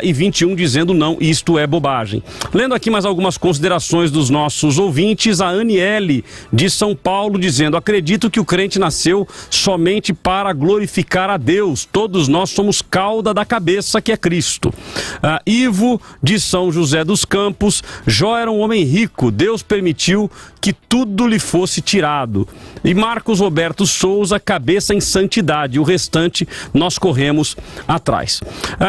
e 21 dizendo não, isto é bobagem. Lendo aqui mais algumas considerações dos nossos ouvintes, a Aniele de São Paulo dizendo: acredito que o crente nasceu somente para glorificar a Deus. Todos nós somos cauda da cabeça, que é Cristo. Ivo de São José dos Campos: Jó era um homem rico, Deus permitiu que tudo lhe fosse tirado. E Marcos Roberto Souza: cabeça em santidade, o restante nós corremos atrás.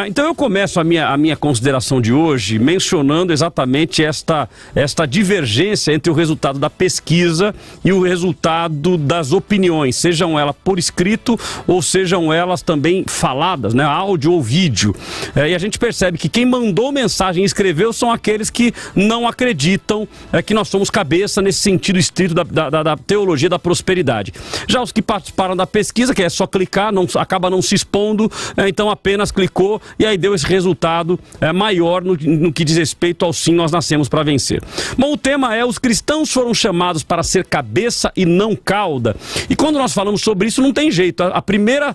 Então eu começo a minha consideração de hoje mencionando exatamente esta esta divergência entre o resultado da pesquisa e o resultado das opiniões, sejam elas por escrito ou sejam elas também faladas, né, áudio ou vídeo. E a gente percebe que quem mandou mensagem e escreveu são aqueles que não acreditam que nós somos cabeça nesse sentido estrito da teologia da prosperidade. Já os que participaram da pesquisa, que é só clicar, acaba não se expondo, então apenas clicou e aí deu esse resultado maior no que diz respeito ao sim, nós nascemos para vencer. Bom, o tema é: os cristãos foram chamados para ser cabeça e não cauda. E quando nós falamos sobre isso, não tem jeito. A primeira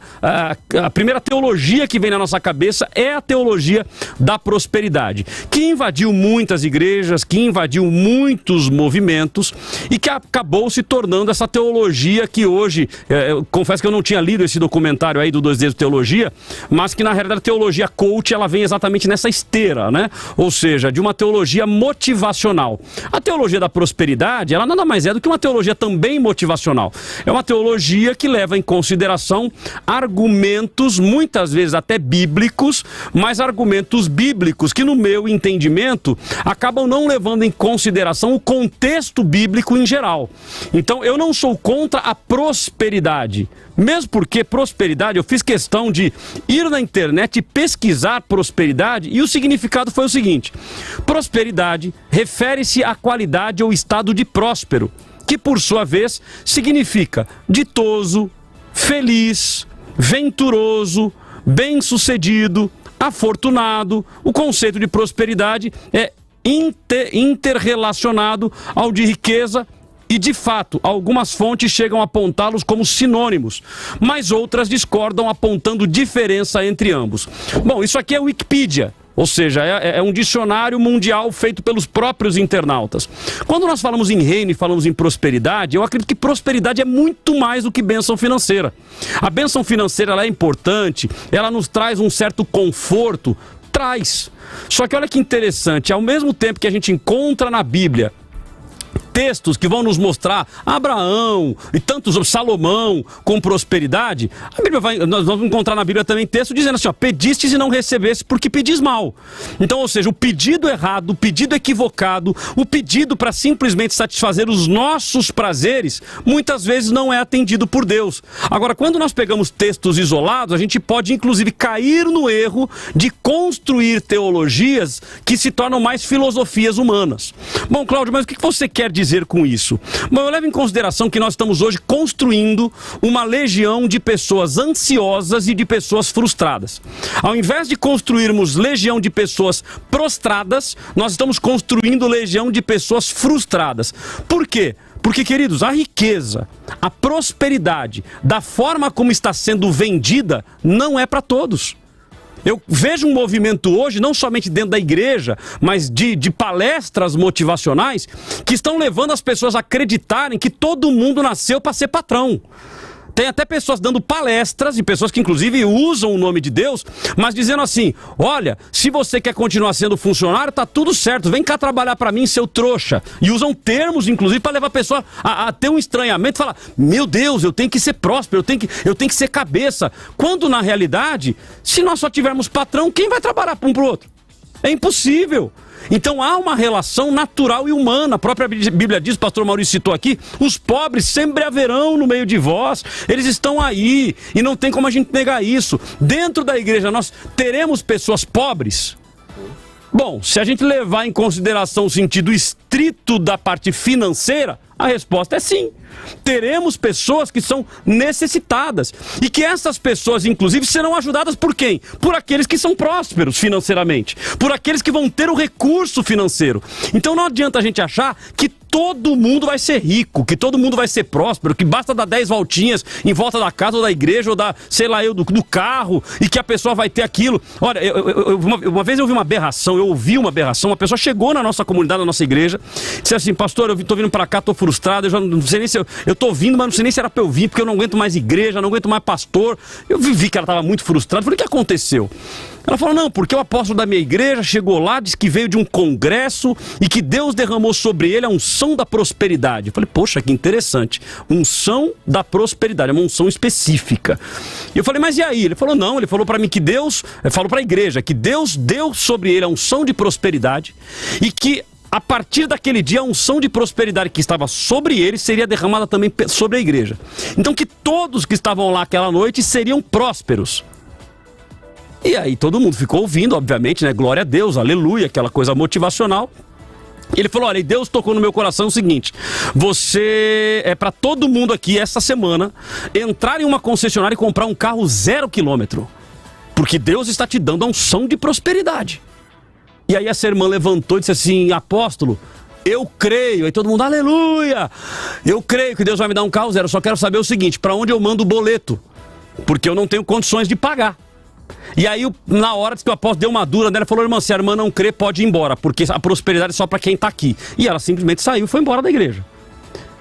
teologia que vem na nossa cabeça é a teologia da prosperidade, que invadiu muitas igrejas, que invadiu muitos movimentos e que acabou se tornando essa teologia que hoje, eu confesso que eu não tinha lido esse documentário aí do 2 Dedos de Teologia, mas que na realidade a teologia coach, ela vem exatamente nessa esteira, né? Ou seja, de uma teologia motivacional. A teologia da prosperidade, ela nada mais é do que uma teologia também motivacional. É uma teologia que leva em consideração argumentos, muitas vezes até bíblicos, mas argumentos bíblicos que, no meu entendimento, acabam não levando em consideração o contexto bíblico em geral. Então, eu não sou contra a prosperidade. Mesmo porque prosperidade, eu fiz questão de ir na internet e pesquisar prosperidade, e o significado foi o seguinte: prosperidade refere-se à qualidade ou estado de próspero, que por sua vez significa ditoso, feliz, venturoso, bem-sucedido, afortunado. O conceito de prosperidade é interrelacionado ao de riqueza. E, de fato, algumas fontes chegam a apontá-los como sinônimos, mas outras discordam, apontando diferença entre ambos. Bom, isso aqui é Wikipedia, ou seja, é um dicionário mundial feito pelos próprios internautas. Quando nós falamos em reino e falamos em prosperidade, eu acredito que prosperidade é muito mais do que bênção financeira. A bênção financeira, ela é importante, ela nos traz um certo conforto, traz. Só que olha que interessante, ao mesmo tempo que a gente encontra na Bíblia textos que vão nos mostrar Abraão e tantos, Salomão com prosperidade, a Bíblia nós vamos encontrar na Bíblia também texto dizendo assim, ó, pedistes e não recebestes porque pedis mal. Então, ou seja, o pedido errado, o pedido equivocado, o pedido para simplesmente satisfazer os nossos prazeres, muitas vezes não é atendido por Deus. Agora, quando nós pegamos textos isolados, a gente pode inclusive cair no erro de construir teologias que se tornam mais filosofias humanas. Bom, Cláudio, mas o que você quer dizer com isso? Bom, eu levo em consideração que nós estamos hoje construindo uma legião de pessoas ansiosas e de pessoas frustradas. Ao invés de construirmos legião de pessoas prostradas, nós estamos construindo legião de pessoas frustradas. Por quê? Porque, queridos, a riqueza, a prosperidade, da forma como está sendo vendida, não é para todos. Eu vejo um movimento hoje, não somente dentro da igreja, mas de palestras motivacionais, que estão levando as pessoas a acreditarem que todo mundo nasceu para ser patrão. Tem até pessoas dando palestras, e pessoas que inclusive usam o nome de Deus, mas dizendo assim, olha, se você quer continuar sendo funcionário, tá tudo certo, vem cá trabalhar para mim, seu trouxa. E usam termos, inclusive, para levar a pessoa a ter um estranhamento, falar, meu Deus, eu tenho que ser próspero, eu tenho que ser cabeça. Quando, na realidade, se nós só tivermos patrão, quem vai trabalhar para um pro outro? É impossível. Então há uma relação natural e humana. A própria Bíblia diz, o pastor Maurício citou aqui, os pobres sempre haverão no meio de vós, eles estão aí e não tem como a gente negar isso. Dentro da igreja nós teremos pessoas pobres? Bom, se a gente levar em consideração o sentido estrito da parte financeira, a resposta é sim. Teremos pessoas que são necessitadas e que essas pessoas, inclusive, serão ajudadas por quem? Por aqueles que são prósperos financeiramente, por aqueles que vão ter o recurso financeiro. Então não adianta a gente achar que todo mundo vai ser rico, que todo mundo vai ser próspero, que basta dar 10 voltinhas em volta da casa ou da igreja ou da, sei lá, do carro e que a pessoa vai ter aquilo. Olha, uma vez eu ouvi uma aberração, uma pessoa chegou na nossa comunidade, na nossa igreja, disse assim, pastor, eu tô vindo pra cá, tô frustrado, eu já não sei nem se eu tô vindo, mas não sei nem se era pra eu vir, porque eu não aguento mais igreja, não aguento mais pastor. Eu vi que ela tava muito frustrada, falei, o que aconteceu? Ela falou, não, porque o apóstolo da minha igreja chegou lá, disse que veio de um congresso e que Deus derramou sobre ele a unção da prosperidade. Eu falei, poxa, que interessante. Unção da prosperidade, é uma unção específica. E eu falei, mas e aí? Ele falou, não, ele falou para mim que Deus, falou para a igreja, que Deus deu sobre ele a unção de prosperidade e que a partir daquele dia, a unção de prosperidade que estava sobre ele seria derramada também sobre a igreja. Então que todos que estavam lá aquela noite seriam prósperos. E aí todo mundo ficou ouvindo, obviamente, né? Glória a Deus, aleluia, aquela coisa motivacional. Ele falou, olha, e Deus tocou no meu coração o seguinte: você, para todo mundo aqui essa semana, entrar em uma concessionária e comprar um carro 0 km. Porque Deus está te dando a unção de prosperidade. E aí essa irmã levantou e disse assim, apóstolo, eu creio. Aí todo mundo, aleluia, eu creio que Deus vai me dar um carro 0. Eu só quero saber o seguinte, para onde eu mando o boleto? Porque eu não tenho condições de pagar. E aí, na hora que o apóstolo deu uma dura nela, falou, irmã, se a irmã não crê, pode ir embora, porque a prosperidade é só para quem está aqui. E ela simplesmente saiu e foi embora da igreja.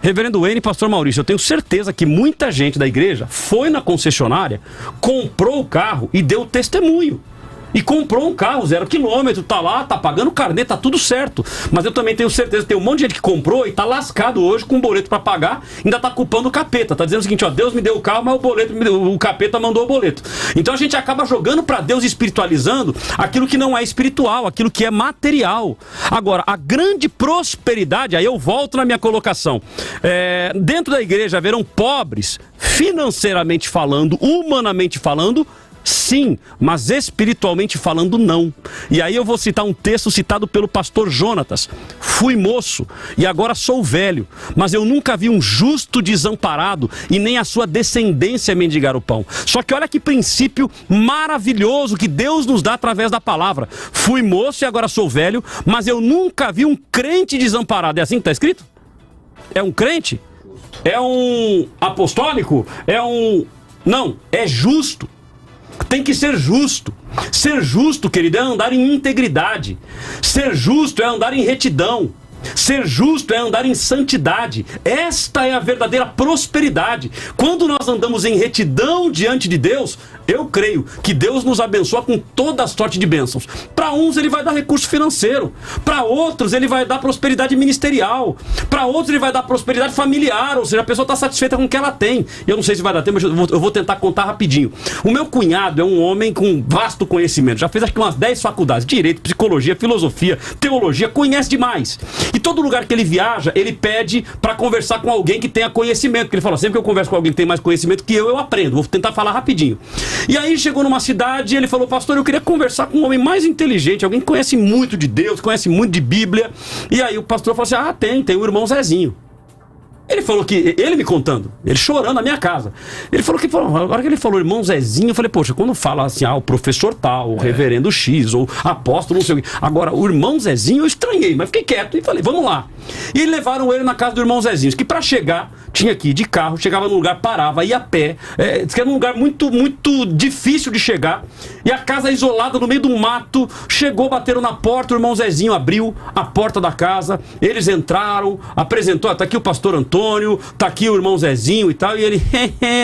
Reverendo Wayne e pastor Maurício, eu tenho certeza que muita gente da igreja foi na concessionária, comprou o carro e deu testemunho. E comprou um carro 0 km, tá lá, tá pagando o carnê, tá tudo certo. Mas eu também tenho certeza que tem um monte de gente que comprou e tá lascado hoje com um boleto pra pagar, ainda tá culpando o capeta. Tá dizendo o seguinte, ó, Deus me deu o carro, mas o capeta mandou o boleto. Então a gente acaba jogando pra Deus, espiritualizando aquilo que não é espiritual, aquilo que é material. Agora, a grande prosperidade, aí eu volto na minha colocação. Dentro da igreja haverão pobres, financeiramente falando, humanamente falando, sim, mas espiritualmente falando não. E aí eu vou citar um texto citado pelo pastor Jonatas. Fui moço e agora sou velho, mas eu nunca vi um justo desamparado e nem a sua descendência mendigar o pão. Só que olha que princípio maravilhoso que Deus nos dá através da palavra. Fui moço e agora sou velho, mas eu nunca vi um crente desamparado. É assim que está escrito? É um crente? É um apostólico? Não, é justo. Tem que ser justo. Ser justo, querido, é andar em integridade. Ser justo é andar em retidão. Ser justo é andar em santidade. Esta é a verdadeira prosperidade. Quando nós andamos em retidão diante de Deus, eu creio que Deus nos abençoa com toda a sorte de bênçãos. Para uns ele vai dar recurso financeiro, para outros ele vai dar prosperidade ministerial, para outros ele vai dar prosperidade familiar, ou seja, a pessoa está satisfeita com o que ela tem. Eu não sei se vai dar tempo, mas eu vou tentar contar rapidinho. O meu cunhado é um homem com vasto conhecimento, já fez acho que umas 10 faculdades, direito, psicologia, filosofia, teologia, conhece demais. E todo lugar que ele viaja, ele pede para conversar com alguém que tenha conhecimento, porque ele fala, sempre que eu converso com alguém que tem mais conhecimento que eu aprendo. Vou tentar falar rapidinho. E aí chegou numa cidade e ele falou, pastor, eu queria conversar com um homem mais inteligente, alguém que conhece muito de Deus, conhece muito de Bíblia. E aí o pastor falou assim, tem o irmão Zezinho. Ele falou que, ele me contando, ele chorando na minha casa. Ele falou que, agora que ele falou irmão Zezinho, eu falei, poxa, quando fala assim, o professor tal, o reverendo X, ou apóstolo, não sei o quê. Agora, o irmão Zezinho, eu estranhei, mas fiquei quieto e falei, vamos lá. E levaram ele na casa do irmão Zezinho, que pra chegar, tinha que ir de carro, chegava num lugar, parava, ia a pé. Diz que era um lugar muito, muito difícil de chegar. E a casa isolada no meio do mato, chegou, bateram na porta, o irmão Zezinho abriu a porta da casa, eles entraram, apresentou, tá aqui o pastor Antônio, tá aqui o irmão Zezinho e tal, e ele,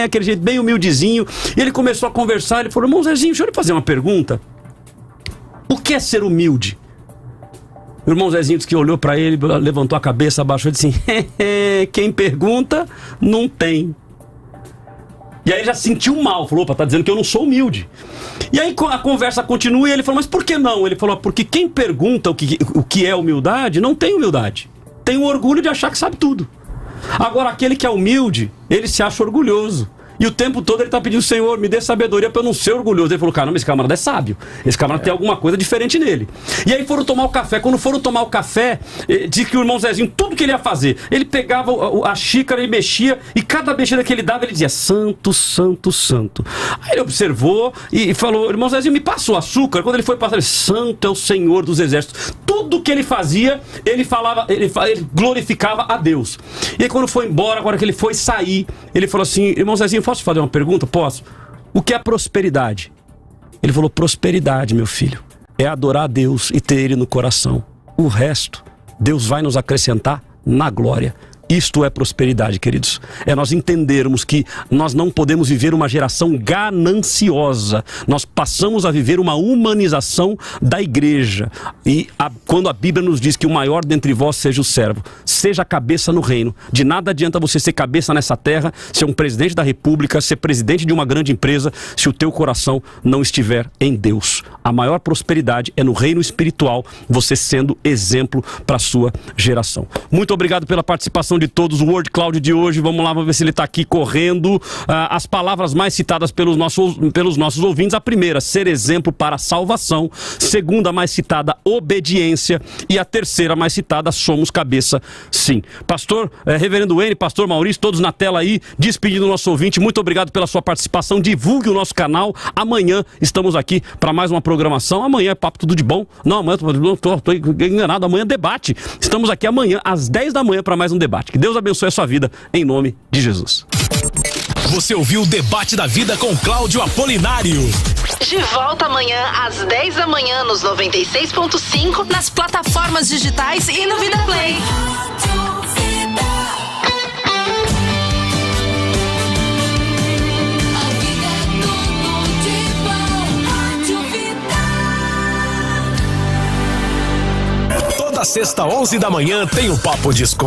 aquele jeito bem humildezinho, e ele começou a conversar, ele falou, irmão Zezinho, deixa eu lhe fazer uma pergunta. O que é ser humilde? O irmão Zezinho disse que olhou pra ele, levantou a cabeça, abaixou e disse assim, quem pergunta, não tem. E aí ele já sentiu mal, falou, opa, tá dizendo que eu não sou humilde. E aí a conversa continua e ele falou, mas por que não? Ele falou, porque quem pergunta o que é humildade, não tem humildade. Tem o orgulho de achar que sabe tudo. Agora, aquele que é humilde, ele se acha orgulhoso. E o tempo todo ele está pedindo, Senhor, me dê sabedoria para eu não ser orgulhoso. Ele falou, caramba, esse camarada é sábio. Esse camarada tem alguma coisa diferente nele. E aí foram tomar o café. Quando foram tomar o café, diz que o irmão Zezinho, tudo que ele ia fazer, ele pegava a xícara e mexia, e cada mexida que ele dava, ele dizia, santo, santo, santo. Aí ele observou e falou, irmão Zezinho, me passa o açúcar. Quando ele foi passar, ele, santo é o Senhor dos exércitos. Tudo que ele fazia, ele falava, ele glorificava a Deus. E aí quando foi embora, agora que ele foi sair, ele falou assim, irmão Zezinho, posso te fazer uma pergunta? Posso. O que é prosperidade? Ele falou, prosperidade, meu filho, é adorar a Deus e ter Ele no coração. O resto, Deus vai nos acrescentar na glória. Isto é prosperidade, queridos. É nós entendermos que nós não podemos viver uma geração gananciosa. Nós passamos a viver uma humanização da igreja. E quando a Bíblia nos diz que o maior dentre vós seja o servo, seja a cabeça no reino. De nada adianta você ser cabeça nessa terra, ser um presidente da república, ser presidente de uma grande empresa, se o teu coração não estiver em Deus. A maior prosperidade é no reino espiritual, você sendo exemplo para a sua geração. Muito obrigado pela participação de todos. O Word Cloud de hoje, vamos lá, vamos ver se ele está aqui correndo. As palavras mais citadas pelos nossos ouvintes: a primeira, ser exemplo para a salvação; segunda mais citada, obediência; e a terceira mais citada, somos cabeça, sim. Pastor, reverendo Wayne, pastor Maurício, todos na tela aí, despedindo o nosso ouvinte. Muito obrigado pela sua participação. Divulgue o nosso canal. Amanhã estamos aqui para mais uma programação. Amanhã é Papo Tudo de Bom. Não, amanhã estou enganado. Amanhã é debate. Estamos aqui amanhã às 10 da manhã para mais um debate. Que Deus abençoe a sua vida, em nome de Jesus. Você ouviu o Debate da Vida com Cláudio Apolinário. De volta amanhã às 10 da manhã nos 96.5, nas plataformas digitais e no Vida Play. Toda sexta, 11 da manhã, tem o Papo Descontraído.